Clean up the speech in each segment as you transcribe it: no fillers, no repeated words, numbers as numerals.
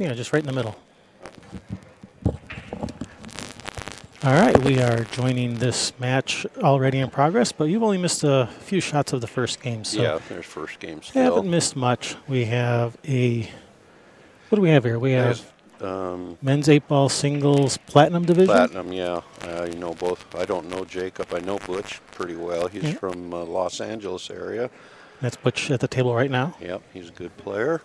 Yeah, just right in the middle. All right, we are joining this match already in progress, but you've only missed a few shots of the first game. So yeah, there's first game still. Haven't missed much. We have a, what do we have here? We have men's 8-ball singles platinum division. Platinum, yeah. You know both. I don't know Jacob. I know Butch pretty well. He's from Los Angeles area. That's Butch at the table right now. Yep, he's a good player.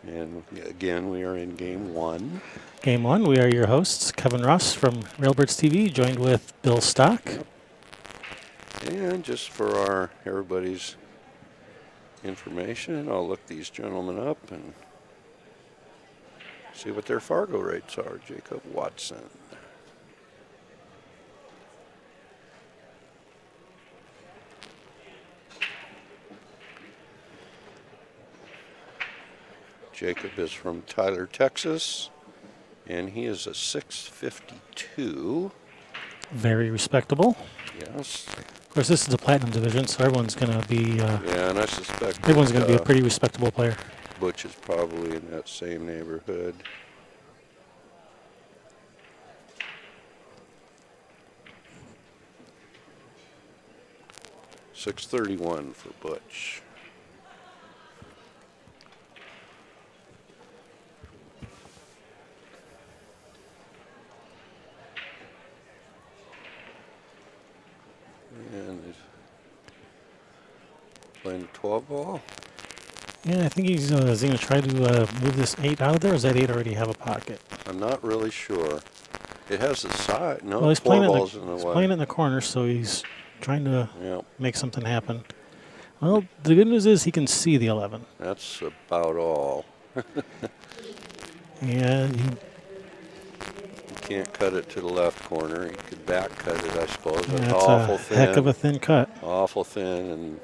And again, we are in game one. Game one, we are your hosts, Kevin Ross from Railbirds TV, joined with Bill Stock. Yep. And just for everybody's information, I'll look these gentlemen up and see what their Fargo rates are. Jacob Watson. Jacob is from Tyler, Texas, and he is a 652. Very respectable. Yes. Of course, this is the platinum division, so everyone's going to be. Yeah, and I suspect everyone's going to be a pretty respectable player. Butch is probably in that same neighborhood. $631 for Butch. And he's playing a 12 ball. Yeah, I think he's is he going to try to move this 8 out of there, or does that 8 already have a pocket? I'm not really sure. It has the side. No, well, he's four playing balls in the way. He's playing it in the corner, so he's trying to make something happen. Well, the good news is he can see the 11. That's about all. And he can't cut it to the left corner. He could back cut it, I suppose. Yeah, that's awful thin. Heck of a thin cut. Awful thin, and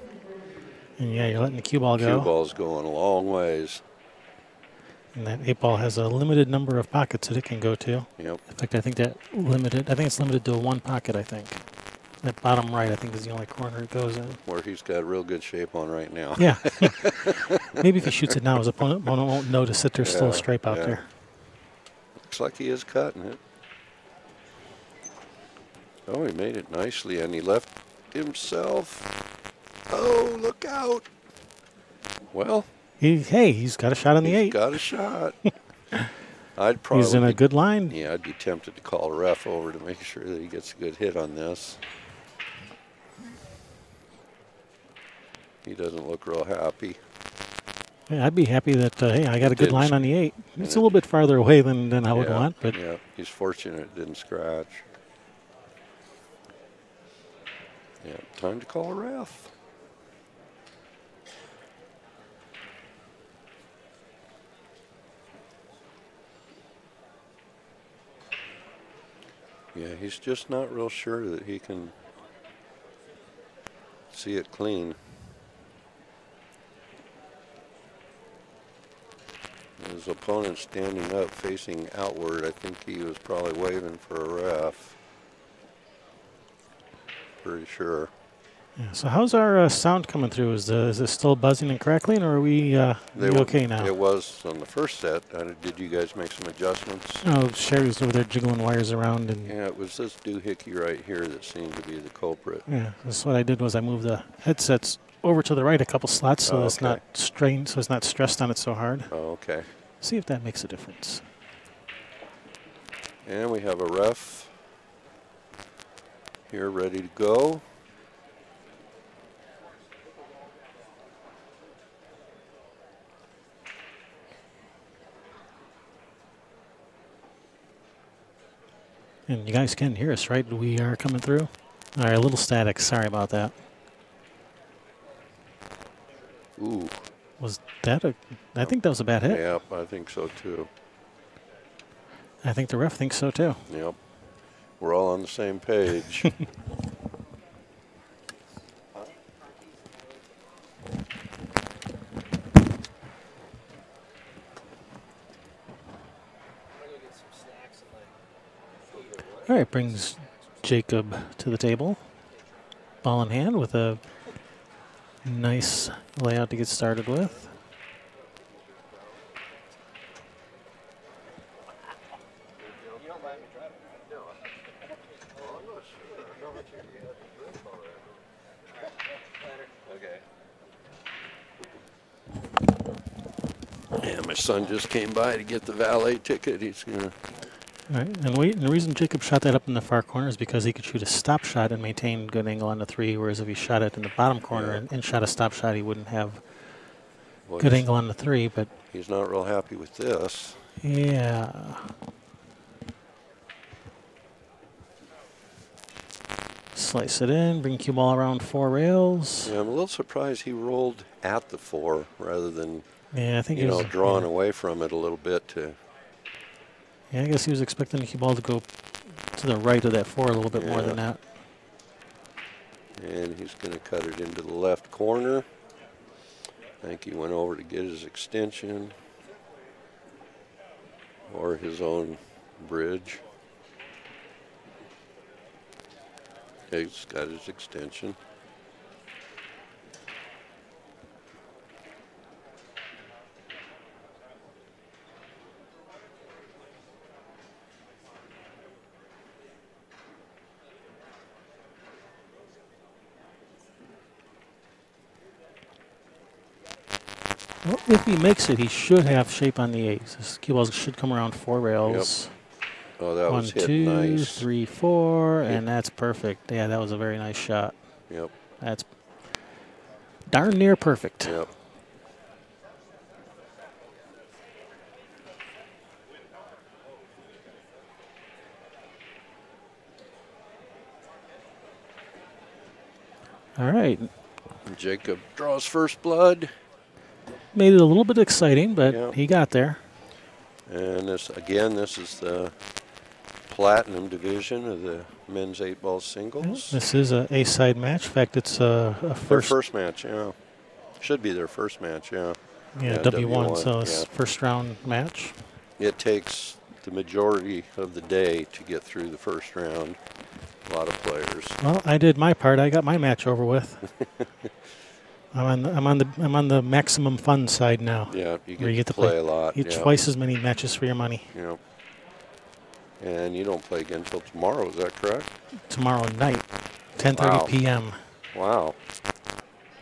yeah, you're letting the cue ball go. Cue ball's going a long ways. And that 8-ball has a limited number of pockets that it can go to. Yep. In fact, I think it's limited to 1 pocket, I think. That bottom right, I think, is the only corner it goes in. Where he's got real good shape on right now. Yeah. Maybe if he shoots it now, his opponent won't notice that there's still a stripe out there. Looks like he is cutting it. Oh, he made it nicely, and he left himself. Oh, look out. Well. He's got a shot on the 8. He's got a shot. He's in a good line. Yeah, I'd be tempted to call a ref over to make sure that he gets a good hit on this. He doesn't look real happy. Yeah, I'd be happy that, hey, I got a good line on the 8. It's a little bit farther away than I would want. But yeah, he's fortunate it didn't scratch. Yeah, time to call a ref. Yeah, he's just not real sure that he can see it clean. His opponent standing up, facing outward. I think he was probably waving for a ref. Pretty sure. Yeah, so how's our sound coming through? Is it still buzzing and crackling, or are we okay now? It was on the first set. Did you guys make some adjustments? Oh, Sherry was over there jiggling wires around. And yeah, it was this doohickey right here that seemed to be the culprit. Yeah, that's what I did was I moved the headsets over to the right a couple slots so it's not strained, so it's not stressed on it so hard. Oh, okay. See if that makes a difference. And we have a ref here ready to go. And you guys can hear us, right? We are coming through. All right, a little static. Sorry about that. Ooh. Was that I think that was a bad hit. Yep, I think so too. I think the ref thinks so too. Yep. We're all on the same page. All right, brings Jacob to the table. Ball in hand with a nice layout to get started with. My son just came by to get the valet ticket. He's gonna. All right, and the reason Jacob shot that up in the far corner is because he could shoot a stop shot and maintain good angle on the 3, whereas if he shot it in the bottom corner and shot a stop shot, he wouldn't have good angle on the 3. But he's not real happy with this. Yeah. Slice it in, bring cue ball around 4 rails. Yeah, I'm a little surprised he rolled at the 4 rather than, I think drawing away from it a little bit to. Yeah, I guess he was expecting the cue ball to go to the right of that 4 a little bit more than that. And he's going to cut it into the left corner. I think he went over to get his extension or his own bridge. Okay, he's got his extension. Well, if he makes it, he should have shape on the 8s. His cue balls should come around 4 rails. Yep. Oh, that 1, was hit 2, nice. 3, 4, Yep. and that's perfect. Yeah, that was a very nice shot. Yep. That's darn near perfect. Yep. All right. Jacob draws first blood. Made it a little bit exciting, but he got there. And this is the platinum division of the men's 8-ball singles. This is a A-side match. In fact, it's a first. Their first match, yeah. Should be their first match, yeah. Yeah, W1, so it's first round match. It takes the majority of the day to get through the first round. A lot of players. Well, I did my part. I got my match over with. I'm on the maximum fun side now. Yeah, you get to play a lot. You get twice as many matches for your money. Yeah. And you don't play again until tomorrow, is that correct? Tomorrow night, 10:30 p.m. Wow.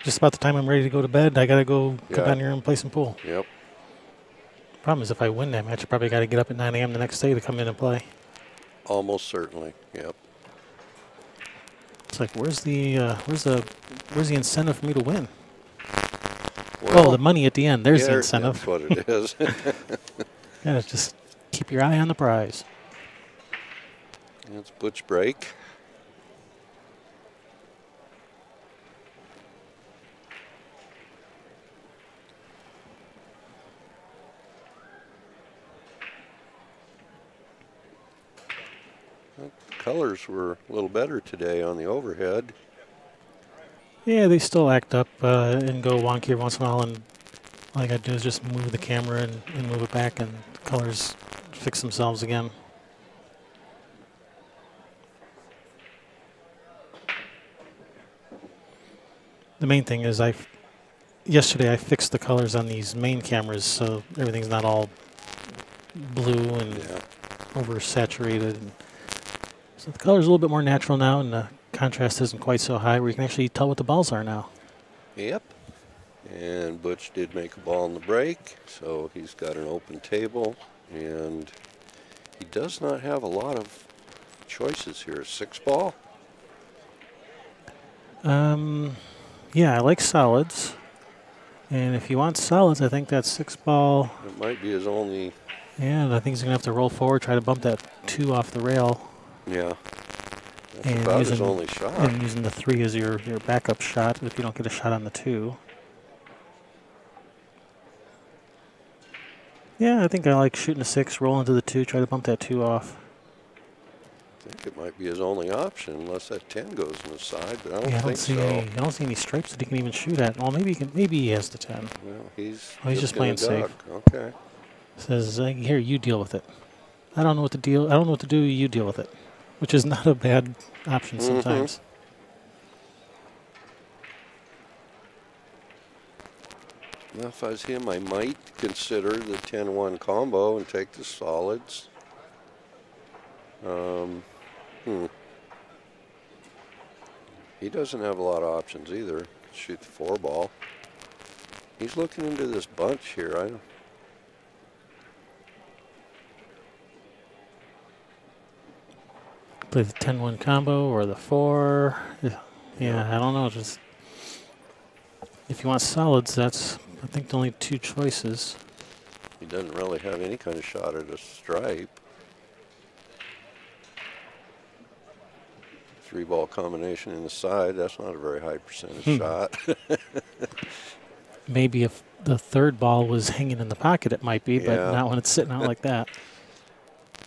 Just about the time I'm ready to go to bed, I got to go come down here and play some pool. Yep. Problem is, if I win that match, I probably got to get up at 9 a.m. the next day to come in and play. Almost certainly, yep. It's like, where's the incentive for me to win? Well, oh, the money at the end. There's the incentive. That's what it is. Gotta just keep your eye on the prize. That's Butch break. Colors were a little better today on the overhead. Yeah, they still act up and go wonky every once in a while, and all I got to do is just move the camera and move it back, and the colors fix themselves again. The main thing is yesterday I fixed the colors on these main cameras so everything's not all blue and oversaturated. So the color's a little bit more natural now, and the contrast isn't quite so high where you can actually tell what the balls are now. Yep. And Butch did make a ball in the break, so he's got an open table, and he does not have a lot of choices here. 6-ball? Yeah, I like solids. And if you want solids, I think that 6-ball. It might be his only. Yeah, and I think he's going to have to roll forward, try to bump that 2 off the rail. Yeah. That's about his only shot. And using the 3 as your backup shot if you don't get a shot on the 2. Yeah, I think I like shooting a 6, roll into the 2, try to bump that 2 off. I think it might be his only option, unless that 10 goes on the side, but I don't think so. I don't see any stripes that he can even shoot at. Well, maybe he has the 10. Well, he's just playing safe. Okay. Says, here, you deal with it. I don't know what to do, you deal with it. Which is not a bad option sometimes. Well, if I was him, I might consider the 10-1 combo and take the solids. He doesn't have a lot of options either. Shoot the 4-ball. He's looking into this bunch here. Play the 10-1 combo or the 4. Yeah, I don't know. Just if you want solids, that's I think the only two choices. He doesn't really have any kind of shot at a stripe. 3-ball combination in the side, that's not a very high percentage shot. Maybe if the third ball was hanging in the pocket, it might be, but not when it's sitting out like that.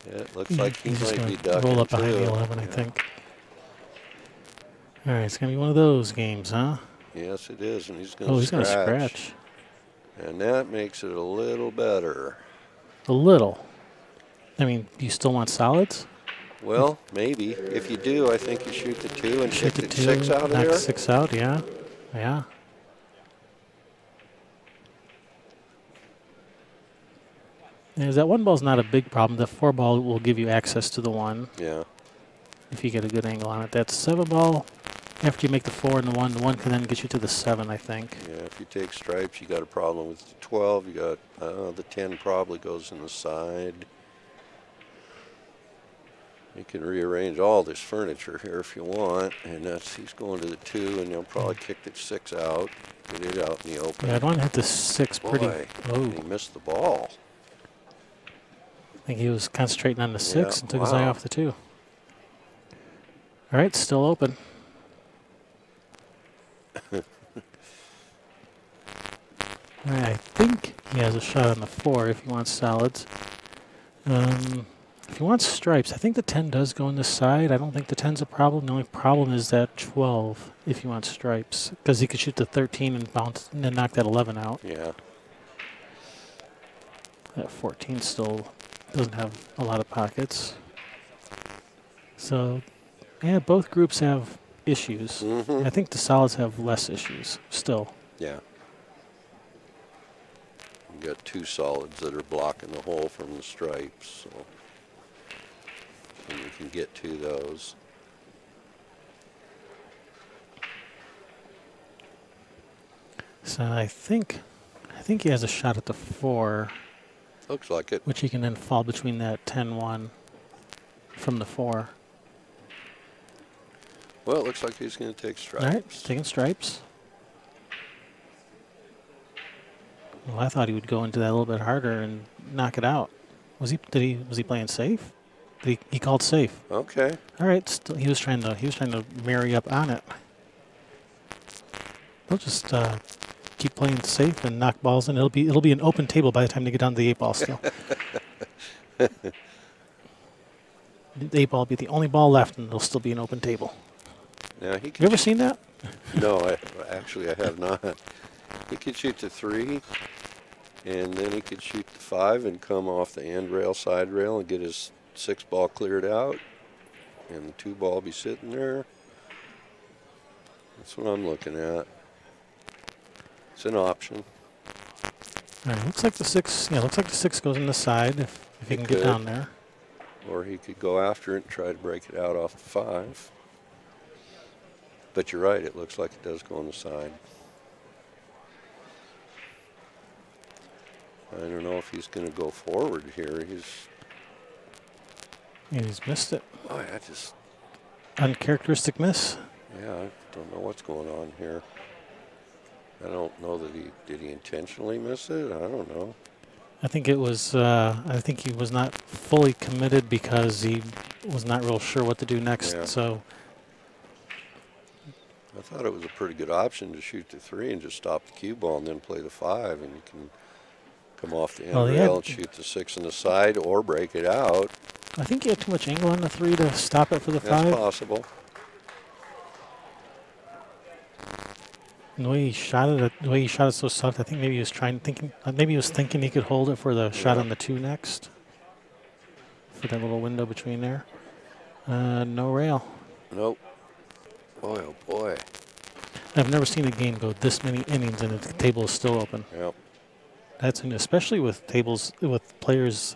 Yeah, it looks like he He's just might be going ducking to roll up behind too. the 11, I think. All right, it's going to be one of those games, huh? Yes, it is, and he's going to he's going to scratch. And that makes it a little better. A little. I mean, do you still want solids? Well, maybe. If you do, I think you shoot the 2 and Shoot kick the the 2, 6 out of knock there. 6 out, yeah. Yeah. Is that 1 ball's not a big problem. The 4 ball will give you access to the 1. Yeah. If you get a good angle on it. That 7 ball, after you make the 4 and the 1 can then get you to the 7, I think. Yeah, if you take stripes, you got a problem with the 12. You got the 10 probably goes in the side. You can rearrange all this furniture here if you want, and he's going to the 2, and he'll probably kick the 6 out, get it out in the open. Yeah, I'd want to hit the 6 pretty. And he missed the ball. I think he was concentrating on the 6 and took his eye off the 2. All right, still open. All right, I think he has a shot on the 4 if he wants solids. If he wants stripes, I think the 10 does go on the side. I don't think the 10's a problem. The only problem is that 12 if he wants stripes, because he could shoot the 13 and bounce and then knock that 11 out. Yeah. That 14 still doesn't have a lot of pockets. So, yeah, both groups have issues. I think the solids have less issues still. Yeah. You got 2 solids that are blocking the hole from the stripes, so you can get to those. So I think he has a shot at the 4. Looks like it. Which he can then fall between that 10-1 from the 4. Well, it looks like he's going to take stripes. All right, taking stripes. Well, I thought he would go into that a little bit harder and knock it out. Was he playing safe? He called safe. Okay. All right, he was trying to marry up on it. They'll just keep playing safe and knock balls in. It'll be an open table by the time they get down to the 8 ball still. The 8 ball will be the only ball left, and it'll still be an open table. Now You ever seen that? No, actually I have not. He could shoot the 3, and then he could shoot the 5 and come off the end rail, side rail, and get his 6 ball cleared out, and the 2 ball be sitting there. That's what I'm looking at. It's an option. All right, looks like the 6. Yeah, looks like the 6 goes in the side if he can get down there. Or he could go after it and try to break it out off the 5. But you're right, it looks like it does go on the side. I don't know if he's going to go forward here. He's missed it. Boy, I just... Uncharacteristic miss. Yeah, I don't know what's going on here. I don't know that did he intentionally miss it? I don't know. I think it was, I think he was not fully committed because he was not real sure what to do next. Yeah. So I thought it was a pretty good option to shoot the 3 and just stop the cue ball and then play the 5, and you can come off the end rail and shoot the 6 in the side or break it out. I think he had too much angle on the 3 to stop it for the 5. That's possible. And the way he shot it, so soft. I think maybe he was thinking he could hold it for the shot on the 2 next. For that little window between there. No rail. Nope. Boy, oh boy. I've never seen a game go this many innings and the table is still open. Yep. That's especially with tables with players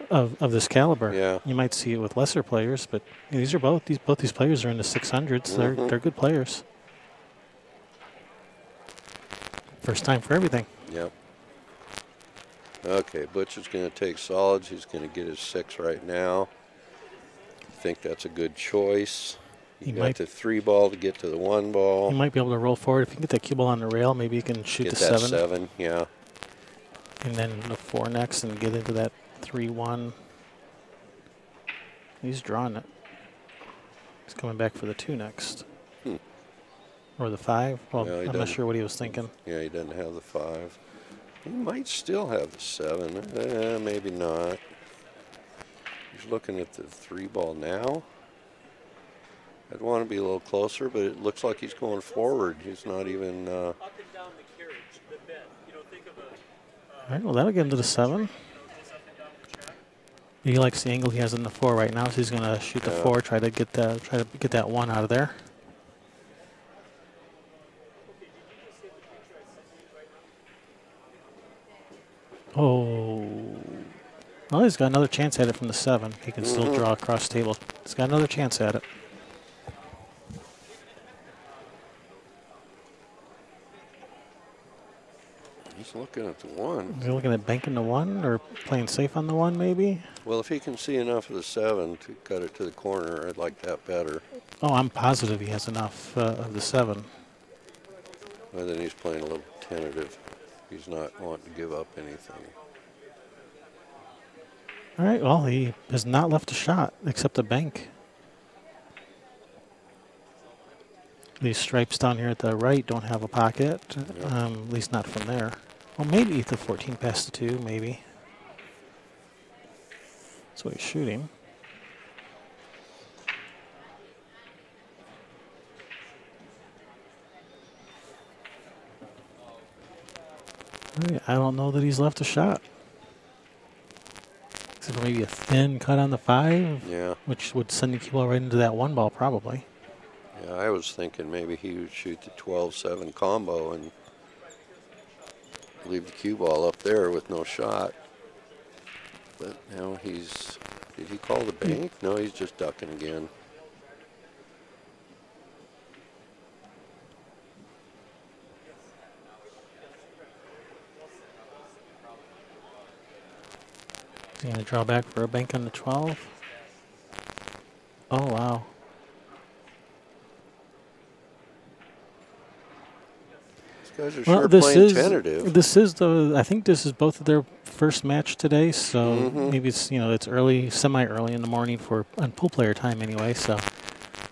of this caliber. Yeah. You might see it with lesser players, but these are both these players are in the 600s. They're good players. First time for everything. Yep. Okay, Butch is going to take solids. He's going to get his 6 right now. think that's a good choice. He You got might. the 3 ball to get to the 1 ball. He might be able to roll forward. If he can get that cue ball on the rail, maybe he can shoot Get the that 7. 7, yeah. And then the 4 next and get into that 3-1. He's drawing it. He's coming back for the 2 next. Or the 5. Well, No, he I'm not doesn't. sure what he was thinking. Yeah, he doesn't have the 5. He might still have the 7. Maybe not. He's looking at the 3 ball now. I'd want to be a little closer, but it looks like he's going forward. He's not even. Up and down the carriage, the bend. You know, think of a. All right, well, that'll get him to the 7. He likes the angle he has in the 4 right now, so he's going to shoot the 4, try to get that 1 out of there. Oh, well, he's got another chance at it from the 7. He can still draw across table. He's got another chance at it. He's looking at the 1. Is he looking at banking the 1 or playing safe on the 1 maybe? Well, if he can see enough of the 7 to cut it to the corner, I'd like that better. Oh, I'm positive he has enough of the 7. Well, then he's playing a little tentative. He's not wanting to give up anything. All right, well, he has not left a shot except a bank. These stripes down here at the right don't have a pocket, at least not from there. Well, maybe the 14 past the 2, maybe. That's what he's shooting. I don't know that he's left a shot. Except for maybe a thin cut on the 5, Yeah. which would send the cue ball right into that 1 ball probably. Yeah, I was thinking maybe he would shoot the 12-7 combo and leave the cue ball up there with no shot. But now he's, did he call the bank? No, he's just ducking again. He's going to draw back for a bank on the 12. Oh, wow. These guys are sure playing tentative. This is the. I think this is both of their first match today, so maybe it's it's early, semi-early in the morning on pool player time anyway. So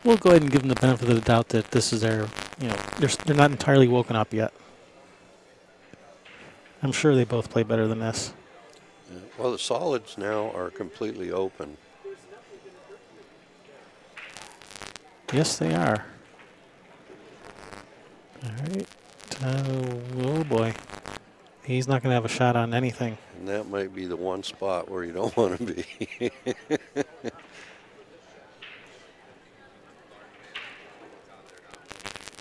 we'll go ahead and give them the benefit of the doubt that this is their. They're not entirely woken up yet. I'm sure they both play better than this. Yeah. Well, the solids now are completely open. Yes, they are. All right. Oh boy, he's not going to have a shot on anything. And that might be the one spot where you don't want to be.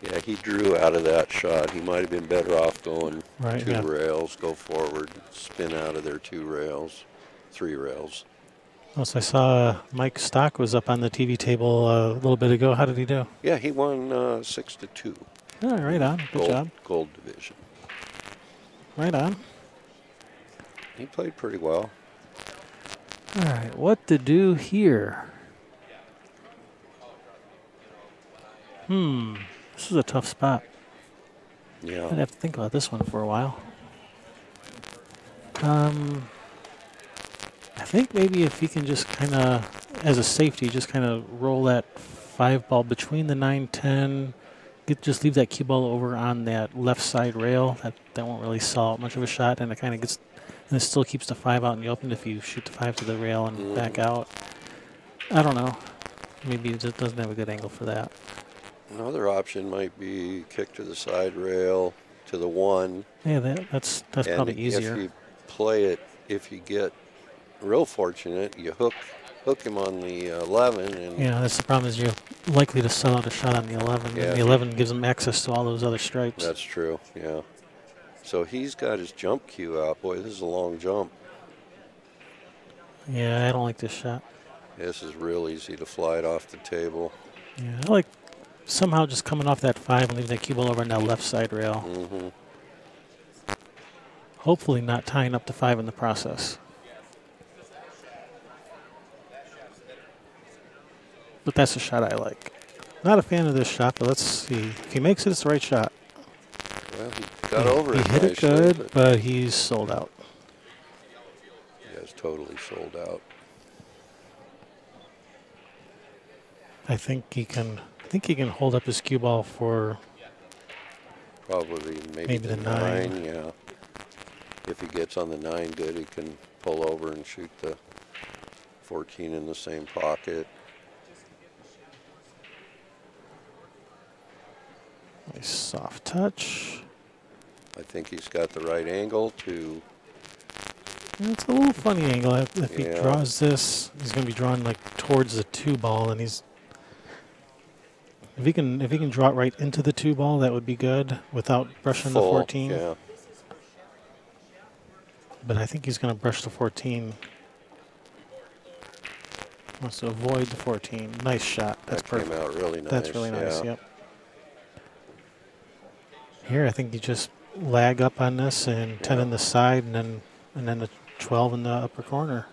Yeah, he drew out of that shot. He might have been better off going two rails, go forward, spin out of their 2 rails, 3 rails. Also, I saw Mike Stock was up on the TV table a little bit ago. How did he do? Yeah, he won 6-2. Oh, right on. Good job. Gold division. Right on. He played pretty well. All right, what to do here? This is a tough spot. Yeah. I'd have to think about this one for a while. I think maybe if he can just kind of, as a safety, just kind of roll that 5 ball between the 9-10, just leave that cue ball over on that left side rail. That won't really sell out much of a shot, and it kind of gets, and it still keeps the 5 out in the open if you shoot the 5 to the rail and back out. I don't know. Maybe it just doesn't have a good angle for that. Another option might be kick to the side rail to the 1. Yeah, that's probably easier. If you play it, if you get real fortunate, you hook him on the 11. And yeah, that's the problem is you're likely to sell out a shot on the 11. Yeah, and the 11 gives him access to all those other stripes. That's true, yeah. So he's got his jump cue out. Boy, this is a long jump. Yeah, I don't like this shot. This is real easy to fly it off the table. Yeah, I like somehow just coming off that 5 and leaving that cue ball over on that left side rail. Hopefully not tying up the 5 in the process. but that's a shot I like. Not a fan of this shot, but let's see. If he makes it, it's the right shot. Well, he got over He it hit it nicely, good, but he's sold out. he has totally sold out. I think he can hold up his cue ball for Probably maybe the 9, yeah. If he gets on the 9 good, he can pull over and shoot the 14 in the same pocket. nice soft touch. I think he's got the right angle to, It's a little funny angle. If he Yeah. draws this, he's going to be drawn like towards the 2 ball, and he's if he can draw it right into the 2 ball, that would be good without brushing the full, 14. yeah. But I think he's going to brush the 14. Wants to avoid the 14. Nice shot. That's That came perfect. out really nice. That's really nice. Yeah. Yep. Here, I think you just lag up on this and 10 Yeah. in the side, and then the 12 in the upper corner.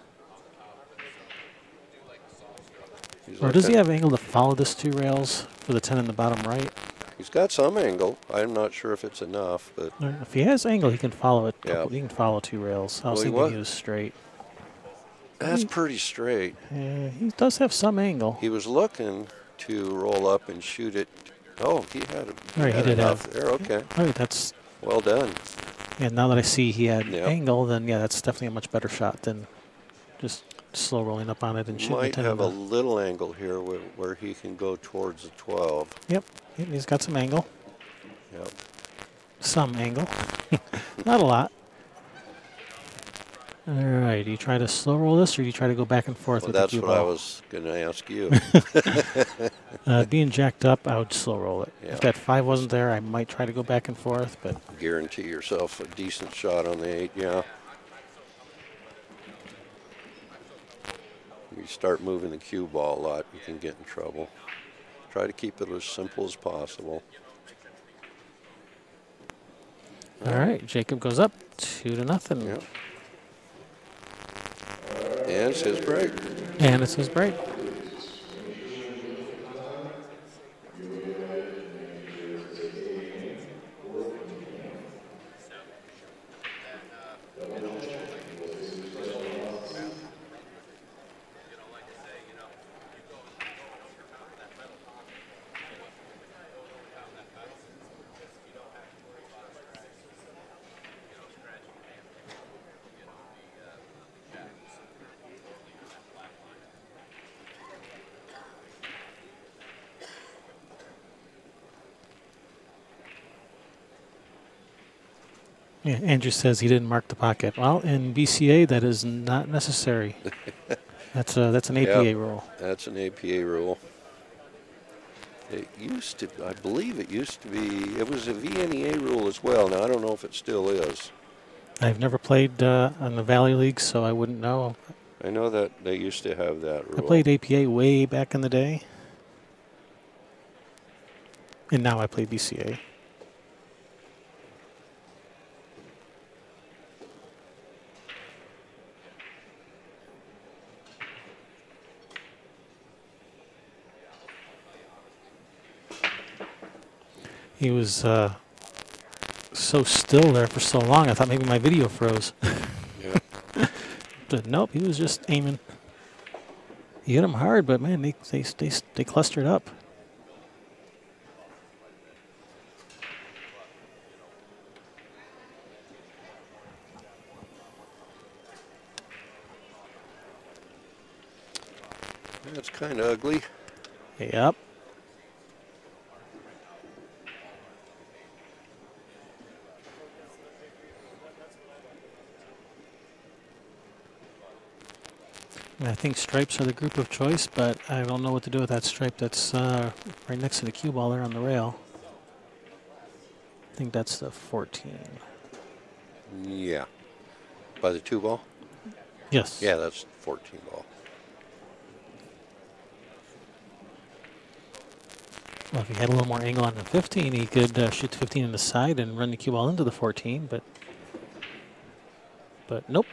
He's Or does he looking- have angle to follow this 2 rails for the 10 in the bottom right? He's got some angle. I'm not sure if it's enough, but Or if he has angle, he can follow it. Yeah. He can follow 2 rails. I was Well, he thinking was- he was straight. that's pretty straight. He does have some angle. He was looking to roll up and shoot it. Oh, he had it. Right, he did enough have- there. Okay, All right, that's well done. and now that I see he had Yep. angle, then yeah, that's definitely a much better shot than just slow rolling up on it and shooting the Might 10 have in a the, little angle here where he can go towards the 12. Yep, he's got some angle. Yep. Some angle. Not a lot. All right, do you try to slow roll this, or do you try to go back and forth Well, with the that's cue what I ball? was going to ask you. Being jacked up, I would slow roll it. Yeah. If that 5 wasn't there, I might try to go back and forth, but Guarantee yourself a decent shot on the 8. Yeah. You start moving the cue ball a lot, you can get in trouble. Try to keep it as simple as possible. all right, Jacob goes up 2-0. Yep. And it's his break. And it's his break. Yeah, Andrew says he didn't mark the pocket. Well, in BCA, that is not necessary. That's an APA Yep. rule. That's an APA rule. It used to, I believe it used to be, it was a VNEA rule as well. Now, I don't know if it still is. I've never played on the Valley League, so I wouldn't know. I know that they used to have that rule. I played APA way back in the day, and now I play BCA. He was so still there for so long, I thought maybe my video froze. Yeah. But nope, he was just aiming. He hit him hard, but man, they clustered up. That's kind of ugly. Yep. I think stripes are the group of choice, but I don't know what to do with that stripe that's right next to the cue ball there on the rail. I think that's the 14. Yeah. By the 2 ball? Yes. Yeah, that's 14 ball. Well, if he had a little more angle on the 15, he could shoot the 15 in the side and run the cue ball into the 14, but nope.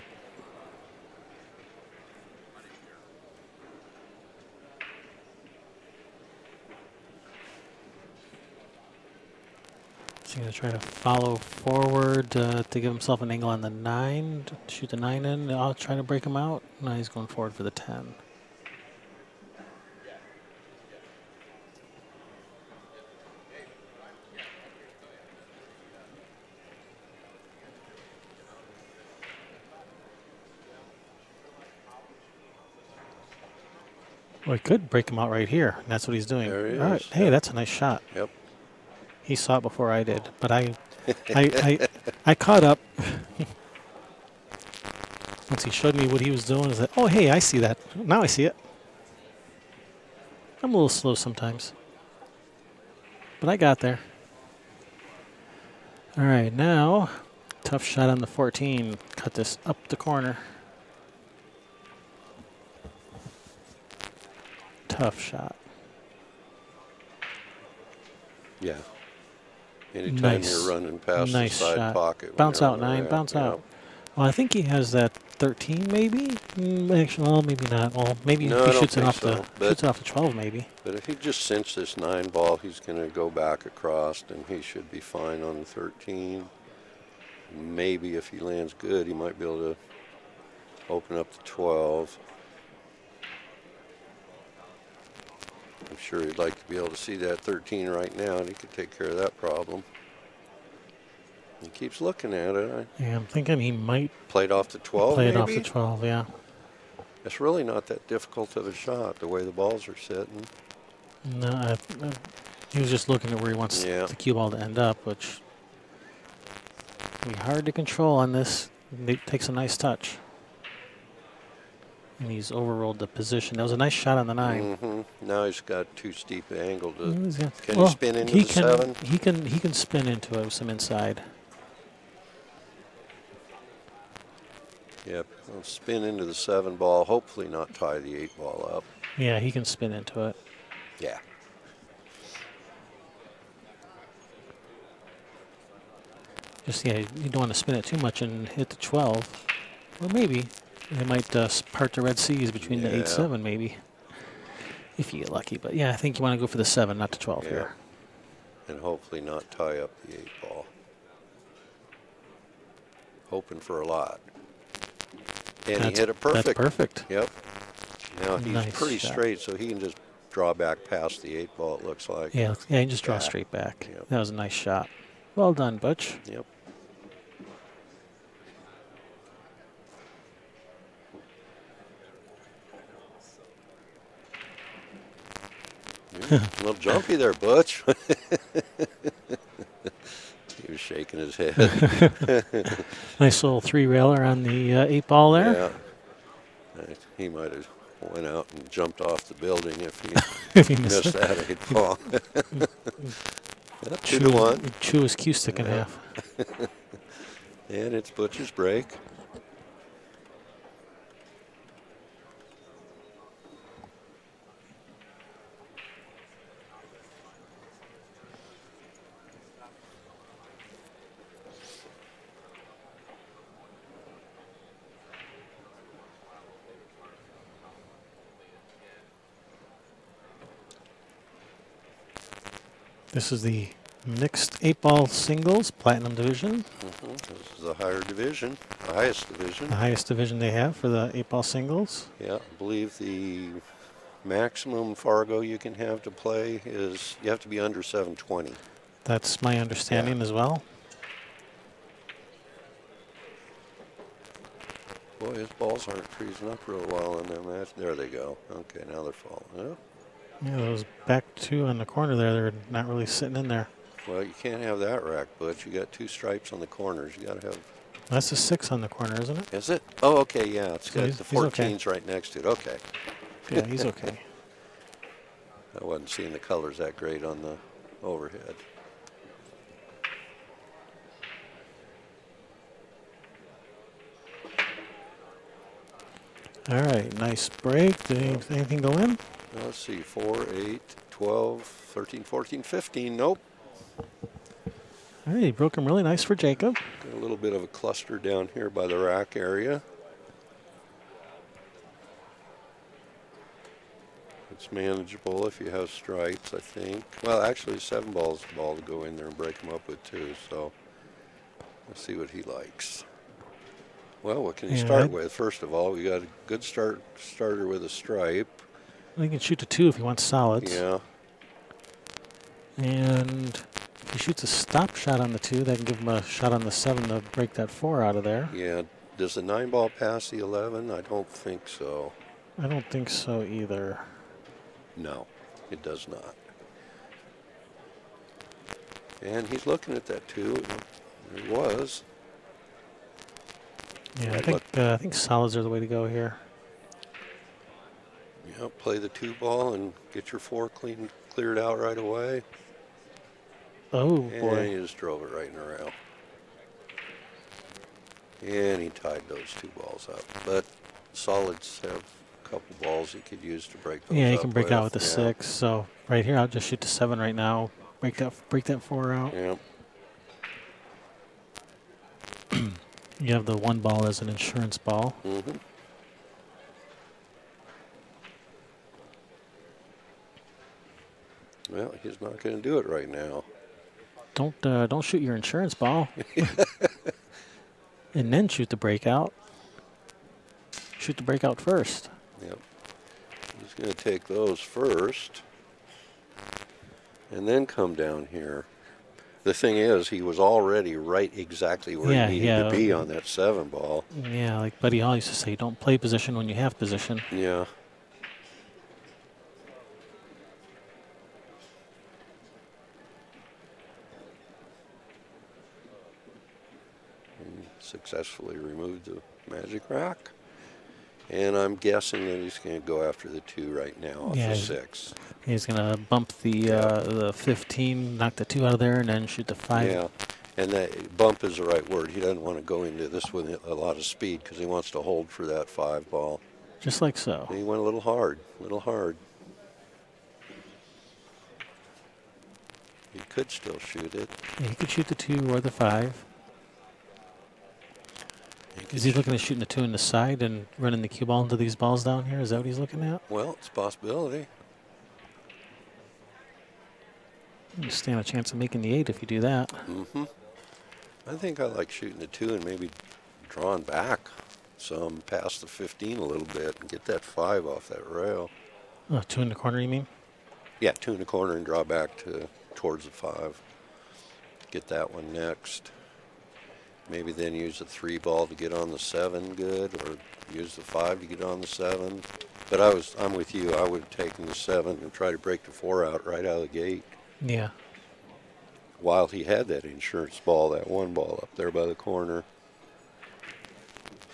He's going to try to follow forward to give himself an angle on the 9, to shoot the 9 in. I'll try to break him out. Now he's going forward for the 10. Well, he could break him out right here. And that's what he's doing. There he All right. is. Hey, that's a nice shot. Yep. He saw it before I did, but I caught up. Once he showed me what he was doing, I was like, oh, hey, I see that. Now I see it. I'm a little slow sometimes, but I got there. All right, now, tough shot on the 14. Cut this up the corner. Tough shot. Yeah. Anytime Nice. you're running past Nice the side shot. pocket. when Bounce you're out on the 9, rack, bounce yeah. out. Well, I think he has that 13, maybe. Actually, well, maybe not. Well, maybe No, if I he don't shoots it think off so, the but- shoots it off the 12, maybe. But if he just cinched this 9 ball, he's going to go back across, and he should be fine on the 13. Maybe if he lands good, he might be able to open up the 12. I'm sure he'd like to be able to see that 13 right now, and he could take care of that problem. He keeps looking at it. Yeah, I'm thinking he might Played off the 12, play it maybe? off the 12, yeah. It's really not that difficult of a shot, the way the balls are sitting. No, he was just looking at where he wants Yeah. the cue ball to end up, which can be hard to control on this. It takes a nice touch. And he's overrolled the position. That was a nice shot on the 9. Now he's got too steep an angle to. He's got- Can well, he spin into he the can, 7? He can spin into it with some inside. Yep, he'll spin into the 7 ball, hopefully not tie the 8 ball up. Yeah, he can spin into it. Yeah. Just, yeah, you don't want to spin it too much and hit the 12. Or maybe they might part the Red Seas between the Yeah. 8-7, maybe. If you get lucky. But yeah, I think you want to go for the 7, not the 12 Yeah. here. And hopefully not tie up the 8 ball. Hoping for a lot. And he hit it perfect. That's perfect. Yep. Now he's Nice pretty shot. straight, so he can just draw back past the 8 ball, it looks like. Yeah, yeah, you just draw Yeah. straight back. Yep. That was a nice shot. Well done, Butch. Yep. Yeah, a little jumpy there, Butch. He was shaking his head. Nice little 3-railer on the 8 ball there. Yeah. He might have went out and jumped off the building if he If he missed missed it. that 8 ball. 2-1. Chew his cue stick in Yeah. half. And it's Butch's break. This is the mixed 8-ball singles platinum division, This is the higher division, the highest division. the highest division they have for the 8-ball singles. Yeah, I believe the maximum Fargo you can have to play is you have to be under 720. That's my understanding as well. Boy, his balls aren't freezing up real well in that match. There they go. Okay, now they're falling. Oh, Yeah, those back 2 on the corner there, they're not really sitting in there. well, you can't have that rack, Butch. You got 2 stripes on the corners. You got to have. That's a 6 on the corner, isn't it? Is it? Oh, okay, yeah. It's So got he's- the he's okay. 14s right next to it. Okay. Yeah, he's okay. I wasn't seeing the colors that great on the overhead. All right, nice break. Did anything go in? Let's see, 4, 8, 12, 13, 14, 15. Nope. All right, he broke him really nice for Jacob. Got a little bit of a cluster down here by the rack area. It's manageable if you have stripes, I think. Well, actually, 7 ball's the ball to go in there and break him up with too. So let's see what he likes. Well, what can you start with? First of all, we got a good starter with a stripe. Well, he can shoot the 2 if he wants solids. Yeah. And if he shoots a stop shot on the 2, that can give him a shot on the 7 to break that 4 out of there. Yeah. Does the 9 ball pass the 11? I don't think so. I don't think so either. No, it does not. And he's looking at that 2. There he was. Yeah, I think solids are the way to go here. Yeah, play the 2 ball and get your 4 cleared out right away. Oh, and boy. He just drove it right in the rail. And he tied those 2 balls up. But solids have a couple balls he could use to break those up. Yeah, he can break it out with the yeah. 6. So right here, I'll just shoot the 7 right now. Break that 4 out. Yeah. You have the 1 ball as an insurance ball. Mm-hmm. Well, he's not going to do it right now. Don't shoot your insurance ball. And then shoot the breakout. Shoot the breakout first. Yep. He's going to take those first and then come down here. The thing is, he was already right exactly where he needed to be on that 7 ball. Yeah, like Buddy Hall used to say, don't play position when you have position. Yeah. And successfully removed the magic rack. And I'm guessing that he's going to go after the 2 right now off the 6. He's going to bump the 15, knock the 2 out of there, and then shoot the 5. Yeah, and that bump is the right word. He doesn't want to go into this with a lot of speed because he wants to hold for that 5 ball. Just like so. And he went a little hard, He could still shoot it. Yeah, he could shoot the 2 or the 5. Is he looking at shooting the 2 in the side and running the cue ball into these balls down here? Is that what he's looking at? Well, it's a possibility. You stand a chance of making the 8 if you do that. Mm-hmm. I think I like shooting the 2 and maybe drawing back some past the 15 a little bit and get that 5 off that rail. Oh, 2 in the corner, you mean? Yeah, 2 in the corner and draw back towards the 5. Get that one next. Maybe then use a 3 ball to get on the 7 good, or use the 5 to get on the 7. But I'm with you. I would have taken the 7 and try to break the 4 out right out of the gate. Yeah. While he had that insurance ball, that 1 ball up there by the corner.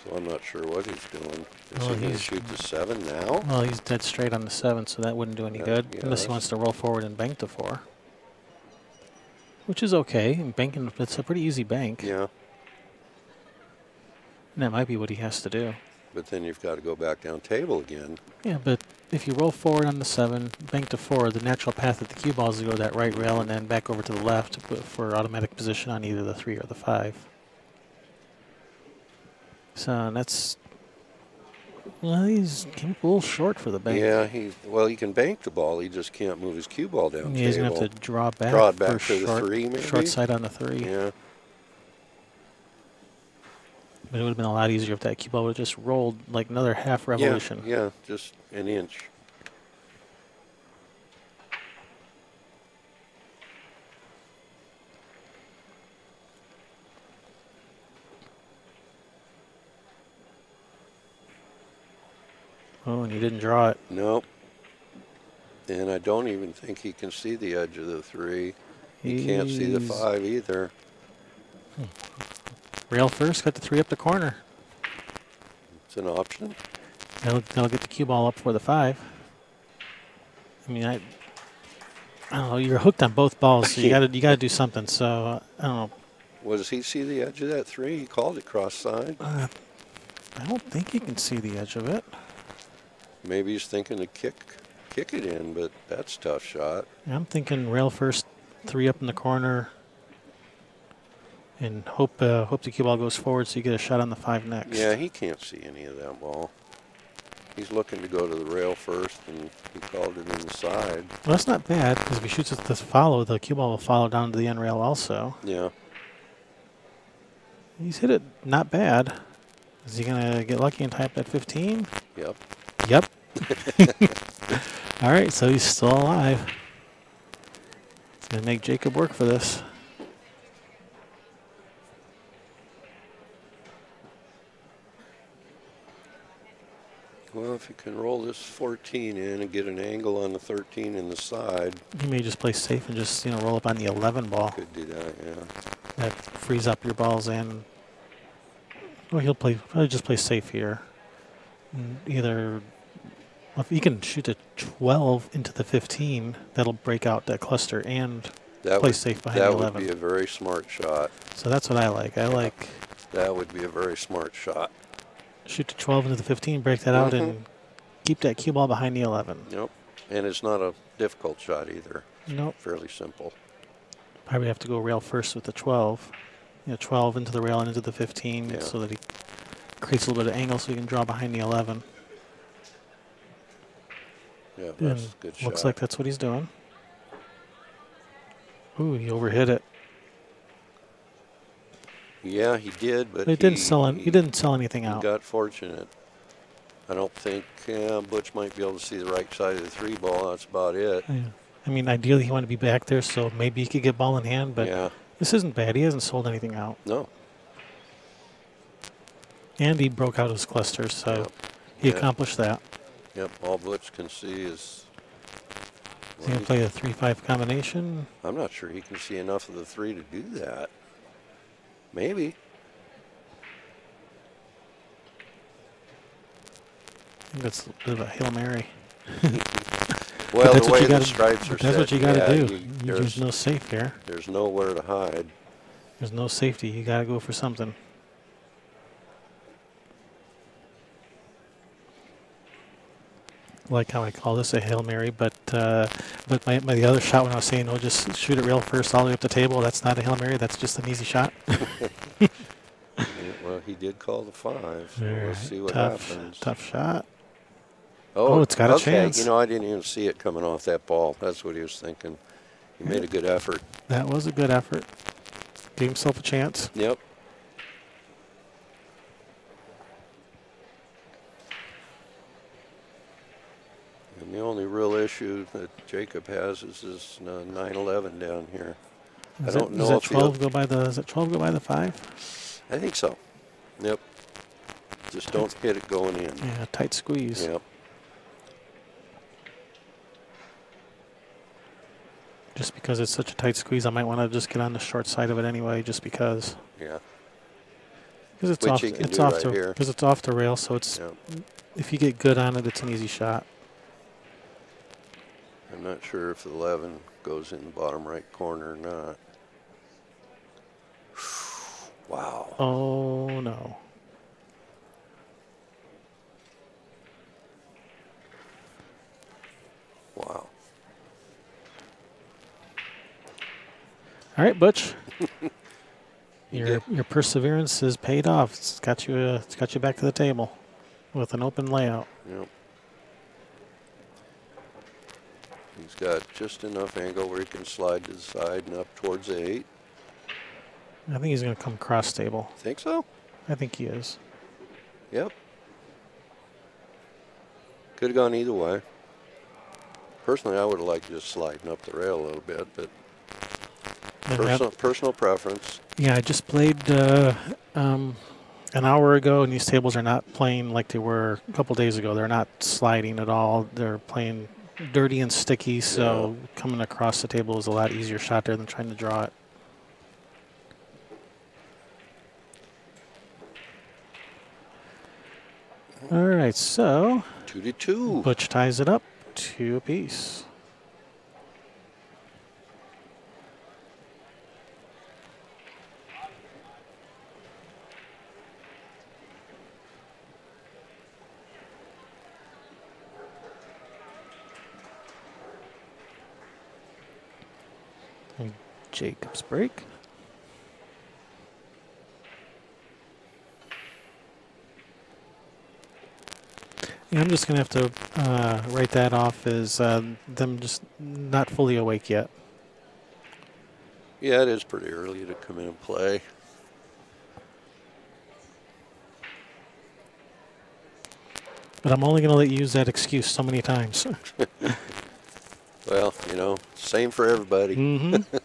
So I'm not sure what he's doing. Is he going to shoot the 7 now? Well, he's dead straight on the 7, so that wouldn't do any good. Yeah, unless he wants to roll forward and bank the 4. Which is okay. And banking, it's a pretty easy bank. Yeah. And that might be what he has to do. But then you've got to go back down table again. Yeah, but if you roll forward on the 7, bank to 4, the natural path of the cue ball is to go to that right rail and then back over to the left for automatic position on either the 3 or the 5. So that's, well, he's a little short for the bank. Yeah, he can bank the ball. He just can't move his cue ball down table. He's going to have to draw back. Draw it back for to the 3, maybe? Short side on the 3. Yeah. But it would have been a lot easier if that cue ball would have just rolled like another half revolution. Yeah, just an inch. Oh, and he didn't draw it. Nope. And I don't even think he can see the edge of the 3. He can't see the 5 either. Rail first, got the 3 up the corner. It's an option. They'll get the cue ball up for the 5. I mean, I don't know. You're hooked on both balls, so you got to do something. So I don't know. Well, does he see the edge of that 3? He called it cross side. I don't think you can see the edge of it. Maybe he's thinking to kick it in, but that's a tough shot. I'm thinking rail first, 3 up in the corner, and hope the cue ball goes forward so you get a shot on the 5 next. Yeah, he can't see any of that ball. He's looking to go to the rail first, and he called it in the side. Well, that's not bad, because if he shoots it to follow, the cue ball will follow down to the end rail also. Yeah. He's hit it not bad. Is he going to get lucky and tie up that 15? Yep. Yep. All right, so he's still alive. It's going to make Jacob work for this. Well, if you can roll this 14 in and get an angle on the 13 in the side. You may just play safe and just, roll up on the 11 ball. Could do that, yeah. That frees up your balls and well, he'll probably just play safe here. Either if he can shoot a 12 into the 15, that'll break out that cluster and play safe behind the 11. That would be a very smart shot. So that's what I like. That would be a very smart shot. Shoot to 12 into the 15, break that out, and keep that cue ball behind the 11. Yep. And it's not a difficult shot either. Nope. Fairly simple. Probably have to go rail first with the 12. 12 into the rail and into the 15 so that he creates a little bit of angle so he can draw behind the 11. Yeah, that's a good shot. Looks like that's what he's doing. Ooh, he overhit it. Yeah, he did, but he didn't sell anything out. He got fortunate. I don't think Butch might be able to see the right side of the 3 ball. That's about it. Yeah. I mean, ideally he wanted to be back there, so maybe he could get ball in hand, but this isn't bad. He hasn't sold anything out. No. And he broke out his clusters, so he accomplished that. Yep, all Butch can see is... Is he going to play a 3-5 combination? I'm not sure he can see enough of the 3 to do that. Maybe. I think that's a bit of a Hail Mary. Well, the way the stripes are set, that's what you got to do. There's no safe here. There's nowhere to hide. There's no safety. You got to go for something. Like how I call this a Hail Mary, but the other shot when I was saying, oh, just shoot it rail first all the way up the table, that's not a Hail Mary, that's just an easy shot. Well, he did call the 5, so let's see what happens. Tough shot. Oh, it's got a chance. I didn't even see it coming off that ball. That's what he was thinking. He made a good effort. That was a good effort. Gave himself a chance. Yep. And the only real issue that Jacob has is this 9-11 down here. I don't know if 12 go by the. Does that 12 go by the 5? I think so. Yep. Just don't hit it going in. Yeah, tight squeeze. Yep. Just because it's such a tight squeeze, I might want to just get on the short side of it anyway, just because. Yeah. Because it's off the rail, so it's if you get good on it, it's an easy shot. I'm not sure if the 11 goes in the bottom right corner or not. Wow. Oh, no. Wow. All right, Butch. Your perseverance has paid off. It's got you back to the table with an open layout. Yep. He's got just enough angle where he can slide to the side and up towards the 8. I think he's going to come cross table. Think so? I think he is. Yep. Could have gone either way. Personally, I would have liked just sliding up the rail a little bit, but personal preference. Yeah, I just played an hour ago, and these tables are not playing like they were a couple days ago. They're not sliding at all. They're playing dirty and sticky, so coming across the table is a lot easier shot there than trying to draw it. All right, so 2-2. Butch ties it up 2 apiece. And Jacob's break. Yeah, I'm just going to have to write that off as them just not fully awake yet. Yeah, it is pretty early to come in and play. But I'm only going to let you use that excuse so many times. Well, you know, same for everybody. Mm-hmm.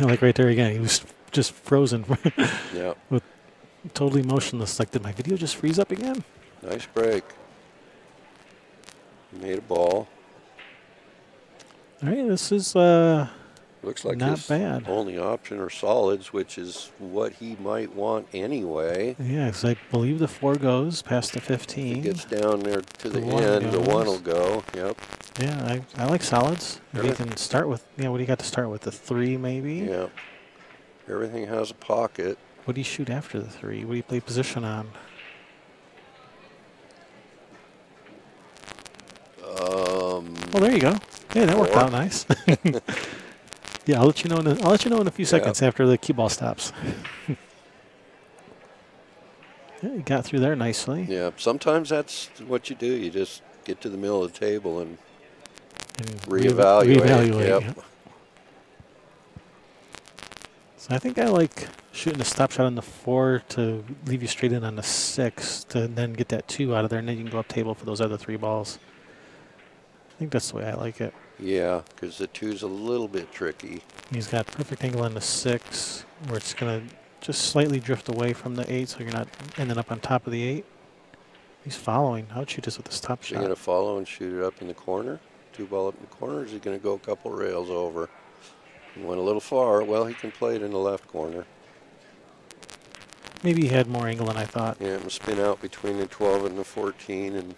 Like right there again, he was just frozen. Yeah, With totally motionless. Like, did my video just freeze up again? nice break. He made a ball. All right, this is Looks like not his bad. only option are solids, which is what he might want anyway. Yeah, because I believe the 4 goes past the If 15. it gets down there to the one end, the 1 goes. will go. Yep. Yeah, I like solids. If you Everything- can start with, what do you got to start with? The 3 maybe? Yep. Everything has a pocket. What do you shoot after the 3? What do you play position on? Well, there you go. Hey, that worked 4. out nice. Yeah, I'll let you know. I'll let you know in a few seconds after the cue ball stops. Yeah, you got through there nicely. Yeah, sometimes that's what you do. You just get to the middle of the table and reevaluate. Yep. Yeah. So I think I like shooting a stop shot on the 4 to leave you straight in on the 6 to then get that 2 out of there, and then you can go up table for those other 3 balls. I think that's the way I like it. Yeah, because the 2's a little bit tricky. He's got perfect angle on the 6, where it's going to just slightly drift away from the 8, so you're not ending up on top of the 8. He's following. I would shoot this with the stop Is he shot. going to follow and shoot it up in the corner? 2 ball up in the corner, or is he going to go a couple rails over? He went a little far. Well, he can play it in the left corner. Maybe he had more angle than I thought. Yeah, and spin out between the 12 and the 14 and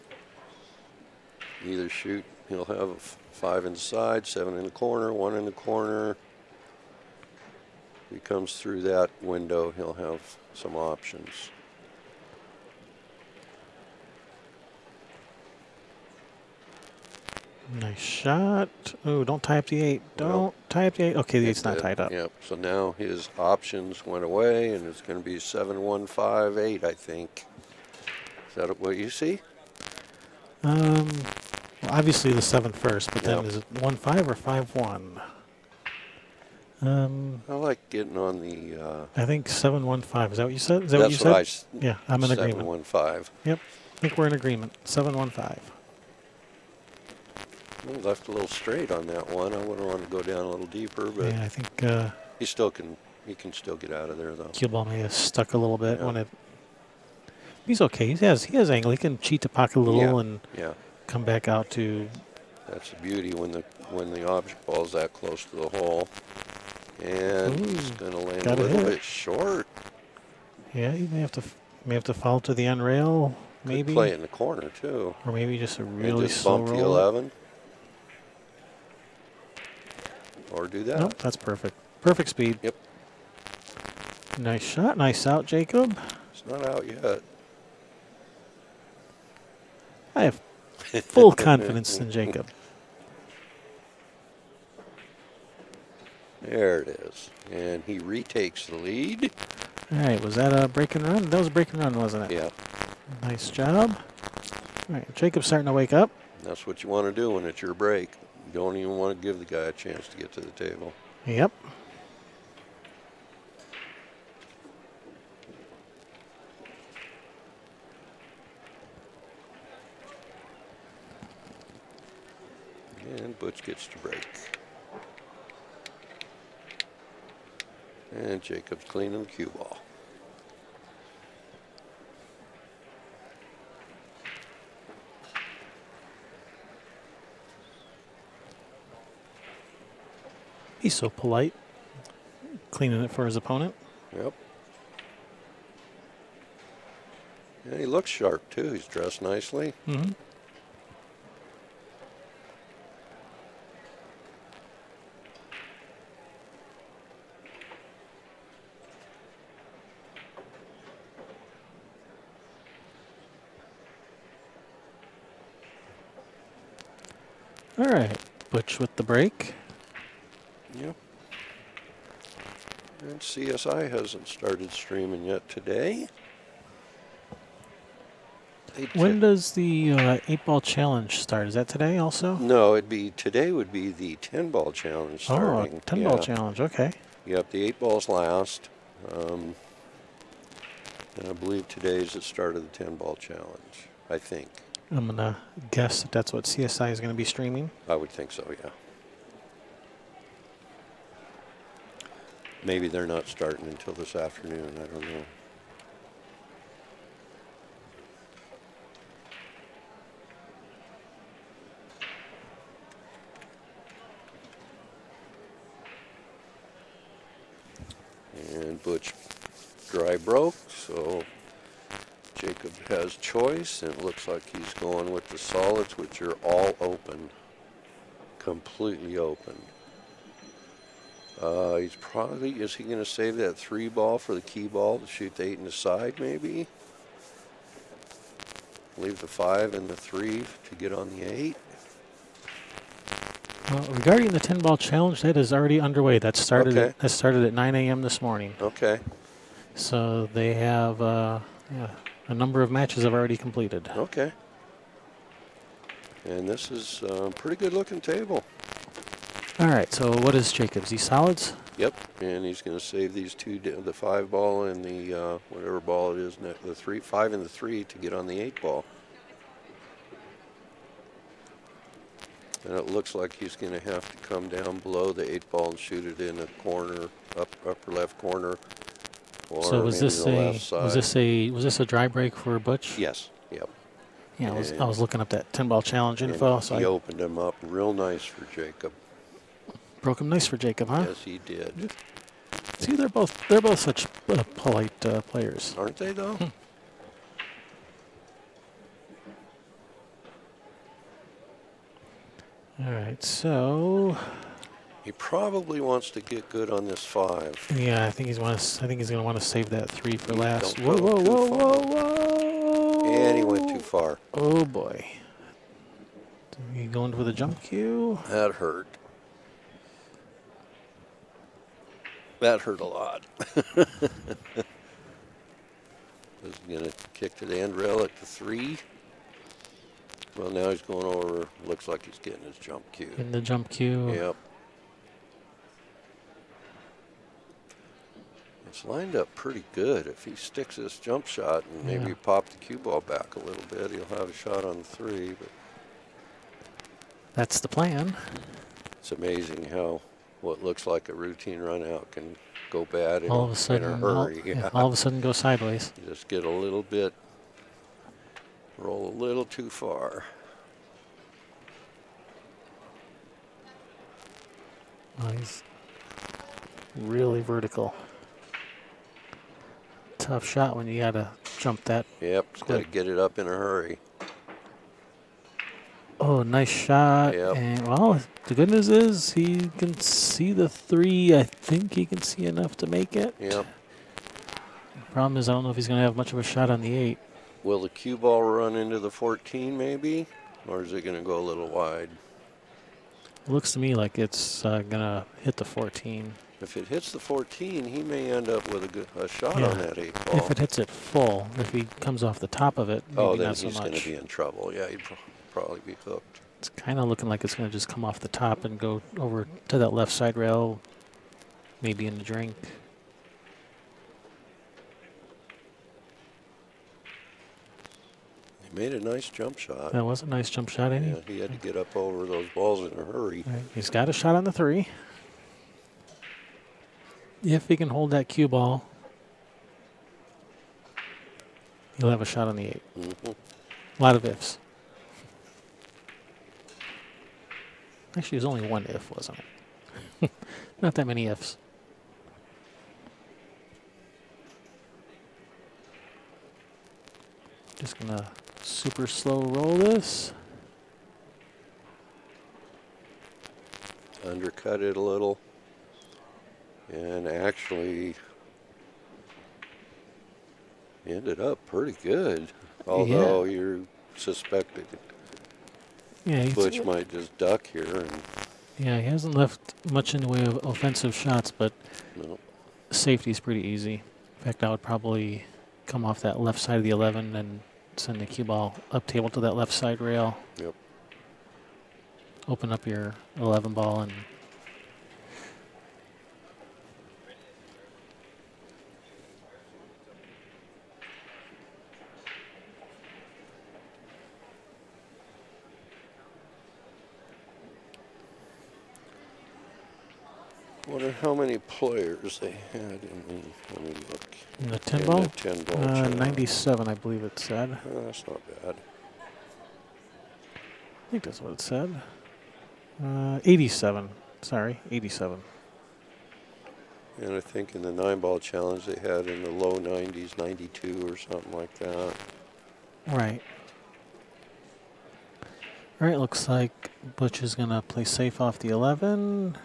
either shoot. He'll have a 5 inside, 7 in the corner, 1 in the corner. If he comes through that window, he'll have some options. Nice shot. Oh, don't tie up the 8. Don't tie up the 8. Okay, the 8's not tied up. Yep, so now his options went away, and it's going to be 7, 1, 5, 8, I think. Is that what you see? Well, obviously the 7 first, but then Yep. is it 1-5 or 5-1? I like getting on the. I think 7-1-5. Is that what you said? Is that That's what you said? Yeah, I'm in 7, agreement. 1, 5. Yep, I think we're in agreement. 7-1-5. Well, left a little straight on that one. I wouldn't want to go down a little deeper, but Yeah, I think he still can. He can still get out of there though. cue ball may have stuck a little bit Yeah. when it. He's okay. He has angle. He can cheat the pocket a little and Yeah, come back out to. that's the beauty when the object ball is that close to the hole, and he's Ooh, going to land a got a little hit. bit short. Yeah, he may have to fall to the end rail, maybe, Could play it in the corner too. or maybe just a And really just slow bump the roll. 11. Or do that. Nope, that's perfect. Perfect speed. Yep. Nice shot. Nice out, Jacob. It's not out yet. I have full confidence in Jacob. There it is. And he retakes the lead. All right, was that a break and run? That was a break and run, wasn't it? Yeah, Nice job. All right, Jacob's starting to wake up. that's what you want to do when it's your break. You don't even want to give the guy a chance to get to the table. Yep. And Butch gets to break. And Jacob's cleaning the cue ball. He's so polite, cleaning it for his opponent. Yep. And he looks sharp too. He's dressed nicely. Mm-hmm. All right, Butch with the break. Yep. And CSI hasn't started streaming yet today. When does the 8-ball challenge start? Is that today also? No, today would be the 10-ball challenge starting. Oh, 10-ball challenge, okay. Yep, the 8 balls last. And I believe today's the start of the 10-ball challenge, I think. I'm going to guess that that's what CSI is going to be streaming. I would think so, yeah. Maybe they're not starting until this afternoon, I don't know. And Butch dry broke, so Jacob has choice, and it looks like he's going with the solids, which are all open, completely open. Is he going to save that 3 ball for the key ball to shoot the 8 in the side, maybe? Leave the 5 and the 3 to get on the 8? Well, regarding the 10-ball challenge, that is already underway. That started, Okay. that started at 9 a.m. this morning. Okay. So they have a number of matches have already completed. Okay. And this is a pretty good looking table. All right, so what is Jacob's? These solids? Yep, and he's going to save these 2, the 5 ball and the whatever ball it is, the 5 and the 3 to get on the 8 ball. And it looks like he's going to have to come down below the 8 ball and shoot it in the corner, upper left corner. Or So was this maybe the left side. was this a dry break for Butch? Yes. Yep. Yeah, I was looking up that 10-ball challenge info. And So he I opened him up real nice for Jacob. broke him nice for Jacob, huh? Yes, he did. See, they're both such polite players. Aren't they though? All right, so He probably wants to get good on this 5. yeah, I think he's going to want to save that 3 for last. Don't Whoa, go whoa, too whoa, far. whoa, whoa! And he went too far. Oh boy! You going for the jump cue? That hurt. That hurt a lot. Was going to kick to the end rail at the 3. Well, now he's going over. Looks like he's getting his jump cue. In the jump cue. Yep. It's lined up pretty good. If he sticks this jump shot and maybe pop the cue ball back a little bit, he'll have a shot on the 3. But That's the plan. it's amazing how what looks like a routine run out can go bad in, All of a sudden, in a hurry. all of a sudden, go sideways. You just get a little bit, roll a little too far. Oh, he's really vertical. Tough shot when you got to jump that. Yep, just got to get it up in a hurry. Oh, nice shot. Yep. And, well, the good news is he can see the 3. I think he can see enough to make it. Yep. Problem is, I don't know if he's going to have much of a shot on the 8. Will the cue ball run into the 14 maybe? Or is it going to go a little wide? It looks to me like it's going to hit the 14. If it hits the 14, he may end up with a shot on that 8 ball. If it hits it full, if he comes off the top of it, maybe then not so he's much. going to be in trouble. Yeah, he'd probably be hooked. It's kind of looking like it's going to just come off the top and go over to that left side rail, maybe in the drink. He made a nice jump shot. That was a nice jump shot, ain't he? Yeah, he had to get up over those balls in a hurry. Right. He's got a shot on the 3. If he can hold that cue ball, he'll have a shot on the 8. Mm-hmm. A lot of ifs. Actually, there's only one if, wasn't it? Not that many ifs. Just gonna super slow roll this. Undercut it a little. And actually ended up pretty good. Although you're suspected Yeah, Butch might just duck here. And yeah, he hasn't left much in the way of offensive shots, but no. safety is pretty easy. In fact, I would probably come off that left side of the 11 and send the cue ball up table to that left side rail. Yep. Open up your 11 ball and Wonder how many players they had in the, let me look. in the 10 In ball? the 10 ball challenge. 97, I believe it said. That's not bad. I think that's what it said. 87. Sorry, 87. And I think in the 9-ball challenge they had in the low 90s, 92 or something like that. Right. All right, looks like Butch is going to play safe off the 11.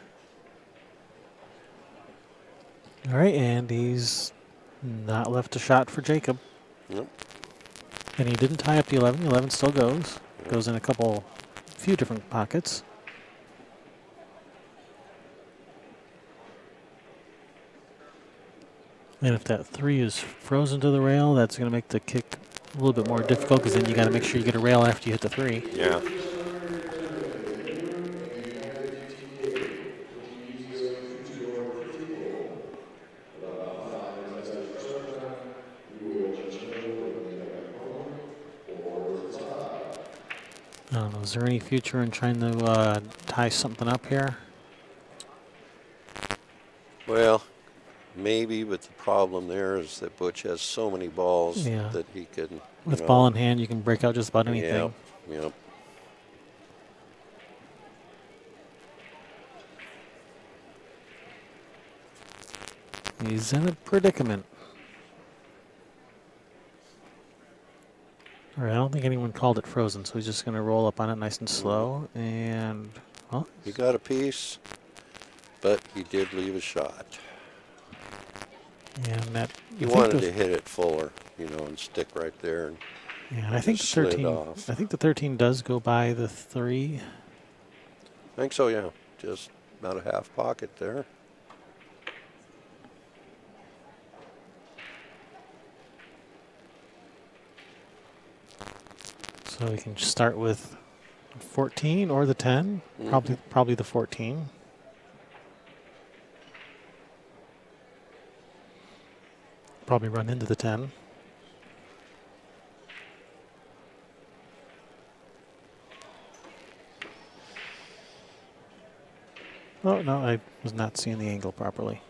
All right, and he's not left a shot for Jacob. Yep. And he didn't tie up the 11. The 11 still goes. Yep. Goes in a few different pockets. And if that 3 is frozen to the rail, that's going to make the kick a little bit more difficult because then you got to make sure you get a rail after you hit the 3. Yeah. I don't know, is there any future in trying to tie something up here? Well, maybe, but the problem there is that Butch has so many balls Yeah. that he can. With ball in hand, you can break out just about anything. Yep. Yep. He's in a predicament. All right, I don't think anyone called it frozen, so he's just going to roll up on it nice and slow. And, well, He got a piece, but he did leave a shot. and that. He wanted to hit it fuller, you know, and stick right there. And yeah, and I think the just slid 13. off. I think the 13 does go by the 3. I think so, yeah. Just about a half pocket there. So we can start with 14 or the 10. Probably the 14. Probably run into the 10. Oh, no, I was not seeing the angle properly.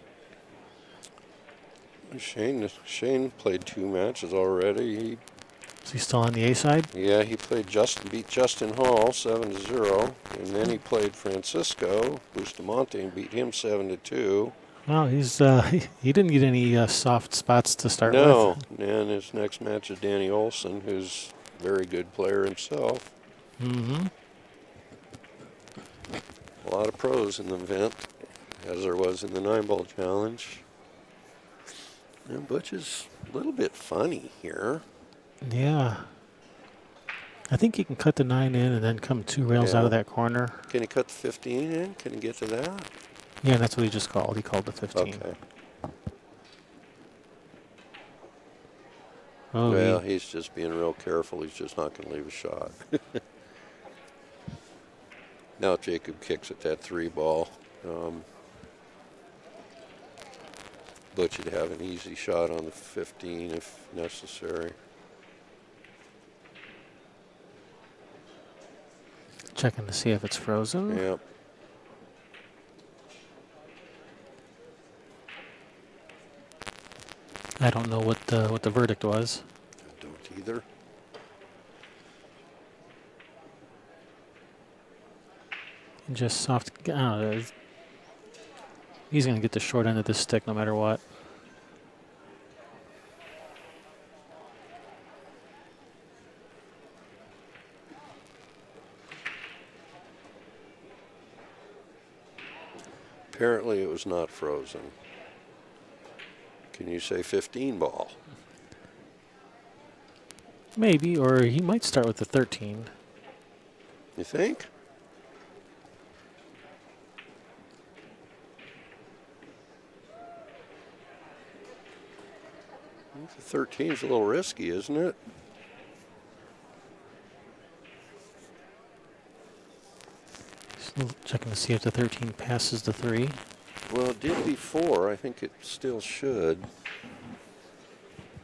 Shane played 2 matches already. Is he still on the A side? Yeah, he played beat Justin Hall 7-0, and then he played Francisco Bustamante and beat him 7-2. Well, he's he didn't get any soft spots to start with. No, and his next match is Danny Olson, who's a very good player himself. Mm-hmm. A lot of pros in the event, as there was in the 9-ball challenge. And Butch is a little bit funny here. Yeah. I think he can cut the 9 in and then come 2 rails out of that corner. Can he cut the 15 in? Can he get to that? Yeah, that's what he just called. He called the 15. Okay. Oh, Well, he's just being real careful. He's just not going to leave a shot. Now Jacob kicks at that 3 ball. Butch would have an easy shot on the 15 if necessary. checking to see if it's frozen. Yep. I don't know what the verdict was. I don't either. Just soft. I don't know. He's going to get the short end of this stick no matter what. Apparently it was not frozen. Can you say 15 ball? Maybe, or he might start with the 13. You think? The 13 is a little risky, isn't it? Still checking to see if the 13 passes the 3. Well, it did before. I think it still should.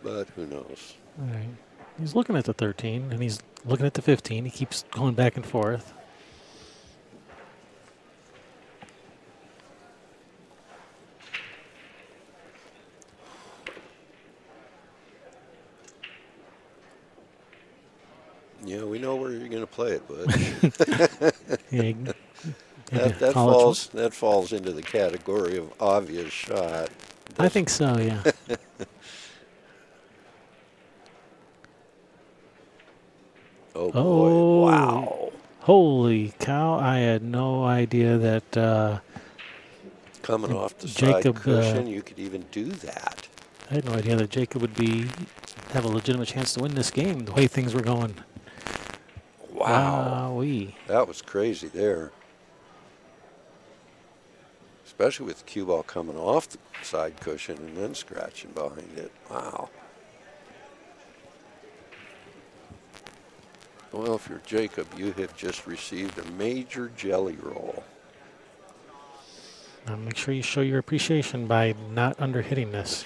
But who knows? All right. He's looking at the 13, and he's looking at the 15. He keeps going back and forth. Yeah, we know where you're going to play it, Butch. Yeah, that falls into the category of obvious shot. I think so, yeah. Oh, boy. Oh, Wow. holy cow. I had no idea that Coming off the Jacob, side cushion, you could even do that. I had no idea that Jacob would have a legitimate chance to win this game the way things were going. Wow. Wowee. That was crazy there. Especially with the cue ball coming off the side cushion and then scratching behind it. Wow. Well, if you're Jacob, you have just received a major jelly roll. Now make sure you show your appreciation by not underhitting this.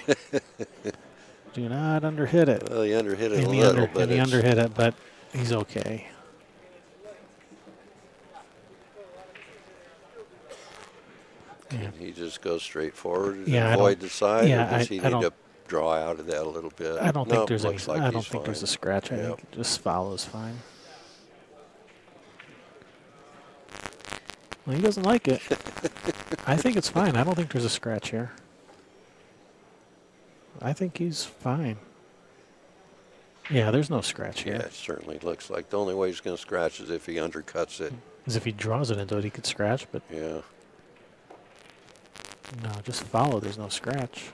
Do not underhit it. Well, he underhit it a little, but he underhit it, but he's okay. Can he just go straight forward and Yeah, avoid the side, yeah, or does he I need to draw out of that a little bit? I don't think there's any. Looks like I don't he's think there's a fine. scratch. I Yep. think it just follows fine. Well, he doesn't like it. I think it's fine. I don't think there's a scratch here. I think he's fine. Yeah, there's no scratch Yeah, here. it certainly looks like the only way he's going to scratch is if he undercuts it. As if he draws it into it, he could scratch, but Yeah. no, just follow. There's no scratch.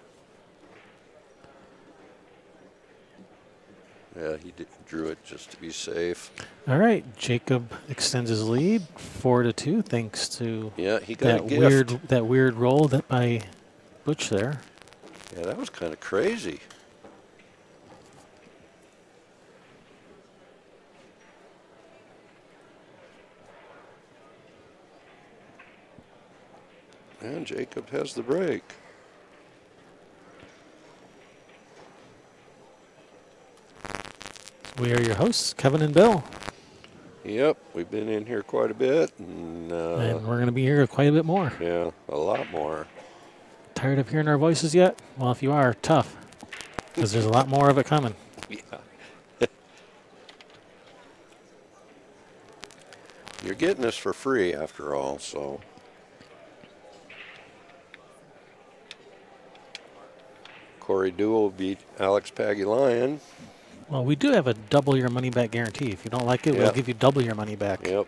Yeah, he drew it just to be safe. All right, Jacob extends his lead 4-2, thanks to Yeah, he got a gift. that weird roll that by Butch there. Yeah, that was kind of crazy. And Jacob has the break. We are your hosts, Kevin and Bill. Yep, we've been in here quite a bit. And we're going to be here quite a bit more. Yeah, a lot more. Tired of hearing our voices yet? Well, if you are, tough. Because there's a lot more of it coming. Yeah. You're getting this for free after all, so. Corey Duell beat Alex Pagulayan. Well, we do have a double your money back guarantee. If you don't like it, we'll Yep. give you double your money back. Yep.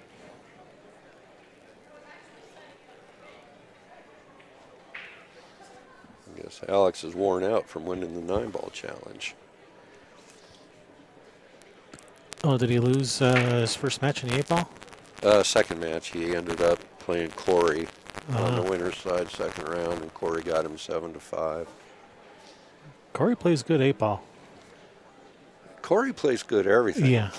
I guess Alex is worn out from winning the 9-ball challenge. Oh, did he lose his first match in the 8-ball? Second match, he ended up playing Corey on the winner's side, second round, and Corey got him 7-5. Corey plays good 8-ball. Corey plays good everything. Yeah.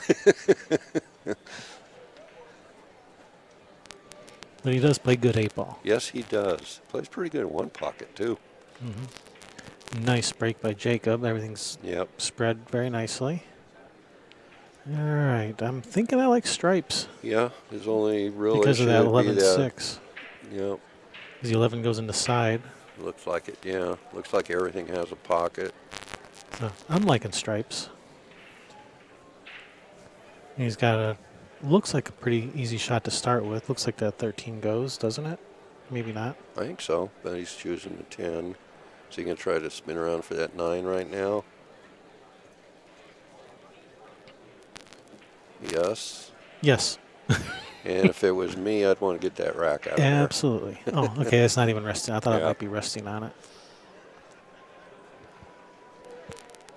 But he does play good 8-ball. Yes, he does. Plays pretty good in one pocket, too. Nice break by Jacob. Everything's Yep. spread very nicely. All right. I'm thinking I like stripes Yeah, his only real because of issue that would be 11-6. Yep. Because the 11 goes in the side. Looks like it, yeah. Looks like everything has a pocket. So I'm liking stripes. He's got looks like a pretty easy shot to start with. Looks like that 13 goes, doesn't it? Maybe not. I think so, but he's choosing the 10. So you going to try to spin around for that 9 right now? Yes. Yes. And if it was me, I'd want to get that rack out of there. Absolutely. Oh, okay. It's not even resting. I thought it Yeah. might be resting on it.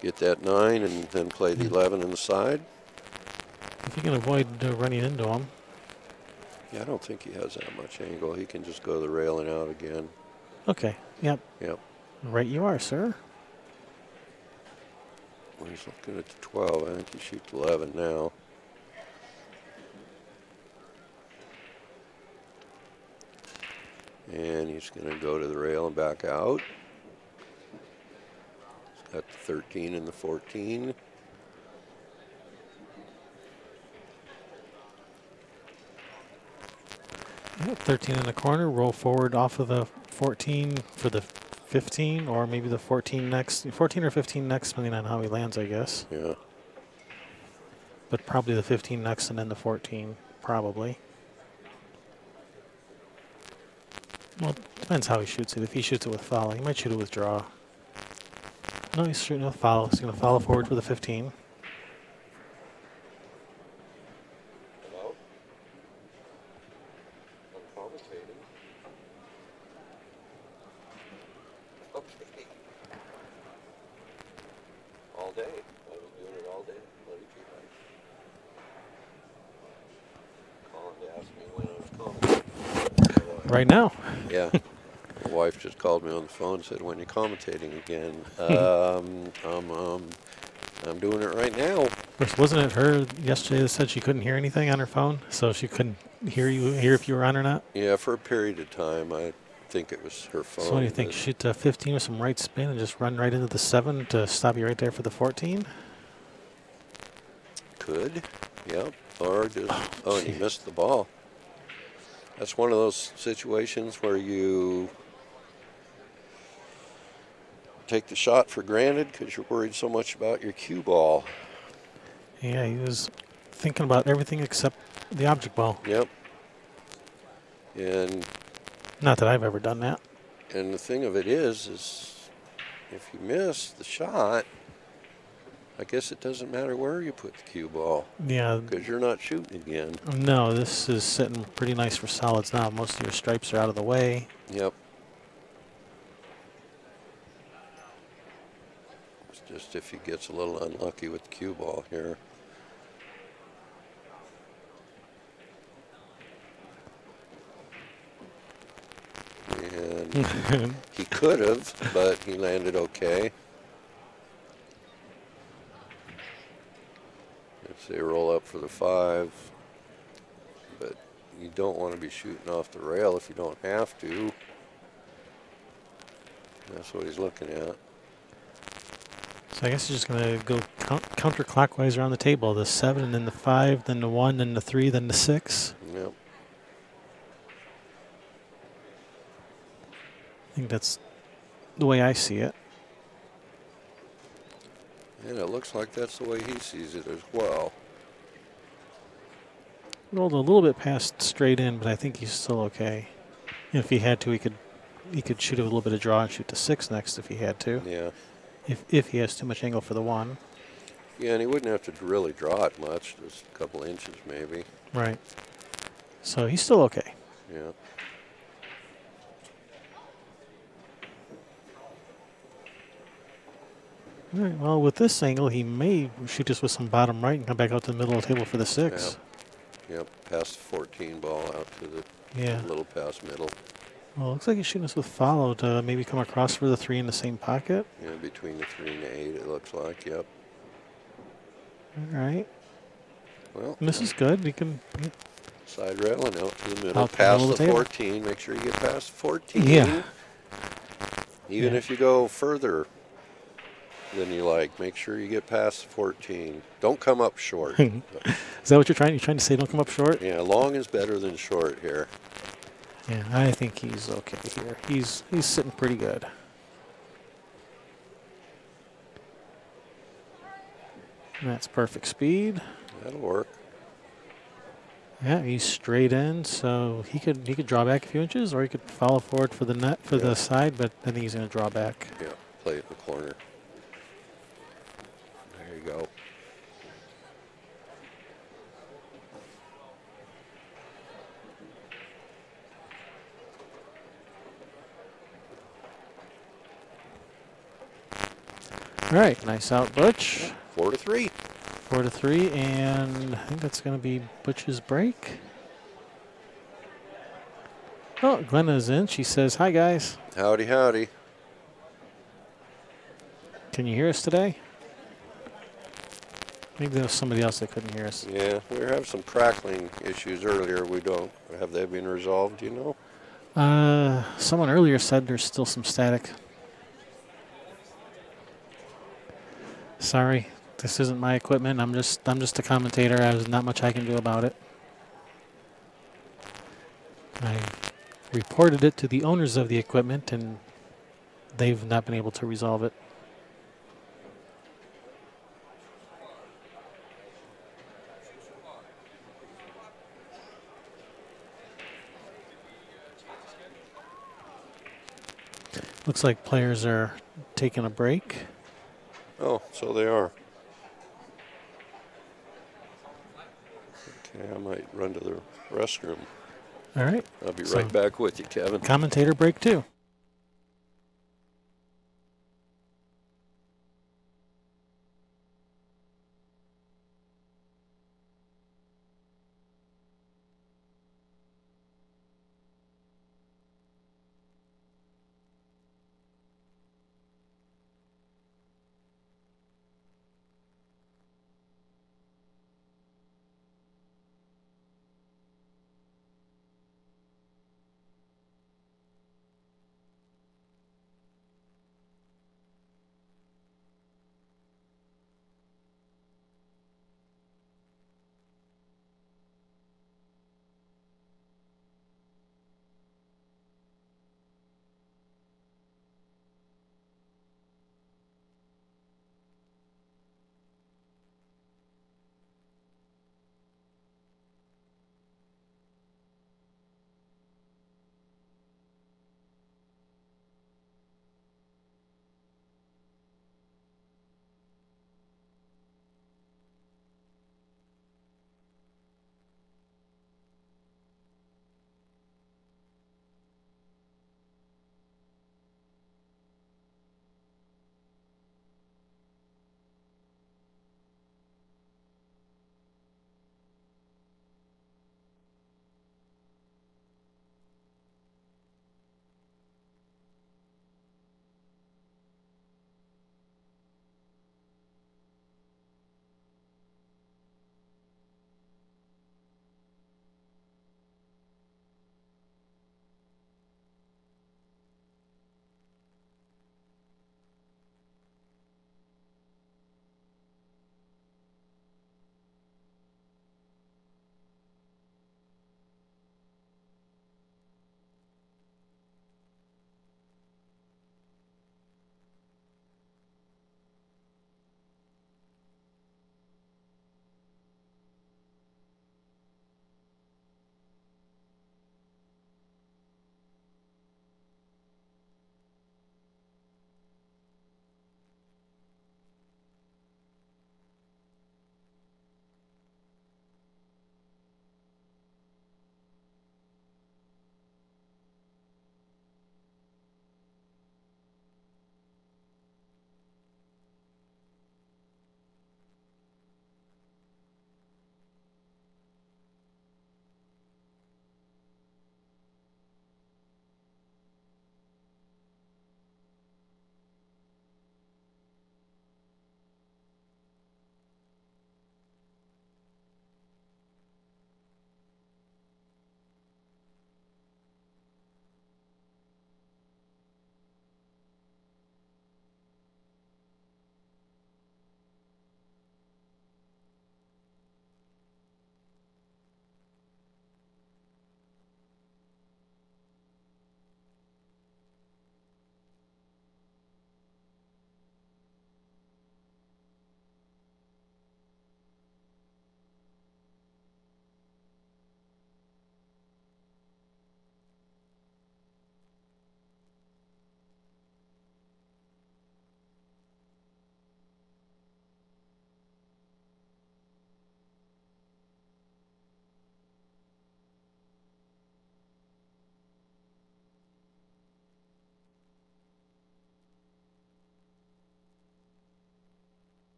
Get that 9 and then play the 11 in the side. If you can avoid running into him. Yeah, I don't think he has that much angle. He can just go the rail and out again. Okay. Yep. Yep. Right you are, sir. Well, he's looking at the 12. I think he shoots 11 now. And he's going to go to the rail and back out. He's got the 13 and the 14. Yeah, 13 in the corner, roll forward off of the 14 for the 15, or maybe the 14 next. 14 or 15 next, depending on how he lands, I guess. Yeah. But probably the 15 next and then the 14, probably. Well, depends how he shoots it. If he shoots it with follow, he might shoot it with draw. No, he's shooting with follow. He's going to follow forward for the 15. Hello? I'm commentating. Okay. All day. I was doing it all day. Let me keep calling to ask me when I was commentating. Right now. Yeah. My wife just called me on the phone and said, when you're commentating again? I'm doing it right now. Wasn't it her yesterday that said she couldn't hear anything on her phone? So she couldn't hear if you were on or not? Yeah, for a period of time. I think it was her phone. So what do you think? Shoot 15 with some right spin and just run right into the 7 to stop you right there for the 14? Could. Yep. Or just, oh, and he missed the ball. That's one of those situations where you take the shot for granted because you're worried so much about your cue ball. Yeah, he was thinking about everything except the object ball. Yep. And not that I've ever done that. And the thing of it is if you miss the shot, I guess it doesn't matter where you put the cue ball. Yeah. Because you're not shooting again. No, this is sitting pretty nice for solids now. Most of your stripes are out of the way. Yep. It's just if he gets a little unlucky with the cue ball here. And he could have, but he landed okay. Let's say roll up for the 5, but you don't want to be shooting off the rail if you don't have to. That's what he's looking at. So I guess he's just going to go counterclockwise around the table. The 7, then the 5, then the 1, then the 3, then the 6. Yep. I think that's the way I see it. And it looks like that's the way he sees it as well. Rolled a little bit past straight in, but I think he's still okay. And if he had to, he could shoot a little bit of draw and shoot the 6 next if he had to. Yeah. If he has too much angle for the 1. Yeah, and he wouldn't have to really draw it much, just a couple inches maybe. Right. So he's still okay. Yeah. All right, well, with this angle, he may shoot this with some bottom right and come back out to the middle of the table for the 6. Yep, past the 14 ball out to the little past middle. Well, it looks like he's shooting this with follow to maybe come across for the 3 in the same pocket. Yeah, between the 3 and the 8, it looks like, yep. All right. Well, and this is good. We can... Side rail and out to the middle, Out past the 14. Make sure you get past 14. Yeah. Even if you go further than you like, make sure you get past 14. Don't come up short. Is that what you're trying? You're trying to say don't come up short? Yeah, long is better than short here. Yeah, I think he's okay here. He's sitting pretty good. And that's perfect speed. That'll work. Yeah, he's straight in, so he could draw back a few inches, or he could follow forward for the net for the side, but I think he's going to draw back. Yeah, play it in the corner. There you go. All right, nice out, Butch. 4-3. 4-3, and I think that's going to be Butch's break. Oh, Glenna's in. She says, hi, guys. Howdy, howdy. Can you hear us today? Maybe there was somebody else that couldn't hear us. Yeah, we were having some crackling issues earlier. We don't. Have they been resolved, do you know? Someone earlier said there's still some static. Sorry, this isn't my equipment. I'm just a commentator. There's not much I can do about it. I reported it to the owners of the equipment, and they've not been able to resolve it. Looks like players are taking a break. Oh, so they are. Okay, I might run to the restroom. All right. I'll be right back with you, Kevin. Commentator break too.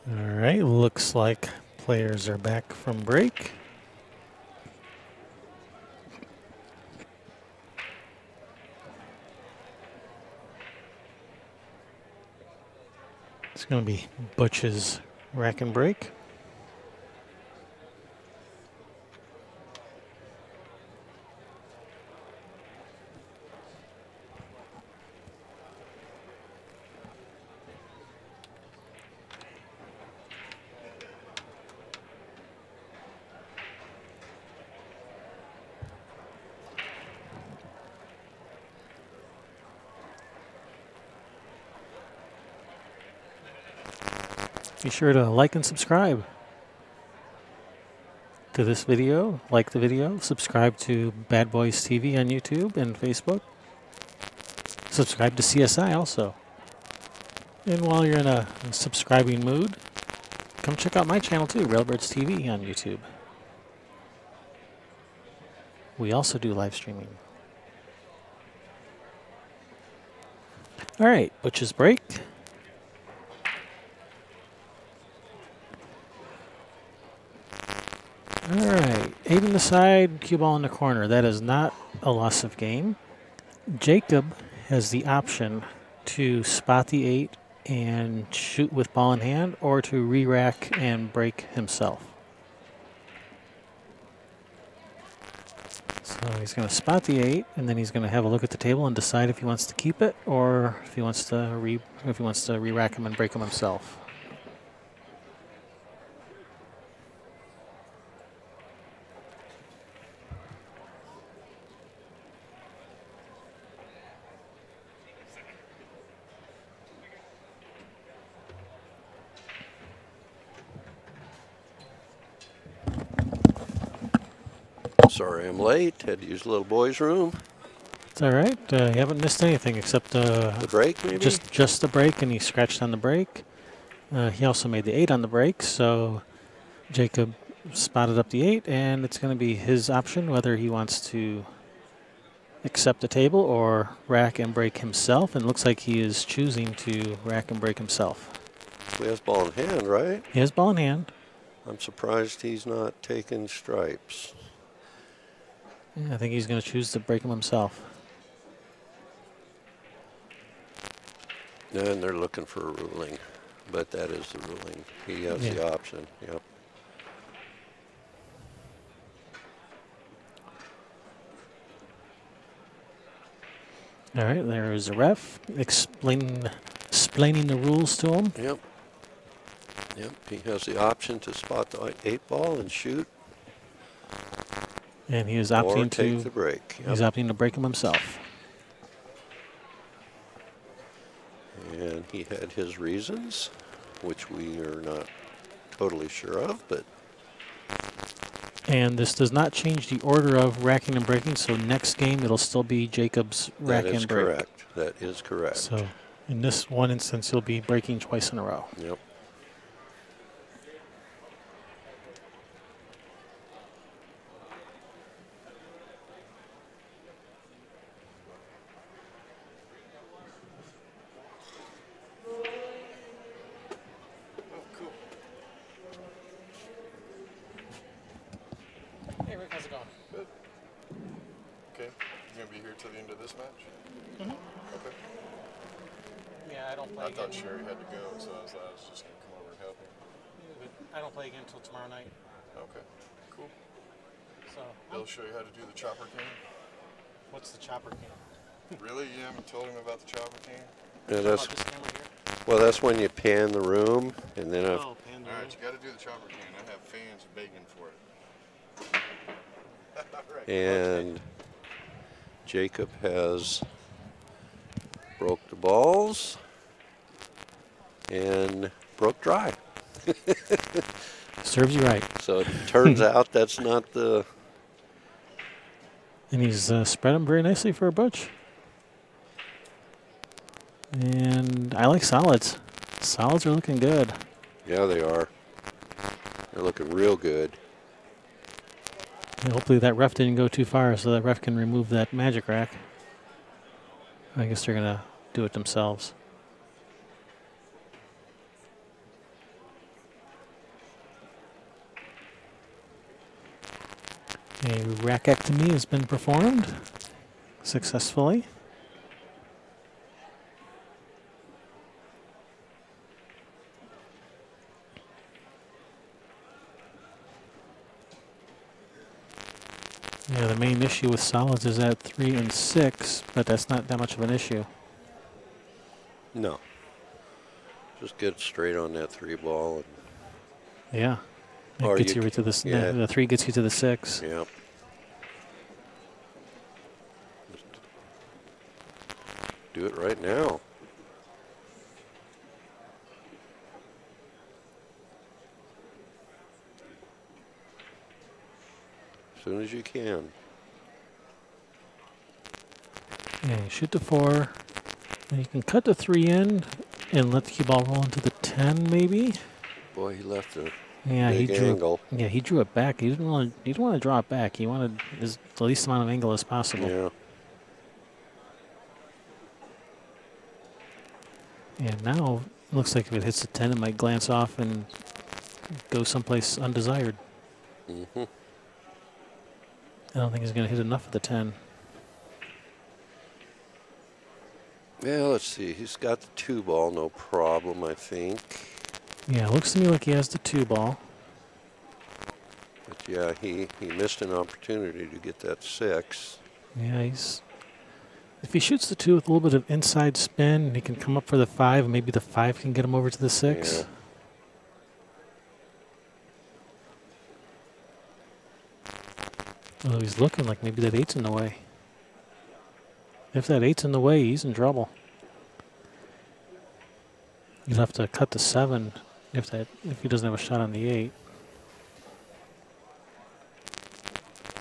All right, looks like players are back from break. going to be Butch's rack and break. Be sure to like and subscribe to this video. Like the video. Subscribe to BadBoys TV on YouTube and Facebook. Subscribe to CSI also. And while you're in a subscribing mood, come check out my channel too, Railbirds TV on YouTube. We also do live streaming. All right, Butch's break. All right, 8 in the side, cue ball in the corner. That is not a loss of game. Jacob has the option to spot the 8 and shoot with ball in hand, or to re-rack and break himself. So he's going to spot the 8, and then he's going to have a look at the table and decide if he wants to keep it or if he wants to re-rack him and break him himself. Sorry I'm late. Had to use the little boy's room. It's all right. You haven't missed anything except The break, maybe? just the break, and he scratched on the break. He also made the 8 on the break, so Jacob spotted up the 8, and it's going to be his option whether he wants to accept the table or rack and break himself, and it looks like he is choosing to rack and break himself. He has ball in hand, right? He has ball in hand. I'm surprised he's not taking stripes. Yeah, I think he's going to choose to break him himself. And they're looking for a ruling, but that is the ruling. He has the option, yep. All right, there is a ref explaining the rules to him. Yep. Yep, he has the option to spot the 8 ball and shoot. And he is or opting take to the break. Yep. He's opting to break him himself. And he had his reasons, which we are not totally sure of, but And this does not change the order of racking and breaking, so next game it'll still be Jacob's rack that is and break. correct. That is correct. So in this one instance, he'll be breaking twice in a row. Yep. Hey Rick, how's it going? Good. Okay. You gonna be here till the end of this match? Mm-hmm. Okay. Yeah, I don't play I again. thought Sherry had to go, so I was just gonna come over and help him. I don't play again until tomorrow night. Okay. Cool. So They'll show you how to do the chopper can. what's the chopper can? Really? You haven't told him about the chopper can? Yeah, that's, this camera here? well, that's when you pan the room, and then Oh, pan the All right, room. you got to do the chopper can. I have fans begging for it. All right. and Jacob has broke the balls and broke dry. Serves you right. So it turns out that's not the, And he's spread them very nicely for a Butch. And I like solids. Solids are looking good. yeah, they are. They're looking real good. And hopefully that ref didn't go too far so that ref can remove that magic rack. I guess they're going to do it themselves. A rackectomy has been performed successfully. Yeah, the main issue with solids is at 3 and 6, but that's not that much of an issue. No. Just get straight on that 3 ball. Yeah. It Or gets you you right to the, yeah. the 3 gets you to the 6. Yep. Just do it right now. As soon as you can. Yeah, you shoot the 4. And you can cut the 3 in and let the cue ball roll into the 10, maybe. Boy, he left a Yeah, big he drew. angle. Yeah, he drew it back. He didn't want to. He didn't want to draw it back. He wanted the least amount of angle as possible. Yeah. And now it looks like if it hits the 10, it might glance off and go someplace undesired. Mm-hmm. I don't think he's going to hit enough of the 10. Yeah, let's see. He's got the 2 ball, no problem, I think. Yeah, it looks to me like he has the 2 ball. But yeah, he missed an opportunity to get that 6. Yeah, if he shoots the 2 with a little bit of inside spin, he can come up for the 5. Maybe the 5 can get him over to the 6. Yeah. Although he's looking like maybe that 8's in the way. If that 8's in the way, he's in trouble. You'd have to cut the 7 if he doesn't have a shot on the 8.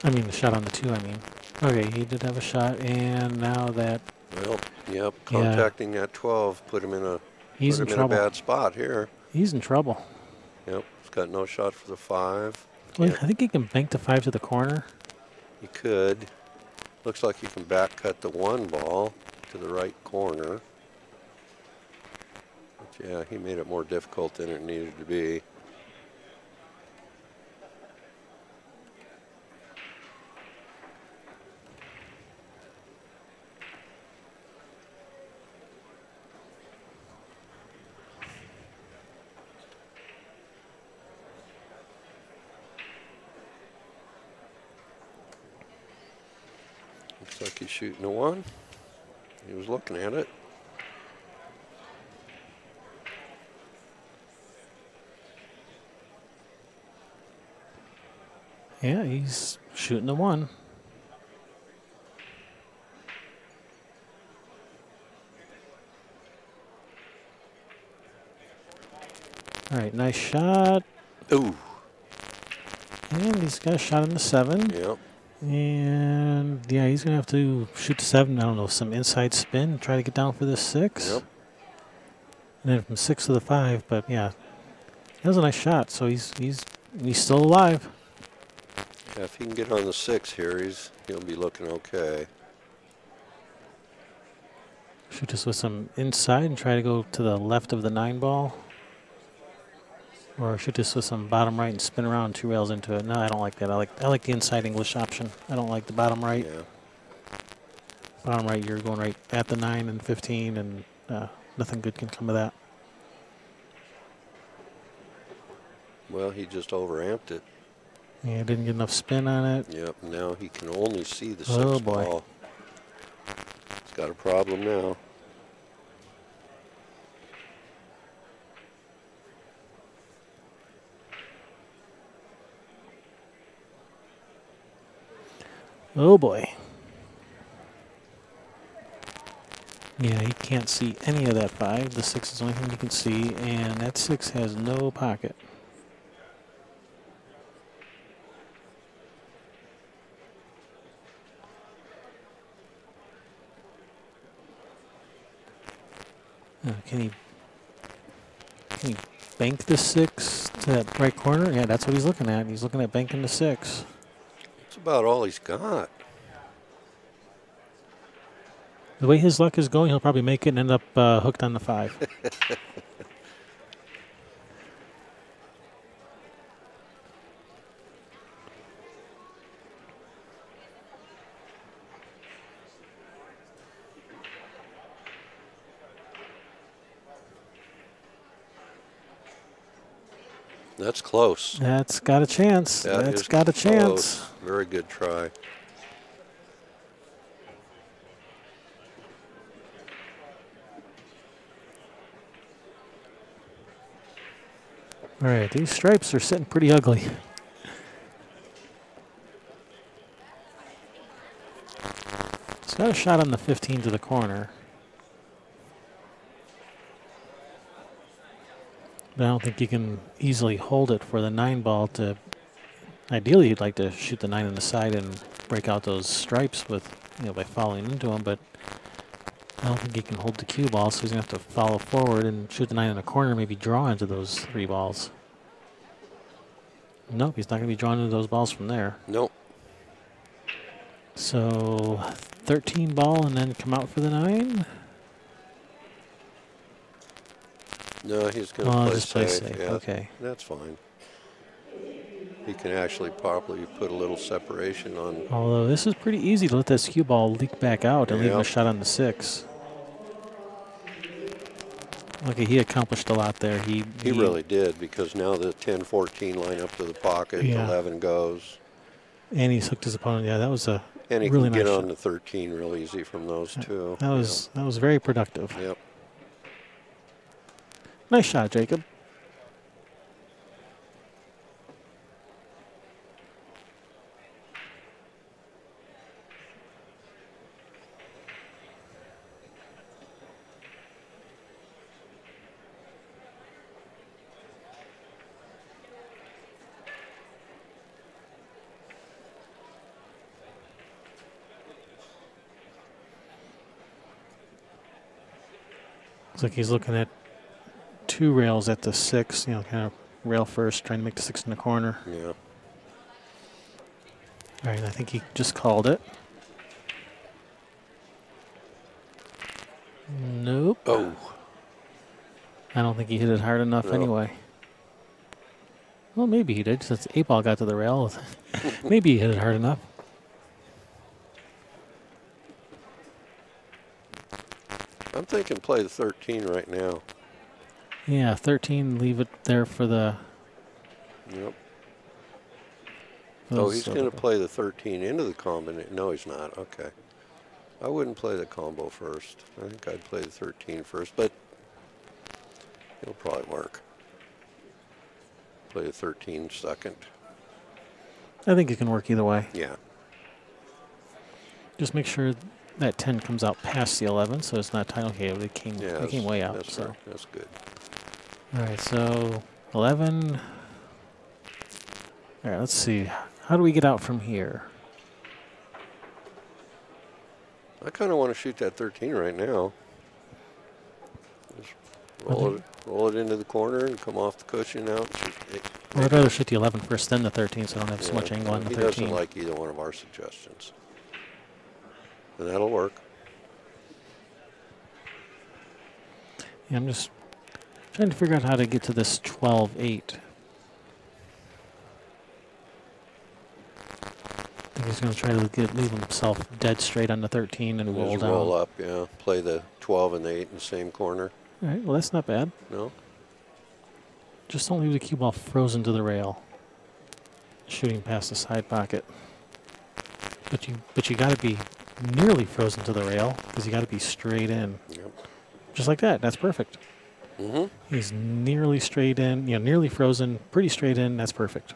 I mean, the shot on the 2, I mean. Okay, he did have a shot, and now that... Well, yep, contacting that 12 put him in a he's in trouble. A bad spot here. He's in trouble. Yep, he's got no shot for the 5. Well, I think he can bank the 5 to the corner. He could. Looks like he can back cut the 1 ball to the right corner. But yeah, he made it more difficult than it needed to be. Looks like he's shooting a 1. He was looking at it. Yeah, he's shooting the 1. All right, nice shot. Ooh. And he's got a shot in the 7. Yep. And yeah, he's gonna have to shoot the 7. I don't know, some inside spin, try to get down for the 6. Yep. And then from 6 to the 5. But yeah, that was a nice shot. So he's still alive. Yeah, if he can get on the 6 here, he'll be looking okay. Shoot this with some inside and try to go to the left of the 9 ball. Or shoot this with some bottom right and spin around 2 rails into it. No, I don't like that. I like the inside English option. I don't like the bottom right. Yeah. Bottom right, you're going right at the 9 and 15, and nothing good can come of that. Well, he just overamped it. Yeah, didn't get enough spin on it. Yep, now he can only see the 6 Oh, boy. ball. He's got a problem now. Oh boy. Yeah, he can't see any of that 5. The 6 is the only thing you can see, and that 6 has no pocket. Can he bank the 6 to that right corner? Yeah, that's what he's looking at. He's looking at banking the 6. That's about all he's got. The way his luck is going, he'll probably make it and end up hooked on the 5. That's close. That's got a chance. That's got a chance. Close. Very good try. All right, these stripes are sitting pretty ugly. It's got a shot on the 15 to the corner. But I don't think you can easily hold it for the 9 ball to. Ideally, you'd like to shoot the 9 on the side and break out those stripes with, by following into them. But I don't think he can hold the cue ball, so he's gonna have to follow forward and shoot the 9 in the corner, maybe draw into those 3 balls. Nope, he's not gonna be drawn into those balls from there. Nope. So 13 ball and then come out for the 9. No, he's going to play just play safe. safe. Yeah, Okay. that's fine. He can actually properly put a little separation on. Although this is pretty easy to let this cue ball leak back out and leave him a Yep. shot on the 6. Okay, he accomplished a lot there. He really did, because now the 10-14 line up to the pocket, Yeah. 11 goes. And he's hooked his opponent. Yeah, that was a And he really can nice get shot. on the 13 real easy from those two. That was very productive. Yep. Nice shot, Jacob. Looks like he's looking at 2 rails at the 6, kind of rail first, trying to make the 6 in the corner. Yeah. All right, I think he just called it. Nope. Oh. I don't think he hit it hard enough No. anyway. Well, maybe he did, since the 8 ball got to the rail. Maybe he hit it hard enough. I'm thinking play the 13 right now. Yeah, 13, leave it there for the... Yep. those Oh, he's going to other- play the 13 into the combination. No, he's not. Okay. I wouldn't play the combo first. I think I'd play the 13 first, but it'll probably work. Play the 13 second. I think it can work either way. Yeah. Just make sure that 10 comes out past the 11, so it's not tight. Okay, it came way out. That's So. right. That's good. All right, so 11. All right, let's see. How do we get out from here? I kind of want to shoot that 13 right now. Just roll it into the corner and come off the cushion out. Well, I'd rather shoot the 11 first, then the 13, so I don't have so much angle on the He 13. doesn't like either one of our suggestions. And that'll work. Yeah, I'm just trying to figure out how to get to this 12-8. I think he's going to try to leave himself dead straight on the 13 and roll Just down. roll up, yeah. Play the 12 and the 8 in the same corner. All right, well, that's not bad. No? Just don't leave the cue ball frozen to the rail. Shooting past the side pocket. But you got to be nearly frozen to the rail, because you got to be straight in. Yep. Just like that. That's perfect. Mm-hmm. He's nearly straight in, nearly frozen, pretty straight in. That's perfect.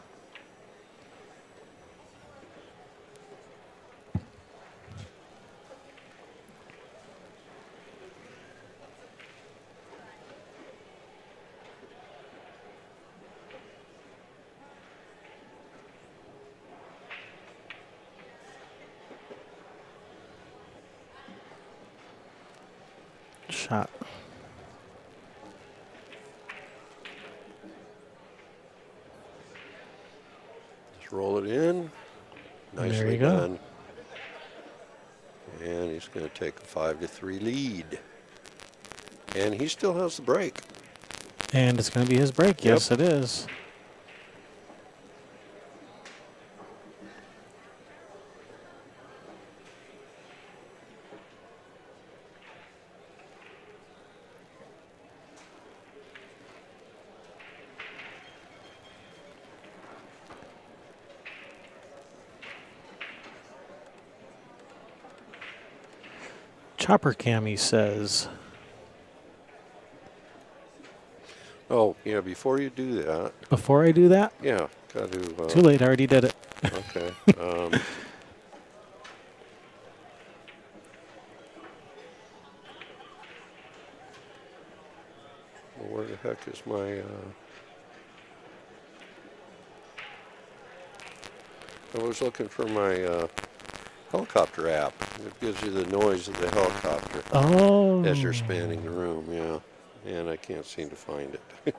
Shot. Just roll it in. Nicely There you go. done. And he's going to take a 5-3 lead. And he still has the break. And it's going to be his break. Yep. Yes, it is. Chopper Cammy says, Oh, Yeah, before you do that. Before I do that? Yeah, got to. Too late, I already did it. Okay. Well, where the heck is my? I was looking for my helicopter app. It gives you the noise of the helicopter Oh. as you're spanning the room. Yeah, and I can't seem to find it.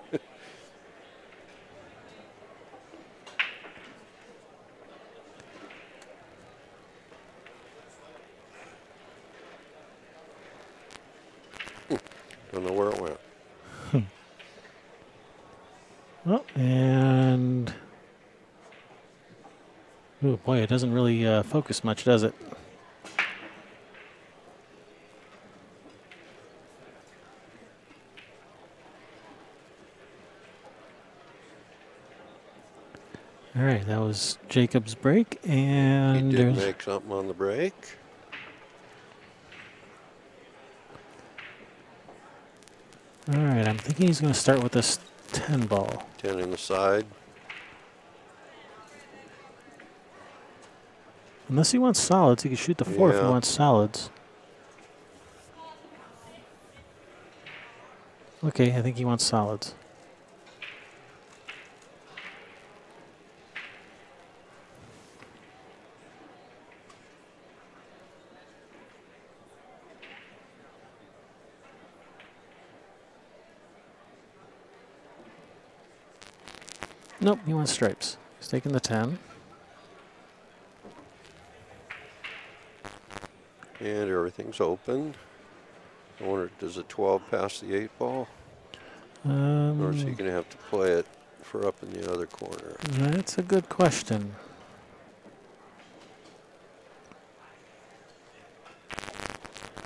Don't know where it went. Oh, and oh boy, it doesn't really focus much, does it? All right, that was Jacob's break, and He did there's make something on the break. all right. I'm thinking he's going to start with this 10 ball. 10 in the side. Unless he wants solids, he can shoot the 4 if he Yeah. wants solids. Okay, I think he wants solids. Nope, he wants stripes. He's taking the 10. And everything's open. I wonder, does a 12 pass the 8 ball? Or is he going to have to play it for up in the other corner? That's a good question.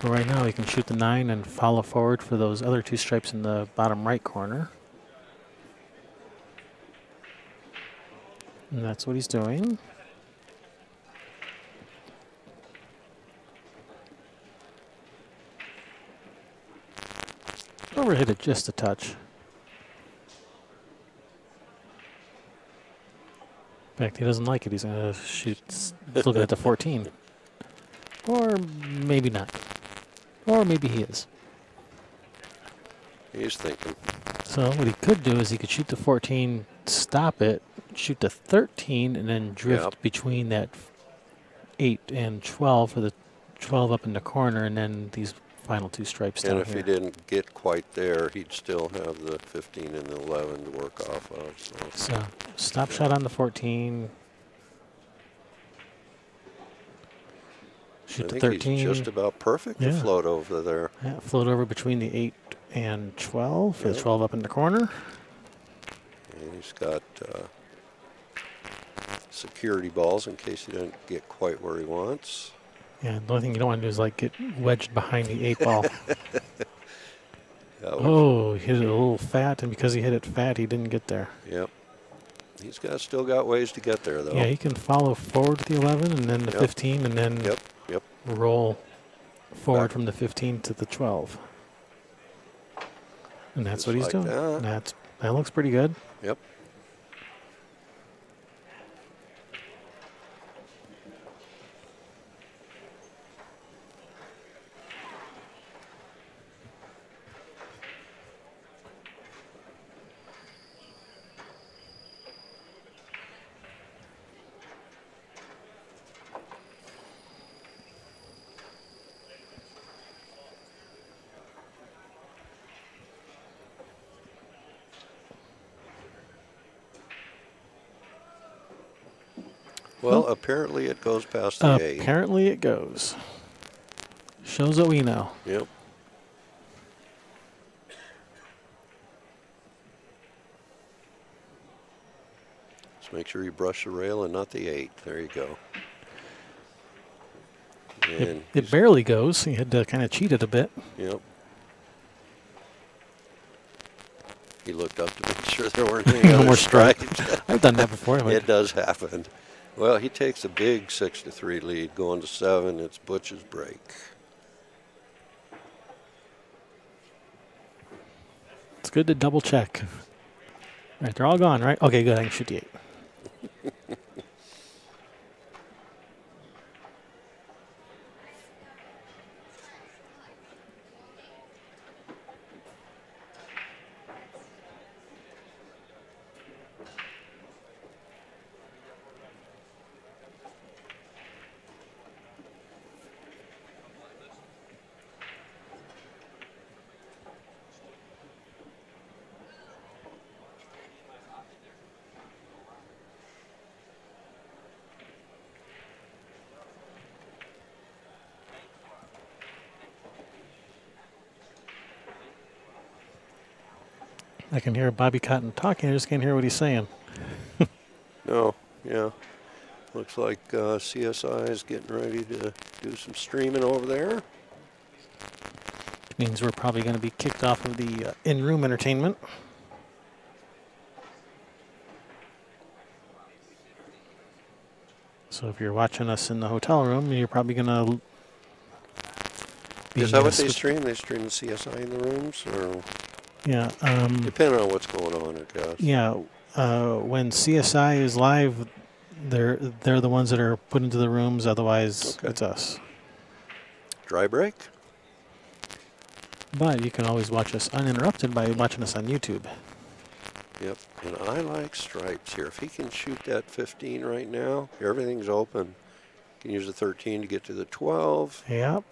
But right now he can shoot the 9 and follow forward for those other 2 stripes in the bottom right corner. And that's what he's doing. Overhit it just a touch. In fact, he doesn't like it. He's going to shoot, he's looking at the 14. Or maybe not. Or maybe he is. He's thinking. So what he could do is he could shoot the 14, stop it, shoot the 13, and then drift between that 8 and 12 for the 12 up in the corner, and then these final 2 stripes down And if here. he didn't get quite there, he'd still have the 15 and the 11 to work off of. So stop shot on the 14. Shoot I the think 13. he's just about perfect to float over there. Yeah, float over between the 8 and 12 for the 12 up in the corner. And he's got security balls in case he doesn't get quite where he wants. Yeah, the only thing you don't want to do is like get wedged behind the 8 ball. Oh, he hit it a little fat, and because he hit it fat, he didn't get there. Yep. He's still got ways to get there, though. Yeah, he can follow forward with the 11 and then the 15 and then roll forward from the 15 to the 12. And that's Just what he's like doing. that. That looks pretty good. Yep. Well, apparently it goes past the 8. Apparently it goes. Shows what we know. Yep. Just make sure you brush the rail and not the 8. There you go. And It barely goes. He had to kind of cheat it a bit. Yep. He looked up to make sure there weren't any No other more stripes. stripes. I've done that before. It does happen. Well, he takes a big 6-3 lead, going to 7. It's Butch's break. It's good to double check. All right, they're all gone, right? Okay, good. I can shoot the 8. I can hear Bobby Cotton talking. I just can't hear what he's saying. No, yeah. Looks like CSI is getting ready to do some streaming over there. Means we're probably going to be kicked off of the in-room entertainment. So if you're watching us in the hotel room, you're probably going to be... Is that what they stream? They stream the CSI in the rooms? Or Yeah. depending on what's going on, I guess. Yeah. When CSI is live, they're the ones that are put into the rooms. Otherwise, Okay. it's us. Dry break? But you can always watch us uninterrupted by watching us on YouTube. Yep. And I like stripes here. If he can shoot that 15 right now, everything's open. Can use the 13 to get to the 12. Yep.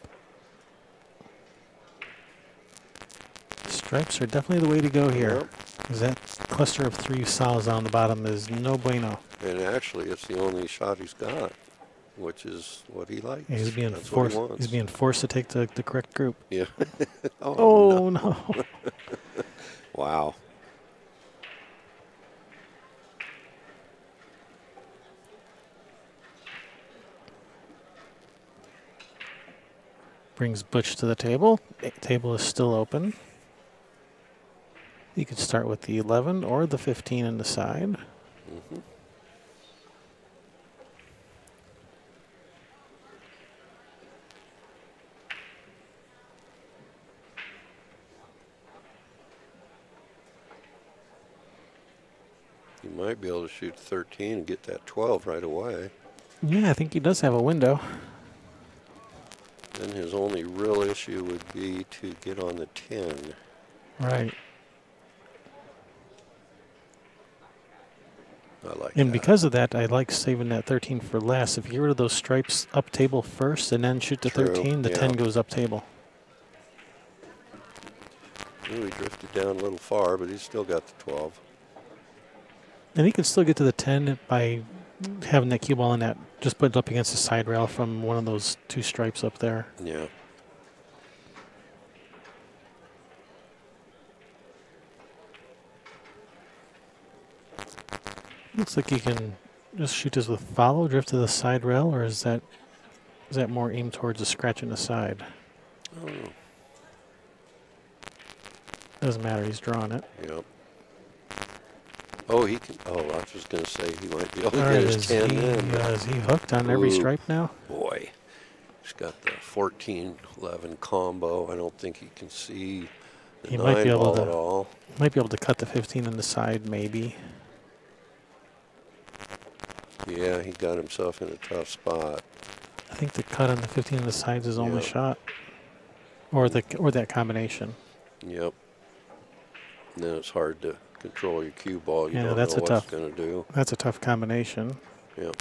Stripes are definitely the way to go here. Yep. Because that cluster of 3 solids on the bottom is no bueno. And actually, it's the only shot he's got, which is what he likes. Yeah, he's being That's what he forced. wants. He's being forced to take the correct group. Yeah. Oh no! Wow. Brings Butch to the table. Table is still open. You could start with the 11 or the 15 in the side. Mm-hmm. You might be able to shoot 13 and get that 12 right away. Yeah, I think he does have a window. Then his only real issue would be to get on the 10. Right. I like And that. because of that, I like saving that 13 for last. If you get rid of those stripes up table first and then shoot the True, 13, the yeah. 10 goes up table. Ooh, he drifted down a little far, but he's still got the 12. And he can still get to the 10 by having that cue ball in that. Just put it up against the side rail from one of those 2 stripes up there. Yeah. Looks like you can just shoot this with follow, drift to the side rail, or is that more aimed towards a scratch in the side? Oh, Doesn't matter, he's drawing it. yep. Oh, he can. Oh, I was just going to say he might be able to All get right, his 10 in. is he hooked on every Ooh. stripe now? Boy, he's got the 14-11 combo. I don't think he can see the He 9 might be able ball to- at all. Might be able to cut the 15 in the side, maybe. Yeah, he got himself in a tough spot. I think the cut on the 15 in the sides is only Yep. shot, or that combination. Yep. And then it's hard to control your cue ball. You Yeah, don't that's know a what tough- it's going to do. That's a tough combination. Yep.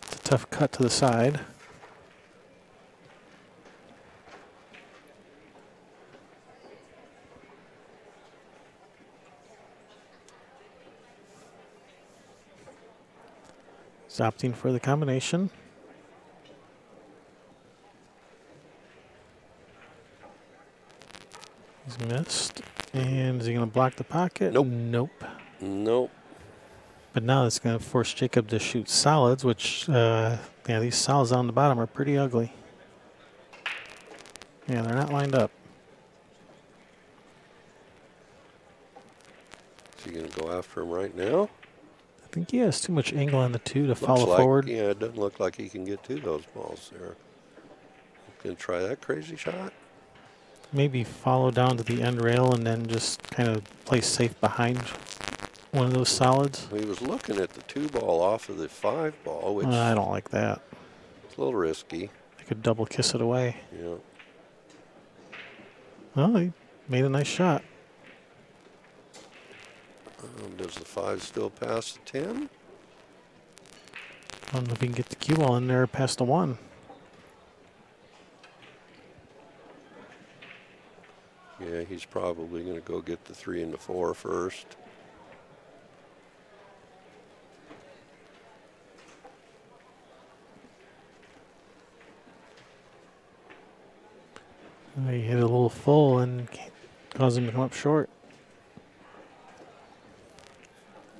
It's a tough cut to the side. He's opting for the combination. He's missed. And is he going to block the pocket? Nope. Nope. Nope. But now it's going to force Jacob to shoot solids, which, yeah, these solids on the bottom are pretty ugly. Yeah, they're not lined up. Is he going to go after him right now? I think he has too much angle on the 2 to Looks follow like, forward. Yeah, it doesn't look like he can get to those balls there. Going to try that crazy shot? Maybe follow down to the end rail and then just kind of play safe behind one of those solids. He was looking at the 2 ball off of the 5 ball, which I don't like that. is a little risky. I could double kiss it away. Yeah. Well, he made a nice shot. Does the 5 still pass the 10? I don't know if he can get the cue ball in there past the 1. Yeah, he's probably going to go get the 3 and the 4 first. He hit it a little full and caused him to come up short.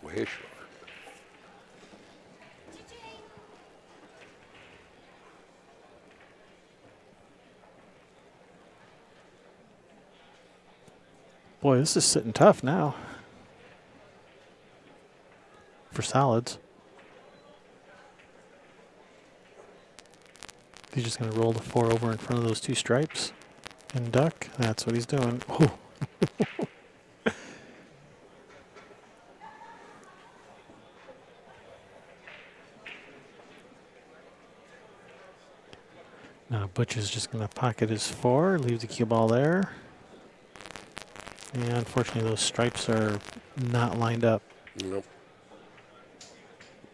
Way short. Boy, this is sitting tough now for solids. He's just going to roll the 4 over in front of those 2 stripes and duck. That's what he's doing. Oh. Now Butch is just going to pocket his 4, leave the cue ball there. And unfortunately, those stripes are not lined up. Nope.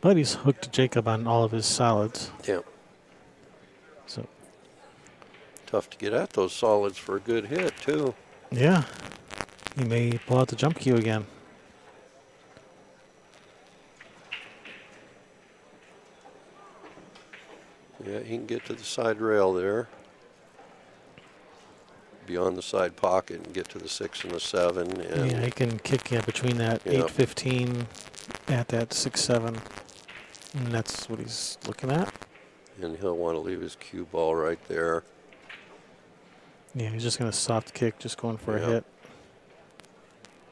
But he's hooked Jacob on all of his solids. Yep. So, Tough to get at those solids for a good hit, too. yeah, he may pull out the jump cue again. Yeah, he can get to the side rail there. Beyond the side pocket and get to the 6 and the 7. And Yeah, he can kick between that Yep. 8-15 at that 6-7. And that's what he's looking at. And he'll want to leave his cue ball right there. Yeah, he's just going to soft kick, just going for Yep. a hit.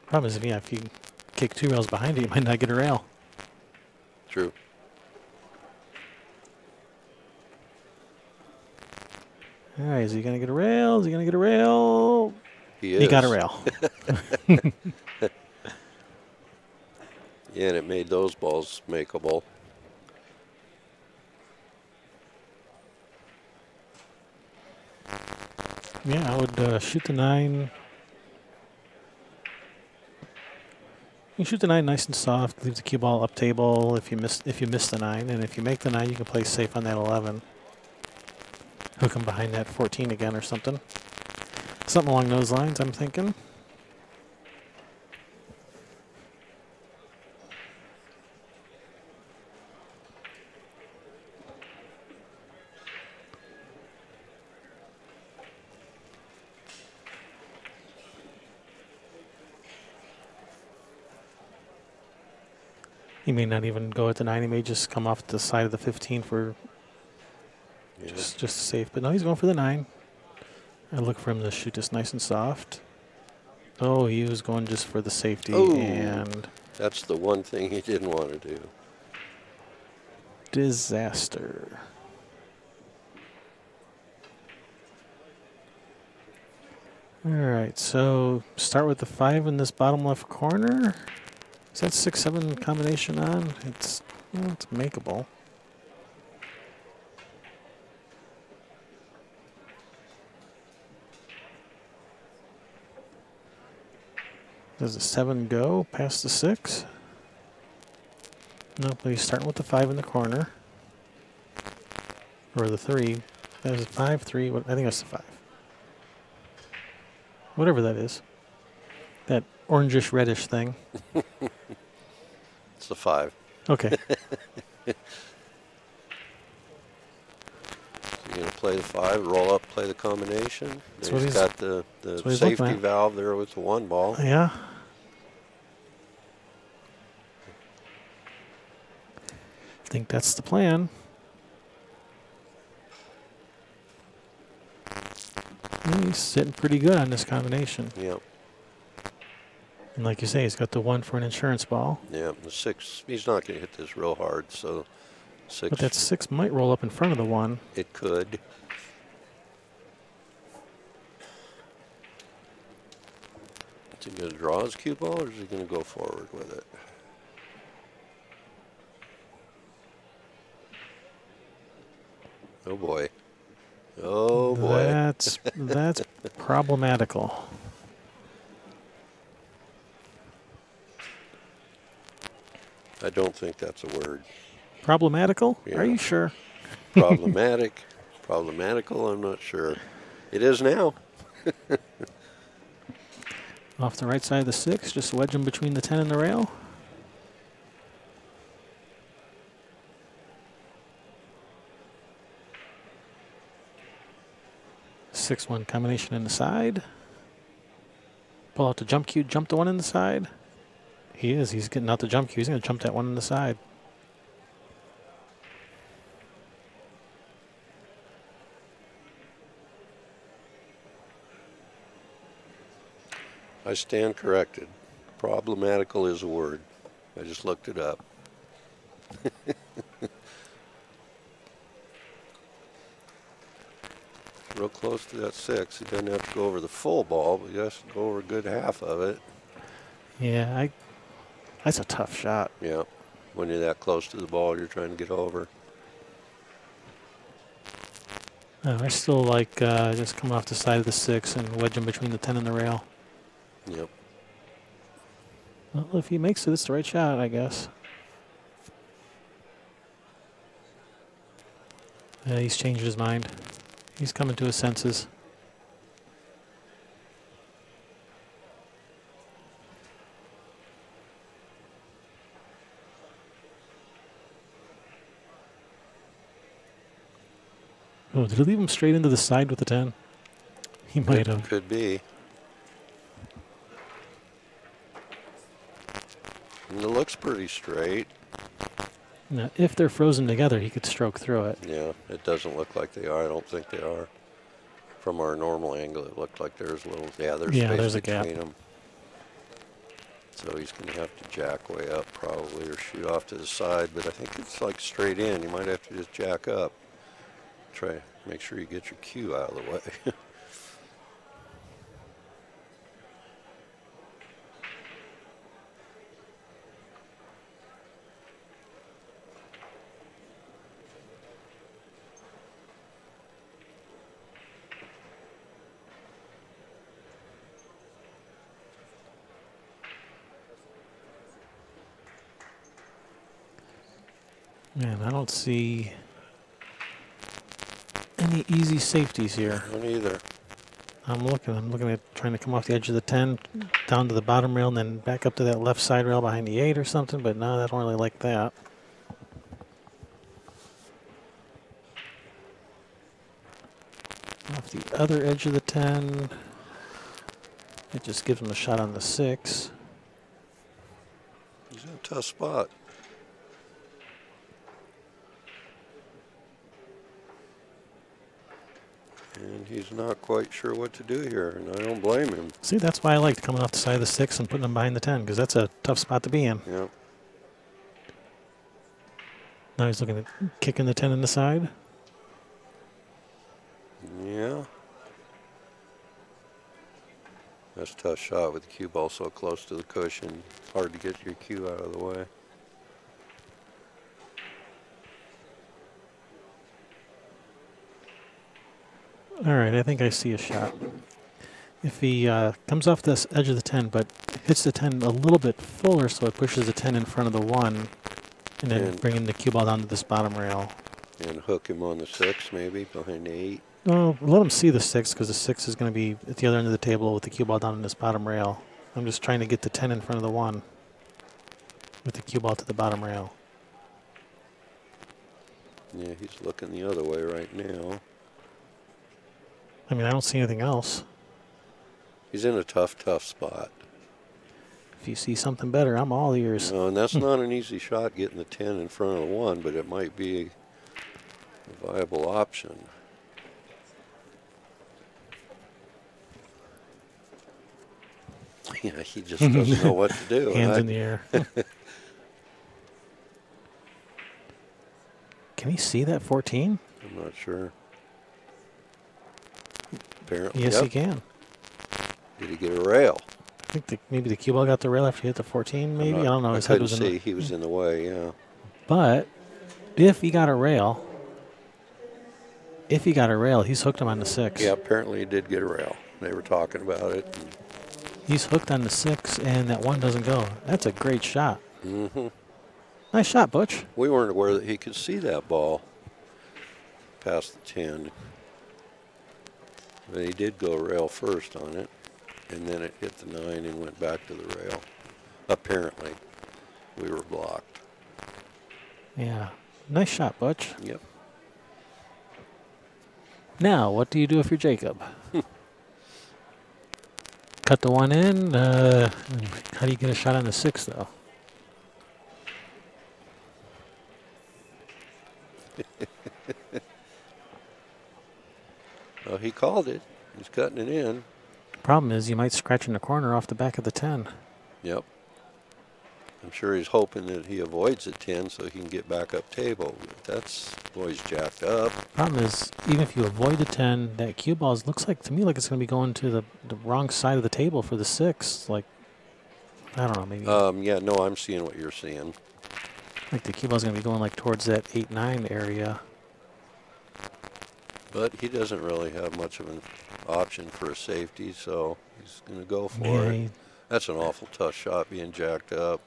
Problem is, if you kick 2 rails behind it, you might not get a rail. True. All right, is he going to get a rail? Is he going to get a rail? He is. He got a rail. Yeah, and it made those balls makeable. Yeah, I would shoot the 9. You shoot the 9 nice and soft. Leave the cue ball up table if you miss the 9, and if you make the 9, you can play safe on that 11. Hook him behind that 14 again or something. Something along those lines, I'm thinking. He may not even go at the 9. He may just come off the side of the 15 for Yeah. just safe. But no, he's going for the 9. I look for him to shoot this nice and soft. Oh, he was going just for the safety. Oh. And That's the one thing he didn't want to do. disaster. All right, so start with the 5 in this bottom left corner. Is that 6-7 combination on? It's makeable. Does the 7 go past the 6? No, but he's starting with the 5 in the corner. Or the 3. That was a 5, 3. I think that's the 5. Whatever that is. That orangish reddish thing. It's the 5. Okay. You're going to play the 5, roll up, play the combination. That's what He's he's- got the what he's looking safety at. valve there with the 1 ball. Yeah. I think that's the plan. Yeah, he's sitting pretty good on this combination. Yep. And like you say, he's got the 1 for an insurance ball. Yeah, the 6, he's not going to hit this real hard, so 6. But that 6 might roll up in front of the 1. It could. Is he going to draw his cue ball, or is he going to go forward with it? Oh boy. Oh boy. That's problematical. I don't think that's a word. Problematical? Yeah. Are you sure? Problematic. Problematical, I'm not sure. It is now. Off the right side of the 6, just wedge him between the 10 and the rail. Six one combination in the side. Pull out the jump cue, jump the one in the side. He is. He's getting out the jump cue. He's going to jump that one in the side. I stand corrected. Problematical is a word. I just looked it up. Real close to that 6. He doesn't have to go over the full ball, but he has to go over a good half of it. Yeah, that's a tough shot. Yeah. When you're that close to the ball, you're trying to get over. I still like just coming off the side of the 6 and wedging between the 10 and the rail. Yep. Well, if he makes it, it's the right shot, I guess. He's changed his mind. He's coming to his senses. Oh, did he leave him straight into the side with the 10? He might have. Could be. And it looks pretty straight. Now, if they're frozen together, he could stroke through it. Yeah, it doesn't look like they are. I don't think they are. From our normal angle, it looked like there's there's space there's a gap. between them. So he's going to have to jack way up probably or shoot off to the side, but I think it's like straight in. You might have to just jack up. Try, make sure you get your cue out of the way. Man, I don't see any easy safeties here. Don't either. I'm looking at trying to come off the edge of the 10, down to the bottom rail, and then back up to that left side rail behind the 8 or something, but no, I don't really like that. Off the other edge of the 10, it just gives him a shot on the 6. He's in a tough spot. And he's not quite sure what to do here, and I don't blame him. See, that's why I liked coming off the side of the 6 and putting him behind the 10, because that's a tough spot to be in. Yeah. Now he's looking at kicking the 10 in the side. Yeah. That's a tough shot with the cue ball so close to the cushion. It's hard to get your cue out of the way. All right, I think I see a shot. If he comes off this edge of the 10, but hits the 10 a little bit fuller, so it pushes the 10 in front of the 1, and then bringing the cue ball down to this bottom rail. And hook him on the 6, maybe, behind the 8. No, let him see the 6, because the 6 is going to be at the other end of the table with the cue ball down in this bottom rail. I'm just trying to get the 10 in front of the 1 with the cue ball to the bottom rail. Yeah, he's looking the other way right now. I mean, I don't see anything else. He's in a tough spot. If you see something better, I'm all ears. No, and that's not an easy shot, getting the 10 in front of the 1, but it might be a viable option. Yeah, he just doesn't know what to do. Hands in the air. Can he see that 14? I'm not sure. Apparently, Yes, yep. he can. Did he get a rail? I think maybe the cue ball got the rail after he hit the 14, maybe? I don't know. I His head couldn't was in see. the, He was in the way, yeah. But if he got a rail, If he got a rail, he's hooked him on the 6. Yeah, apparently he did get a rail. They were talking about it. He's hooked on the 6, and that 1 doesn't go. That's a great shot. Mm-hmm. Nice shot, Butch. We weren't aware that he could see that ball past the 10. But he did go rail first on it, and then it hit the 9 and went back to the rail. Apparently, we were blocked. Yeah. Nice shot, Butch. Yep. Now, what do you do if you're Jacob? Cut the 1 in. How do you get a shot on the 6, though? Well, he called it. He's cutting it in. Problem is, you might scratch in the corner off the back of the 10. Yep. I'm sure he's hoping that he avoids the 10 so he can get back up table. But that's, boy's jacked up. Problem is, even if you avoid the 10, that cue ball looks like, to me, like it's going to be going to the wrong side of the table for the 6. Like, I don't know, maybe. Yeah, no, I'm seeing what you're seeing. Like the cue ball's going to be going like towards that 8-9 area. But he doesn't really have much of an option for a safety, so he's going to go for Yeah, it. That's an awful tough shot being jacked up.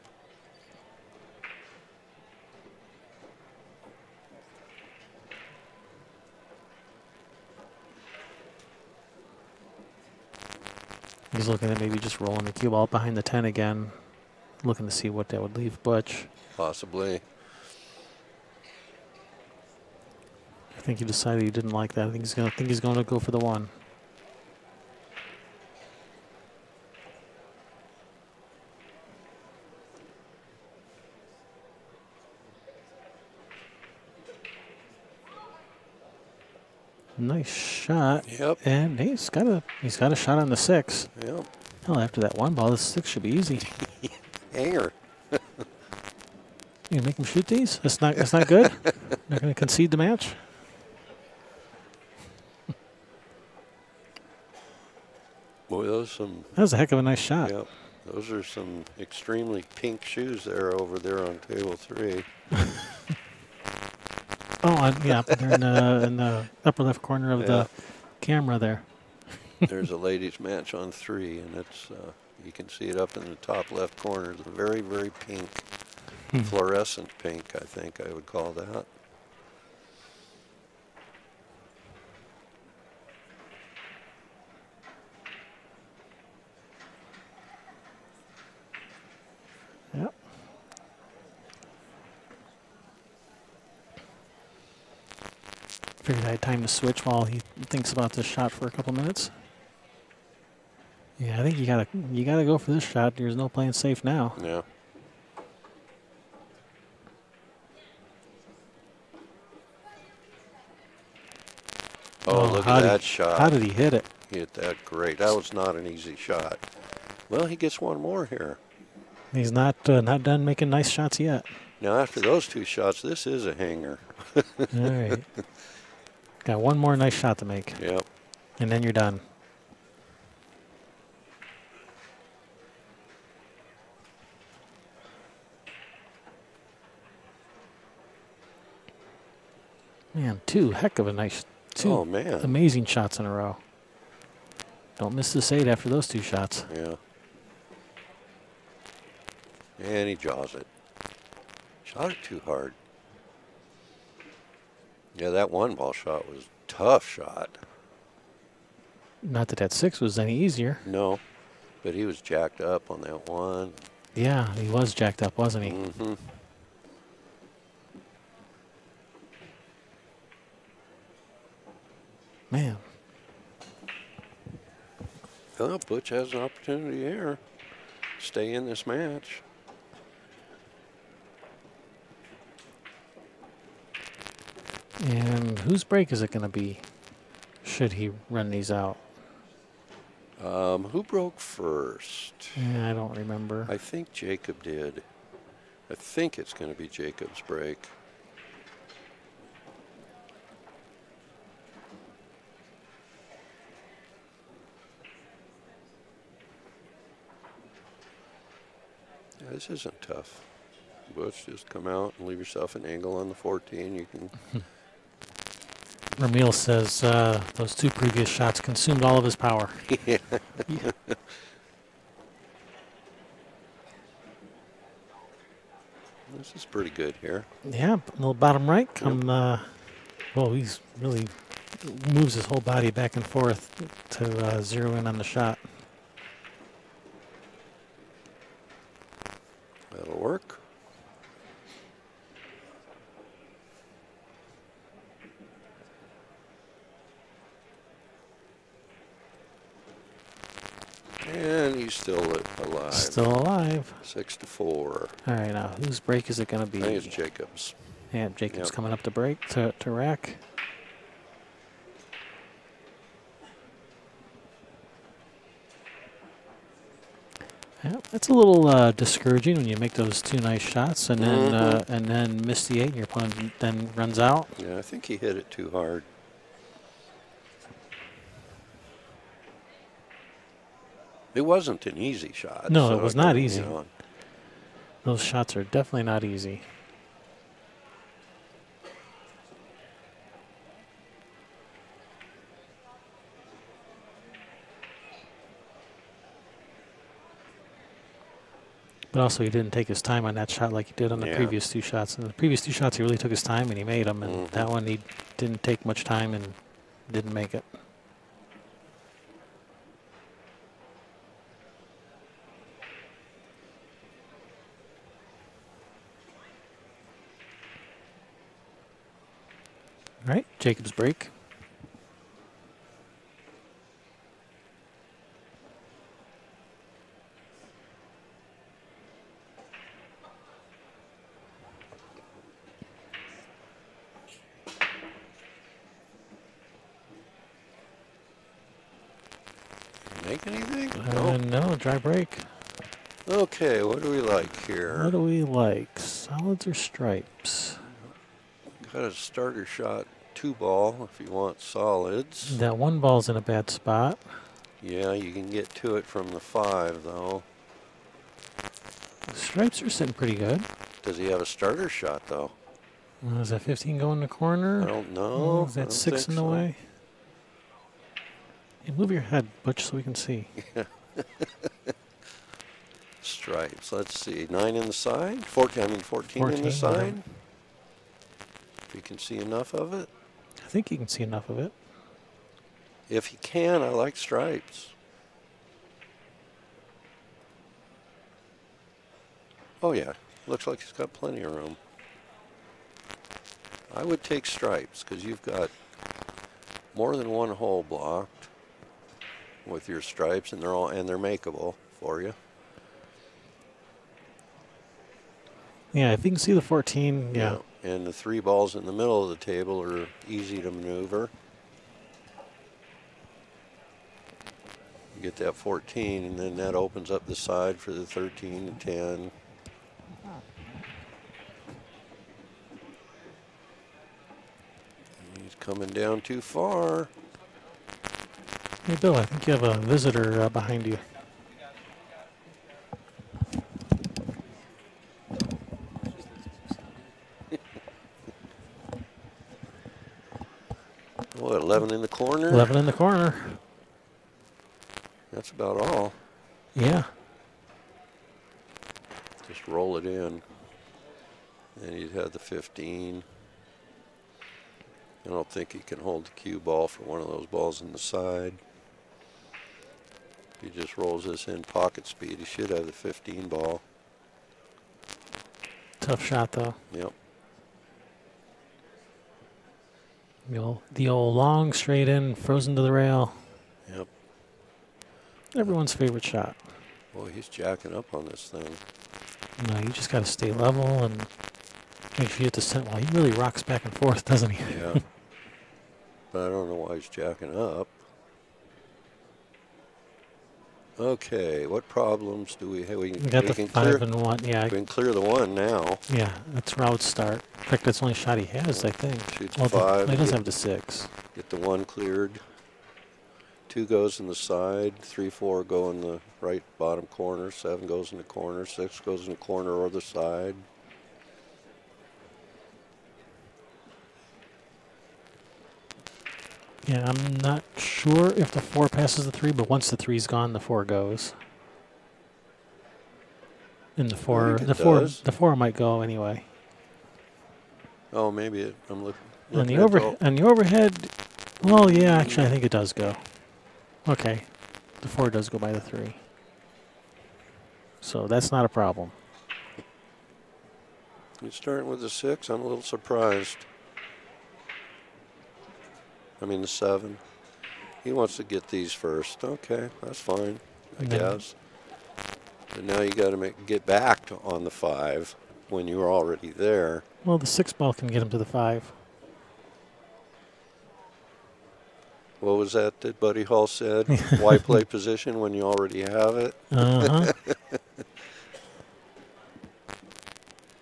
He's looking at maybe just rolling the cue ball behind the 10 again, looking to see what that would leave Butch. Possibly. I think he decided he didn't like that. I think he's going to go for the 1. Nice shot. Yep. And he's got a shot on the 6. Yep. Hell, after that 1 ball, the 6 should be easy. Hanger. You make him shoot these? That's not good. Not going to concede the match. Boy, that was a heck of a nice shot. Yep. Those are some extremely pink shoes there over there on table 3. Oh, yeah, they're in the upper left corner of the camera there. There's a ladies' match on 3, and it's you can see it up in the top left corner. It's a very, very pink, fluorescent pink, I think I would call that. Yep. Figured I had time to switch while he thinks about this shot for a couple minutes. Yeah, I think you gotta go for this shot. There's no playing safe now. Yeah. Oh, look at that shot. How did he hit it? He hit that great. That was not an easy shot. Well, he gets one more here. He's not done making nice shots yet. Now, after those 2 shots, this is a hanger. All right. Got one more nice shot to make. Yep. And then you're done. Man, 2 heck of a nice, 2 Oh, man. amazing shots in a row. Don't miss this 8 after those 2 shots. Yeah. And he jaws it. Shot it too hard. Yeah, that 1 ball shot was a tough shot. Not that 6 was any easier. No, but he was jacked up on that 1. Yeah, he was jacked up, wasn't he? Mm-hmm. Man. Well, Butch has an opportunity here. Stay in this match. And whose break is it going to be? Should he run these out? Who broke first? Yeah, I don't remember. I think Jacob did. I think it's going to be Jacob's break. Yeah, this isn't tough. Butch, just come out and leave yourself an angle on the 14. You can Ramil says those 2 previous shots consumed all of his power. Yeah. This is pretty good here. Yeah, little bottom right. Come. Well, he's really moves his whole body back and forth to zero in on the shot. That'll work. And he's still alive. Still alive. 6-4. All right, now whose break is it going to be? I think it's Jacobs. Yeah, Jacobs Yep. coming up to break to rack. Yeah, that's a little discouraging when you make those 2 nice shots and then miss the 8 and your opponent then runs out. Yeah, I think he hit it too hard. It wasn't an easy shot. No, so it was I not couldn't, easy. you know, Those shots are definitely not easy. But also, he didn't take his time on that shot like he did on the Yeah. previous 2 shots. And the previous 2 shots, he really took his time and he made them. And that one, he didn't take much time and didn't make it. All right, Jacobs break. make anything? No, dry break. Okay, what do we like here? What do we like? Solids or stripes? Got a starter shot 2-ball if you want solids. That 1 ball's in a bad spot. Yeah, you can get to it from the 5 though. The stripes are sitting pretty good. Does he have a starter shot though? Is that 15 going in the corner? I don't know. Is I that don't 6 think in the so. way? Hey, move your head, Butch, so we can see. Stripes. Let's see. 9 in the side. 14 in the 14, side. If you can see enough of it. I think you can see enough of it. If you can, I like stripes. Oh yeah, looks like he's got plenty of room. I would take stripes because you've got more than 1 hole blocked with your stripes, and they're makeable for you. Yeah, if you can see the 14, yeah. And the 3 balls in the middle of the table are easy to maneuver. You get that 14, and then that opens up the side for the 13 and 10. He's coming down too far. Hey, Bill, I think you have a visitor behind you. What, 11 in the corner? 11 in the corner. That's about all. Yeah. Just roll it in. And you'd have the 15. I don't think he can hold the cue ball for one of those balls in the side. He just rolls this in pocket speed. He should have the 15 ball. Tough shot, though. Yep. The old long, straight in, frozen to the rail. Yep. Everyone's favorite shot. Boy, he's jacking up on this thing. No, you just got to stay level and make sure you hit the center. Well, he really rocks back and forth, doesn't he? Yeah. But I don't know why he's jacking up. Okay, what problems do we have? We got the can 5 and 1. Yeah, we can clear the 1 now. yeah, that's where I would start. In fact, that's the only shot he has, I think. Shoots Well, 5. he does get- have the 6. Get the 1 cleared. 2 goes in the side. 3, 4 go in the right bottom corner. 7 goes in the corner. 6 goes in the corner or the side. Yeah, I'm not sure if the 4 passes the 3, but once the 3's gone, the 4 goes. And the 4, think the it 4, does. the 4 might go anyway. Oh, maybe I'm On looking the at the. on the overhead, well, yeah, actually, I think it does go. Okay, the 4 does go by the 3, so that's not a problem. He's starting with the 6. I'm a little surprised. I mean the 7. He wants to get these first. Okay, that's fine, I guess. But now you got to get back to on the 5 when you were already there. Well, the 6 ball can get him to the 5. What was that Buddy Hall said? Why play position when you already have it? Uh-huh.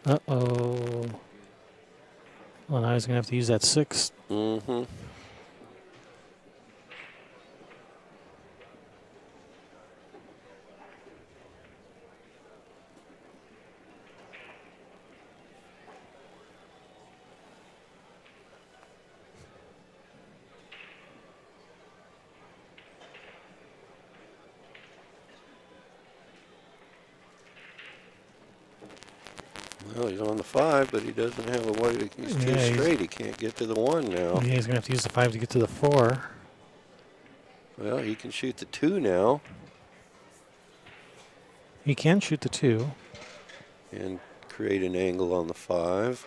Uh-oh. Well, now he's going to have to use that 6. Mm-hmm. Well, he's on the 5, but he doesn't have a way to. He's too straight. He can't get to the 1 now. Yeah, he's going to have to use the 5 to get to the 4. Well, he can shoot the 2 now. He can shoot the 2. And create an angle on the 5.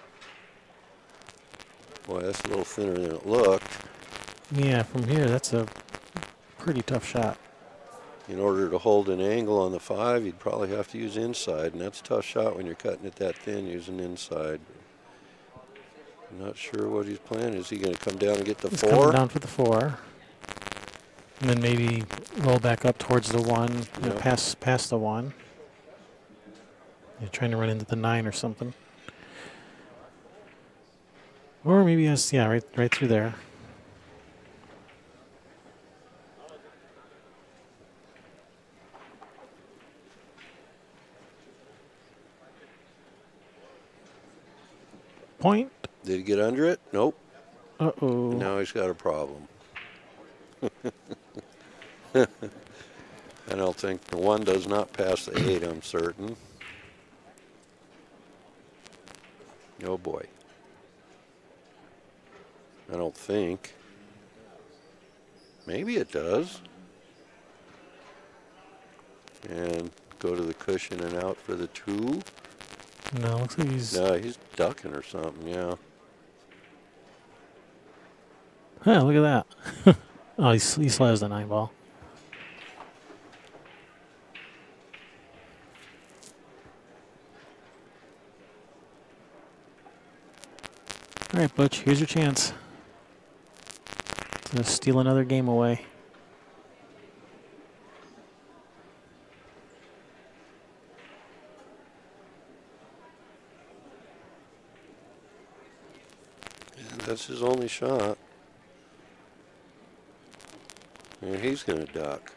Boy, that's a little thinner than it looked. Yeah, from here, that's a pretty tough shot. In order to hold an angle on the 5, you'd probably have to use inside, and that's a tough shot when you're cutting it that thin using inside. I'm not sure what he's planning. Is he going to come down and get the 4? He's coming down for the 4. And then maybe roll back up towards the 1, you know, past the 1. You're trying to run into the 9 or something. Or maybe it's, yeah, right through there. Point. Did he get under it? Nope. Uh-oh. Now he's got a problem. I don't think the 1 does not pass the 8, I'm certain. Oh boy. I don't think. Maybe it does. And go to the cushion and out for the 2. No, looks like he's... No, he's ducking or something, yeah. Huh, look at that. Oh, he still has the 9 ball. All right, Butch, here's your chance to steal another game away. And that's his only shot. And he's going to duck.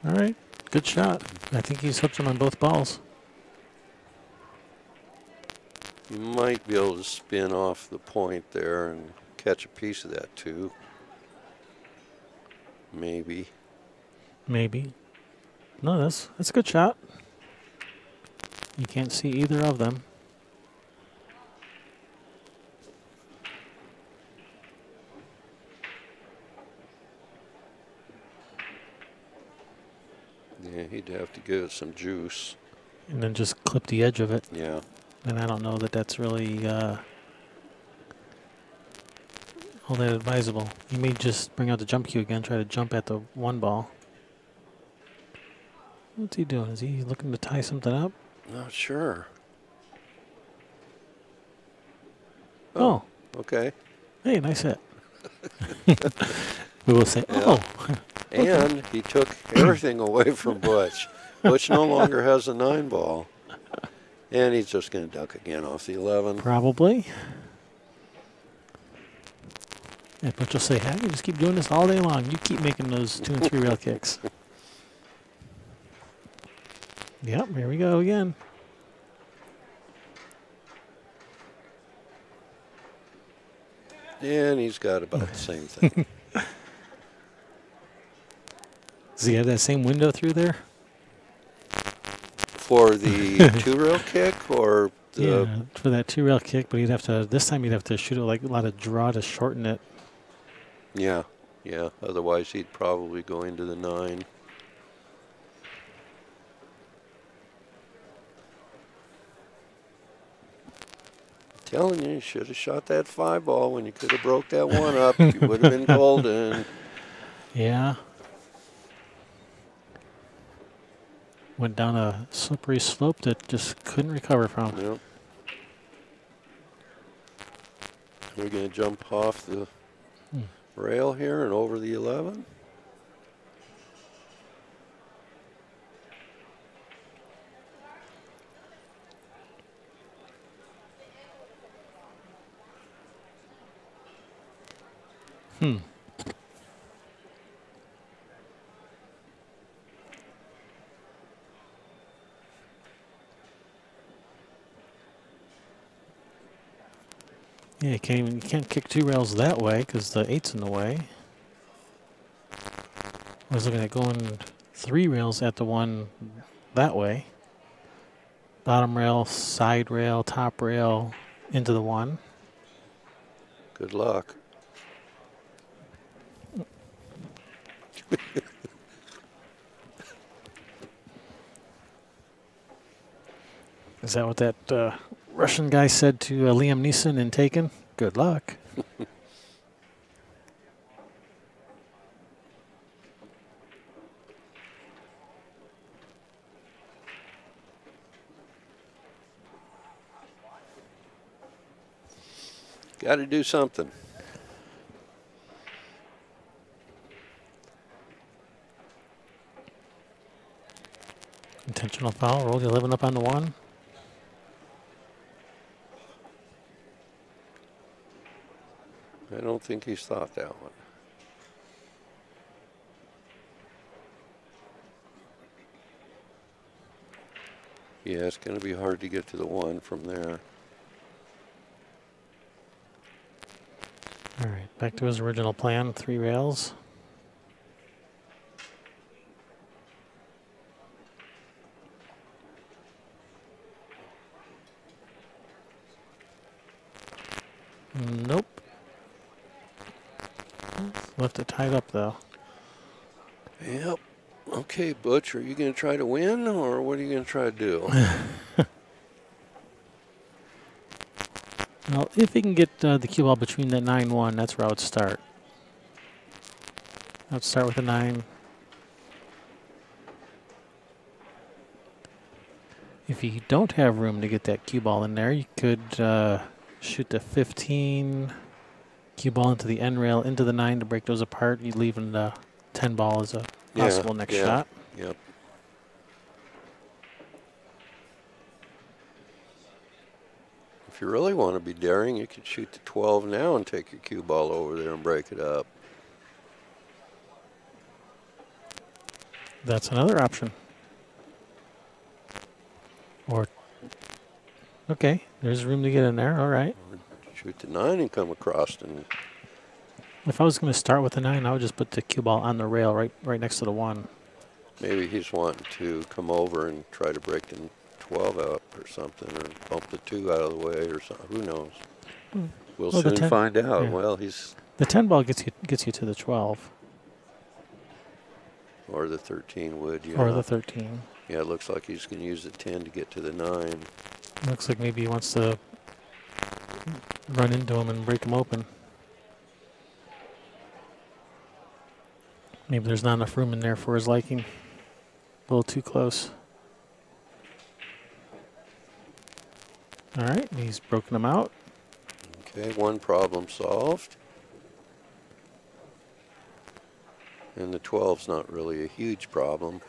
All right, good shot. I think he's hooked him on both balls. You might be able to spin off the point there and catch a piece of that too. Maybe. Maybe. No, that's a good shot. You can't see either of them. Yeah, he'd have to give it some juice. And then just clip the edge of it. Yeah. And I don't know that that's really all that advisable. You may just bring out the jump cue again, try to jump at the 1 ball. What's he doing? Is he looking to tie something up? Not sure. Oh. Okay. Hey, nice hit. We will say, oh. And he took everything away from Butch. Butch no longer has a 9 ball. And he's just going to duck again off the 11. Probably. Yeah, Butch will say, hey, you just keep doing this all day long. You keep making those 2 and 3 rail kicks. Yep, here we go again. And he's got about the same thing. Does he have that same window through there? For the two-rail kick or the... Yeah, for that 2-rail kick, but he'd have to, this time he'd have to shoot it like a lot of draw to shorten it. Yeah, yeah. Otherwise, he'd probably go into the 9. Telling you should have shot that 5-ball when you could have broke that one up. You would have been golden. Yeah. Went down a slippery slope that just couldn't recover from. Yep. We're going to jump off the rail here and over the 11. Yeah, you can't kick 2 rails that way because the 8's in the way. I was looking at going 3 rails at the one that way. Bottom rail, side rail, top rail, into the 1. Good luck. Is that what that Russian guy said to Liam Neeson in Taken? Good luck. Got to do something. Intentional foul. Roll the 11 up on the 1. I don't think he's thought that one. Yeah, it's going to be hard to get to the 1 from there. All right, back to his original plan, 3 rails. Nope. Left it tied up, though. Yep. Okay, Butch, are you going to try to win, or what are you going to try to do? Well, if he can get the cue ball between that 9-1, that's where I would start. I would start with a 9. If you don't have room to get that cue ball in there, you could shoot the 15, cue ball into the end rail, into the 9 to break those apart. You'd leave the 10 ball as a possible next shot. Yep. If you really want to be daring, you could shoot the 12 now and take your cue ball over there and break it up. That's another option. Or, okay, there's room to get in there. All right. Or shoot the 9 and come across and... If I was going to start with the 9, I would just put the cue ball on the rail right next to the 1. Maybe he's wanting to come over and try to break the 12 out or something, or bump the 2 out of the way or something. Who knows? We'll Well, the soon 10 find out. yeah. Well, he's... The 10 ball gets you to the 12. Or the 13 would, yeah. Or the 13. Yeah, it looks like he's going to use the 10 to get to the 9. Looks like maybe he wants to run into him and break him open. Maybe there's not enough room in there for his liking. A little too close. All right, he's broken him out. Okay, 1 problem solved. And the 12's not really a huge problem.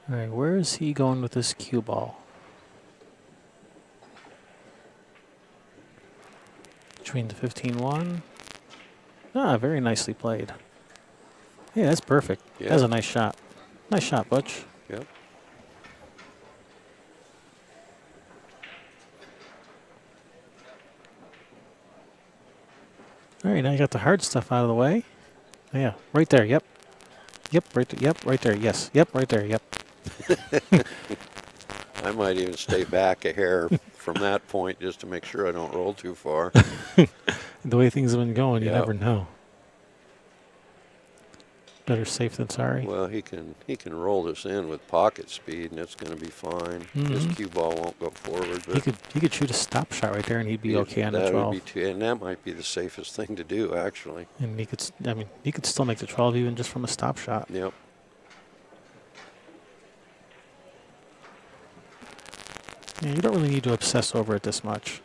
All right, where is he going with this cue ball? Between the 15-1. Ah, very nicely played. Yeah, that's perfect. Yeah. That's a nice shot. Nice shot, Butch. Yep. All right, now you got the hard stuff out of the way. Yeah, right there. Yep. Yep, right there. Yep, right there. Yes. Yep, right there. Yep. I might even stay back a hair from that point just to make sure I don't roll too far. The way things have been going, you Yep. never know. Better safe than sorry. Well, he can roll this in with pocket speed, and it's going to be fine. His cue ball won't go forward. But He could shoot a stop shot right there, and he'd be okay on the that 12. would be too, and that might be the safest thing to do, actually. And he could still make the 12 even just from a stop shot. Yep. Yeah, you don't really need to obsess over it this much.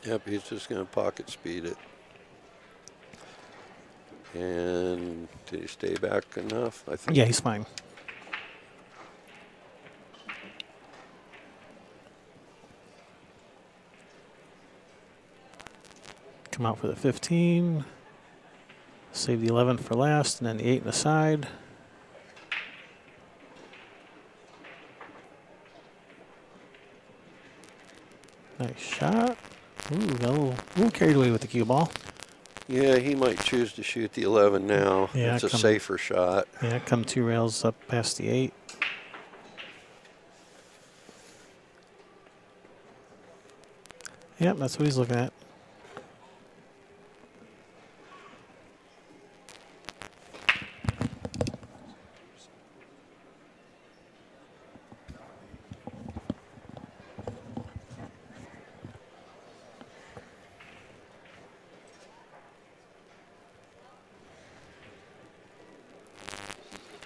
Yep, he's just going to pocket speed it. And did he stay back enough? I think. Yeah, he's fine. Come out for the 15. Save the 11 for last, and then the 8 in the side. Nice shot. Ooh, got a little carried away with the cue ball. Yeah, he might choose to shoot the 11 now. Yeah, it's a safer shot. Yeah, come 2 rails up past the 8. Yep, that's what he's looking at.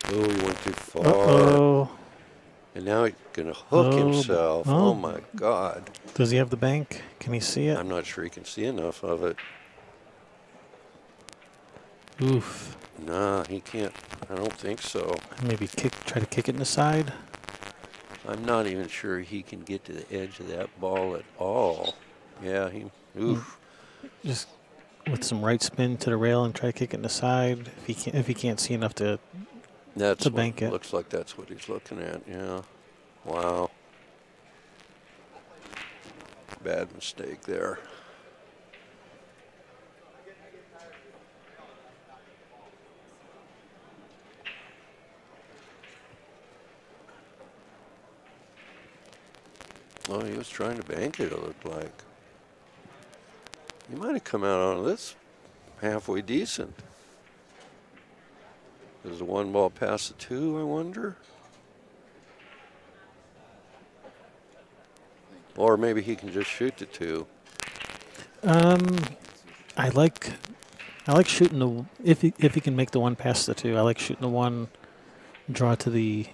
Oh, he went too far. Uh-oh. And now he's going to hook himself. oh. Oh, my God. Does he have the bank? Can he see it? I'm not sure he can see enough of it. Oof. Nah, he can't. I don't think so. Maybe try to kick it in the side. I'm not even sure he can get to the edge of that ball at all. Yeah, oof. Just with some right spin to the rail and try to kick it in the side. If he can't see enough to bank it. Looks like that's what he's looking at, yeah. Wow. Bad mistake there. Oh, he was trying to bank it, it looked like. He might have come out on this halfway decent. Does the 1 ball pass the 2, I wonder? Or maybe he can just shoot the 2. I like shooting the if he can make the 1 past the 2. I like shooting the 1, draw to the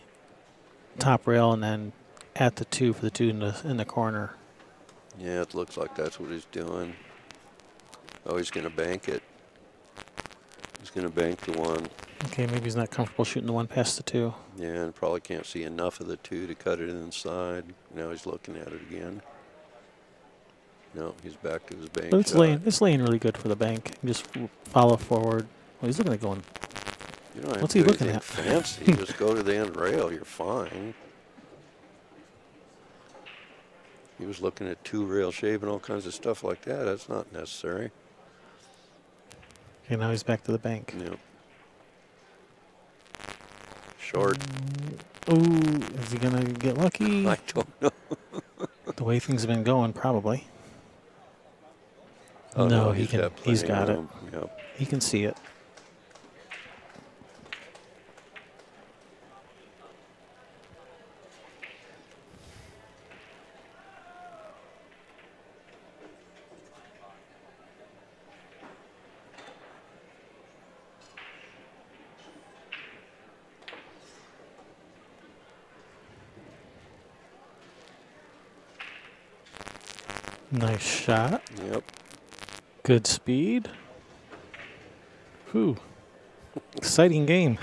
top rail, and then at the 2 for the 2 in the corner. Yeah, it looks like that's what he's doing. Oh, he's going to bank it. He's going to bank the 1. Okay, maybe he's not comfortable shooting the 1 past the 2. Yeah, and probably can't see enough of the 2 to cut it inside. Now he's looking at it again. No, he's back to his bank But it's shot. laying really good for the bank. Just follow forward. Well, he's looking at going. You don't have What's to he do looking anything at? fancy. Just go to the end rail. You're fine. He was looking at 2 rail shape and all kinds of stuff like that. That's not necessary. Okay, now he's back to the bank. Yep. Short. Ooh, is he gonna get lucky? I don't know. The way things have been going, probably. Oh, no, he's got he's plenty of got it. room. Yep. He can see it. Nice shot. Yep. Good speed. Whew. Exciting game.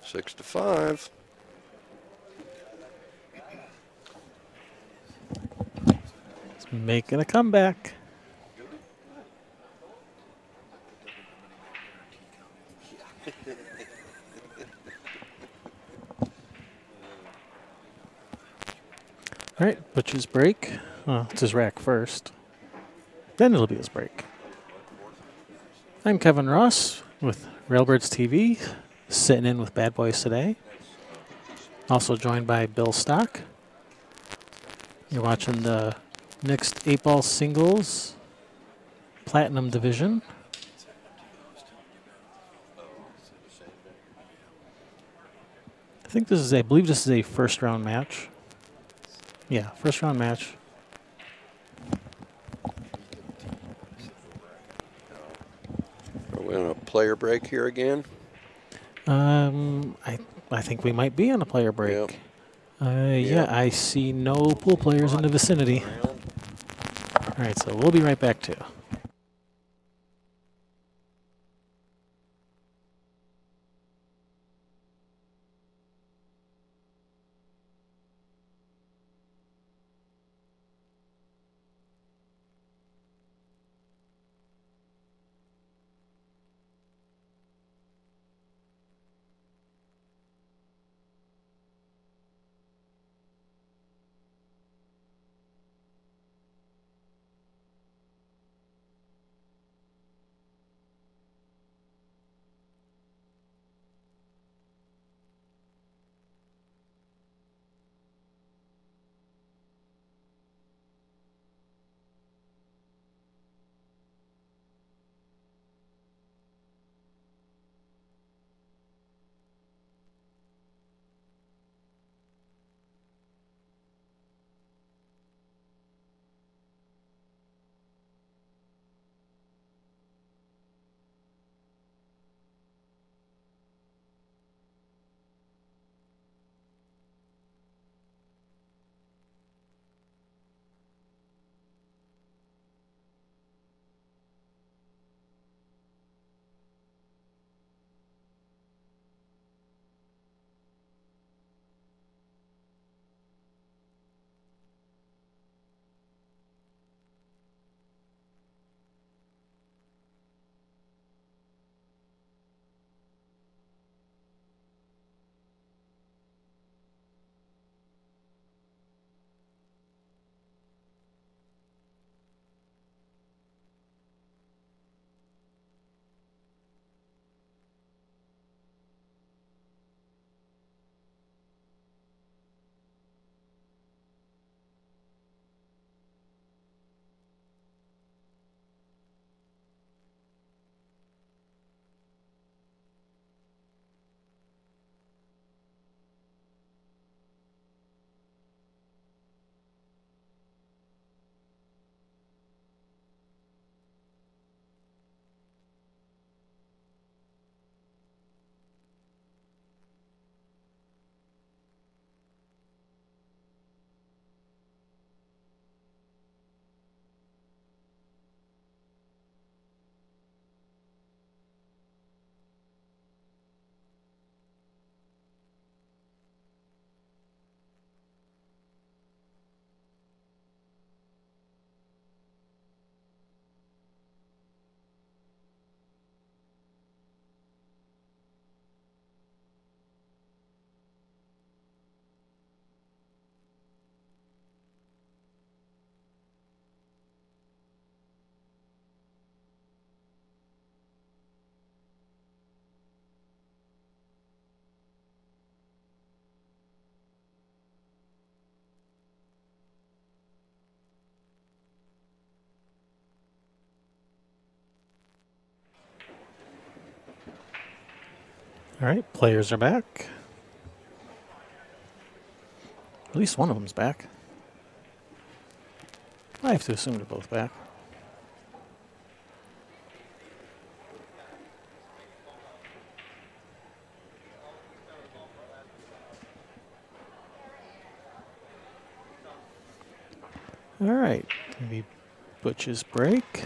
6-5. It's making a comeback. All right, Butch's break. Well, it's his rack first. Then it'll be his break. I'm Kevin Ross with Railbirds TV, sitting in with BadBoys today. Also joined by Bill Stock. You're watching the next 8-ball singles Platinum Division. I believe this is a first round match. Yeah, first round match. Are we on a player break here again? I think we might be on a player break. Yep. Yeah, Yep. I see no pool players in the vicinity. All right, so we'll be right back too. All right, players are back. At least one of them's back. I have to assume they're both back. All right, maybe Butch's break.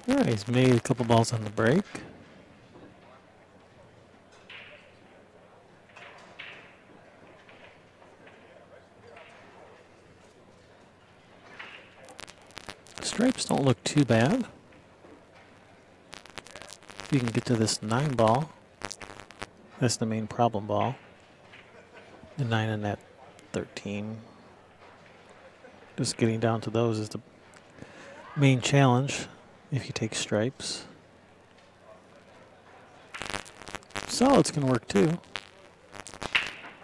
All right, he's made a couple balls on the break. Stripes don't look too bad. You can get to this 9 ball. That's the main problem ball. The 9 and that 13. Just getting down to those is the main challenge if you take stripes. Solids can work too.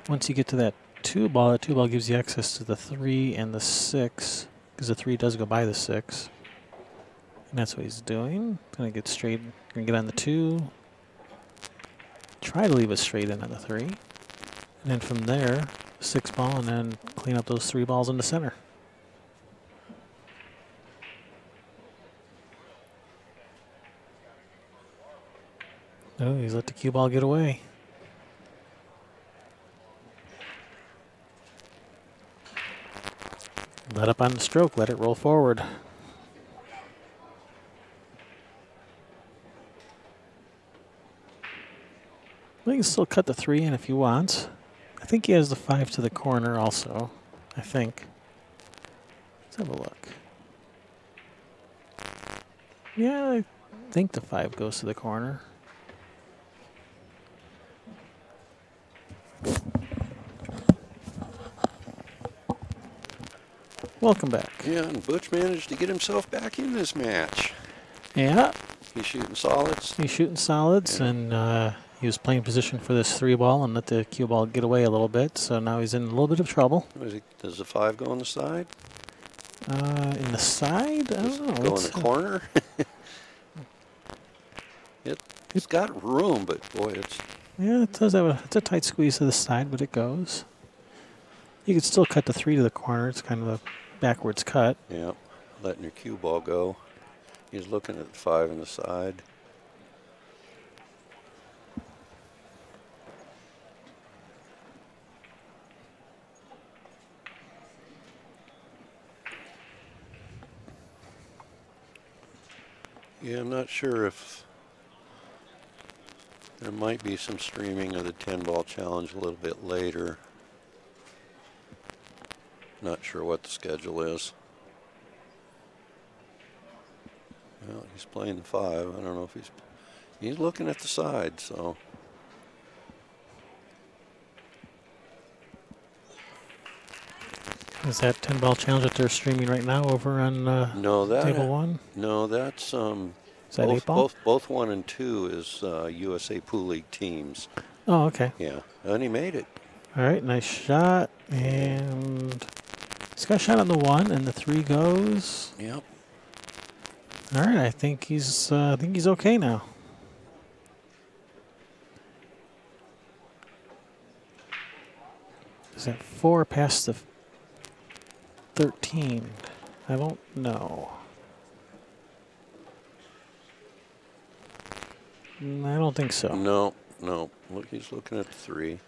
Once you get to that 2 ball, that 2 ball gives you access to the 3 and the 6, because the 3 does go by the 6. And that's what he's doing. Gonna get straight, gonna get on the 2. Try to leave it straight in on the 3. And then from there, 6 ball, and then clean up those 3 balls in the center. Oh, he's let the cue ball get away. Let up on the stroke, let it roll forward. Well, he can still cut the 3 in if he wants. I think he has the 5 to the corner also. I think. Let's have a look. Yeah, I think the 5 goes to the corner. Welcome back. Yeah, and Butch managed to get himself back in this match. Yeah. He's shooting solids. He's shooting solids, Yeah. and he was playing position for this 3 ball and let the cue ball get away a little bit, so now he's in a little bit of trouble. Does the 5 go on the side? In the side? I Does don't know. it go in the corner? It's got room, but boy, it's... Yeah, it does have it's a tight squeeze to the side, but it goes. You could still cut the 3 to the corner. It's kind of a backwards cut. Yeah, letting your cue ball go. He's looking at the 5 on the side. Yeah, I'm not sure if there might be some streaming of the 10 ball challenge a little bit later. Not sure what the schedule is. Well, he's playing the 5. I don't know if he's looking at the side, so. Is that 10 ball challenge that they're streaming right now over on table 1? No, that's Is that 8 ball? both 1 and 2 is USA Pool League teams. Oh, okay. Yeah, and he made it. All right, nice shot, and he's got a shot on the 1, and the 3 goes. Yep. All right, I think he's okay now. Is that 4 past the 13? I don't know. I don't think so. No. Look, he's looking at the 3.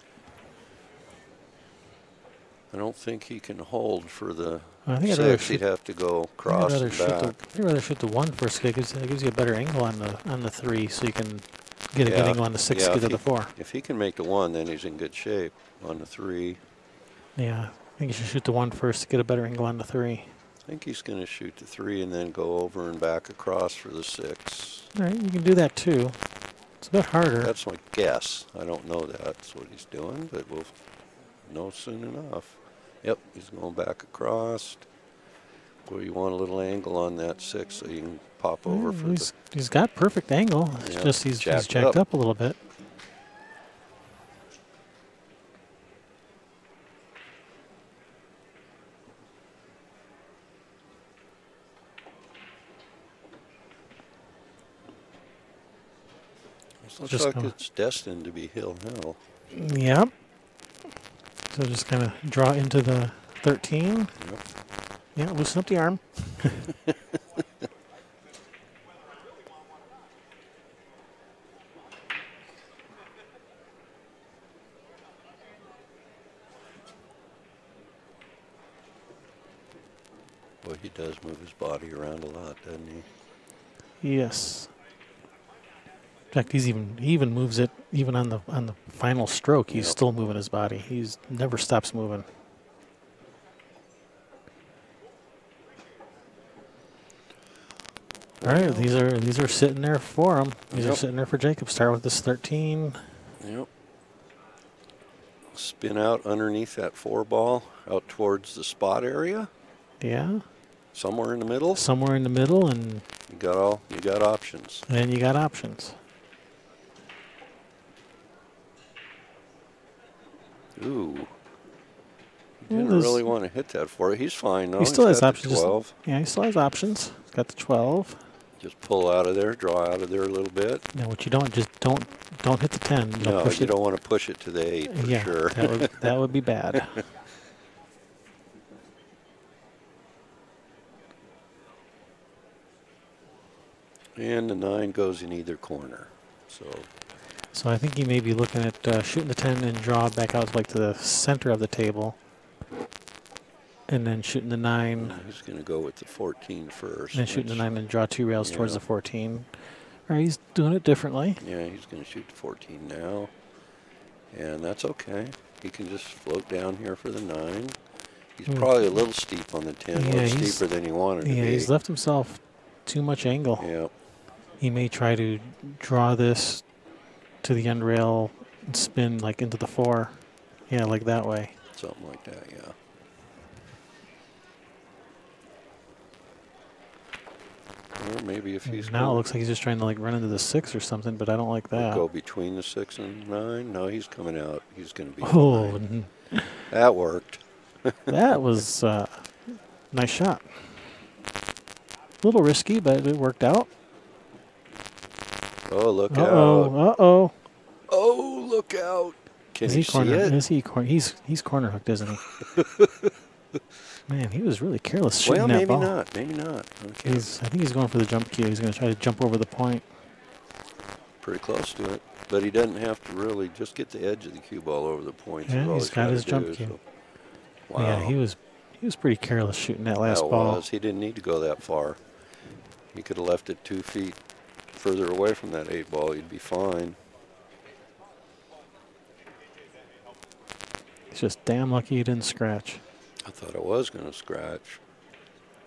I don't think he can hold for the I think 6. He'd have to go cross and back. I'd rather shoot the 1 first. It gives you a better angle on the 3, so you can get a good angle on the 6 to get to the 4. If he can make the 1, then he's in good shape. On the 3, Yeah, I think you should shoot the 1 first to get a better angle on the 3. I think he's going to shoot the 3 and then go over and back across for the 6. All right, you can do that too. It's a bit harder. That's my guess. I don't know that's what he's doing, but we'll know soon enough. Yep, he's going back across. Where you want a little angle on that 6 so you can pop over for the... He's got perfect angle. It's just he's jacked up a little bit. Looks Just like gonna, it's destined to be hill. yeah. So just kind of draw into the 13. Yep. Yeah, loosen up the arm. Boy, he does move his body around a lot, doesn't he? Yes. In fact, he even moves it even on the final stroke. He's Yep. still moving his body. He's never stops moving. All right, these are sitting there for him. These are Yep. sitting there for Jacob. Start with this 13. Yep. Spin out underneath that 4 ball, out towards the spot area, Yeah, somewhere in the middle. somewhere in the middle, and You got options. then you got options. Ooh. He Well, didn't there's- really want to hit that for it. He's fine though. He still He's has got options. the 12. Yeah, he still has options. He's got the 12. Just pull out of there, draw out of there a little bit. Now, what you don't don't hit the 10. Don't No, push you it. don't want to push it to the 8 for Yeah, sure. that would be bad. And the 9 goes in either corner. So I think he may be looking at shooting the 10 and draw back out like to the center of the table, and then shooting the 9. He's going to go with the 14 first. And then shooting the 9 and draw 2 rails towards Yeah. the 14. All right, he's doing it differently. Yeah, he's going to shoot the 14 now. And that's okay. He can just float down here for the 9. He's probably a little steep on the 10, a Yeah, little he's- steeper than he wanted to Yeah, be. he's left himself too much angle. Yeah. He may try to draw this to the end rail and spin like into the 4. Yeah, like that way. Something like that, yeah. Or maybe if he's Now it looks like he's just trying to like run into the 6 or something, but I don't like that. go between the 6 and 9. No, he's coming out. He's going to be Oh, fine. That worked. that was nice shot. A little risky, but it worked out. Oh, look out. Uh-oh. Oh, look out. Can Is he he see corner? it? Is he corner? He's corner hooked, isn't he? Man, he was really careless shooting Well, that maybe ball. not. Maybe not. Okay. I think he's going for the jump cue. He's going to try to jump over the point. Pretty close to it. But he doesn't have to really just get the edge of the cue ball over the points. Yeah, is all he's got gotta his jump do, cue. so. Wow. Yeah, he was pretty careless shooting that last That ball. was. He didn't need to go that far. He could have left it 2 feet further away from that 8 ball. He'd be fine. He's just damn lucky he didn't scratch. I thought I was going to scratch.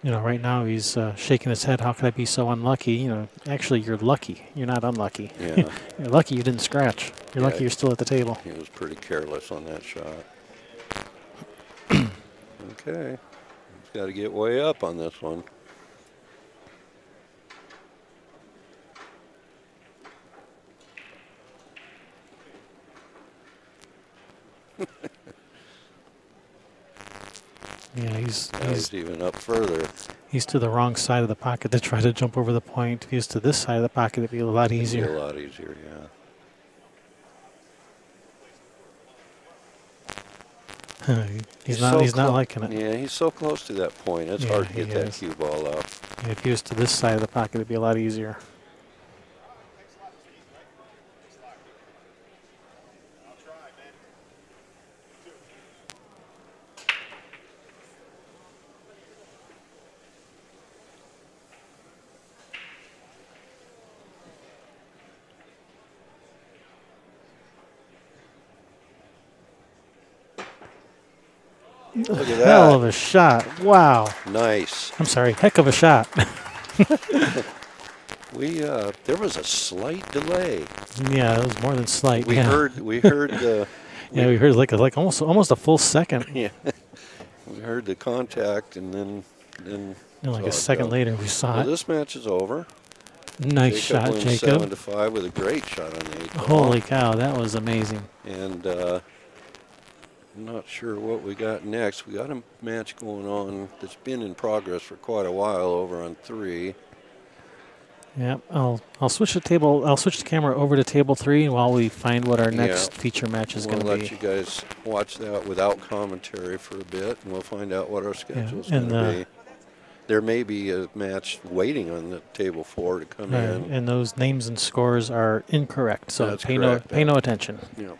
You know, right now he's shaking his head. How could I be so unlucky? You know, actually, you're lucky. You're not unlucky. Yeah. You're lucky you didn't scratch. You're Yeah. lucky you're still at the table. He was pretty careless on that shot. Okay. He's got to get way up on this one. Yeah, Now he's even up further. he's to the wrong side of the pocket to try to jump over the point. If he was to this side of the pocket, it'd be a lot It'd be easier. a lot easier, yeah. He's so not clo- liking it. Yeah, he's so close to that point. It's Yeah, hard to he get that is. cue ball up. If he was to this side of the pocket, it'd be a lot easier. Look at Hell of that. a shot. Wow. Nice. I'm sorry. Heck of a shot. There was a slight delay. Yeah, it was more than slight. We yeah. heard the Yeah, we heard like almost a full second. yeah. We heard the contact and then And like saw a it second go. later, we saw Well, it. this match is over. Nice shot, wins Jacob. 7-5 with a great shot on the 8 ball. Holy cow, that was amazing. And I'm not sure what we got next. We got a match going on that's been in progress for quite a while over on 3. Yeah, I'll switch the table. I'll switch the camera over to table 3 while we find what our next feature match is We'll going to be. let you guys watch that without commentary for a bit, and we'll find out what our schedule is and, going to be. There may be a match waiting on the table 4 to come in. And those names and scores are incorrect, so That's pay correct. no attention. Yeah.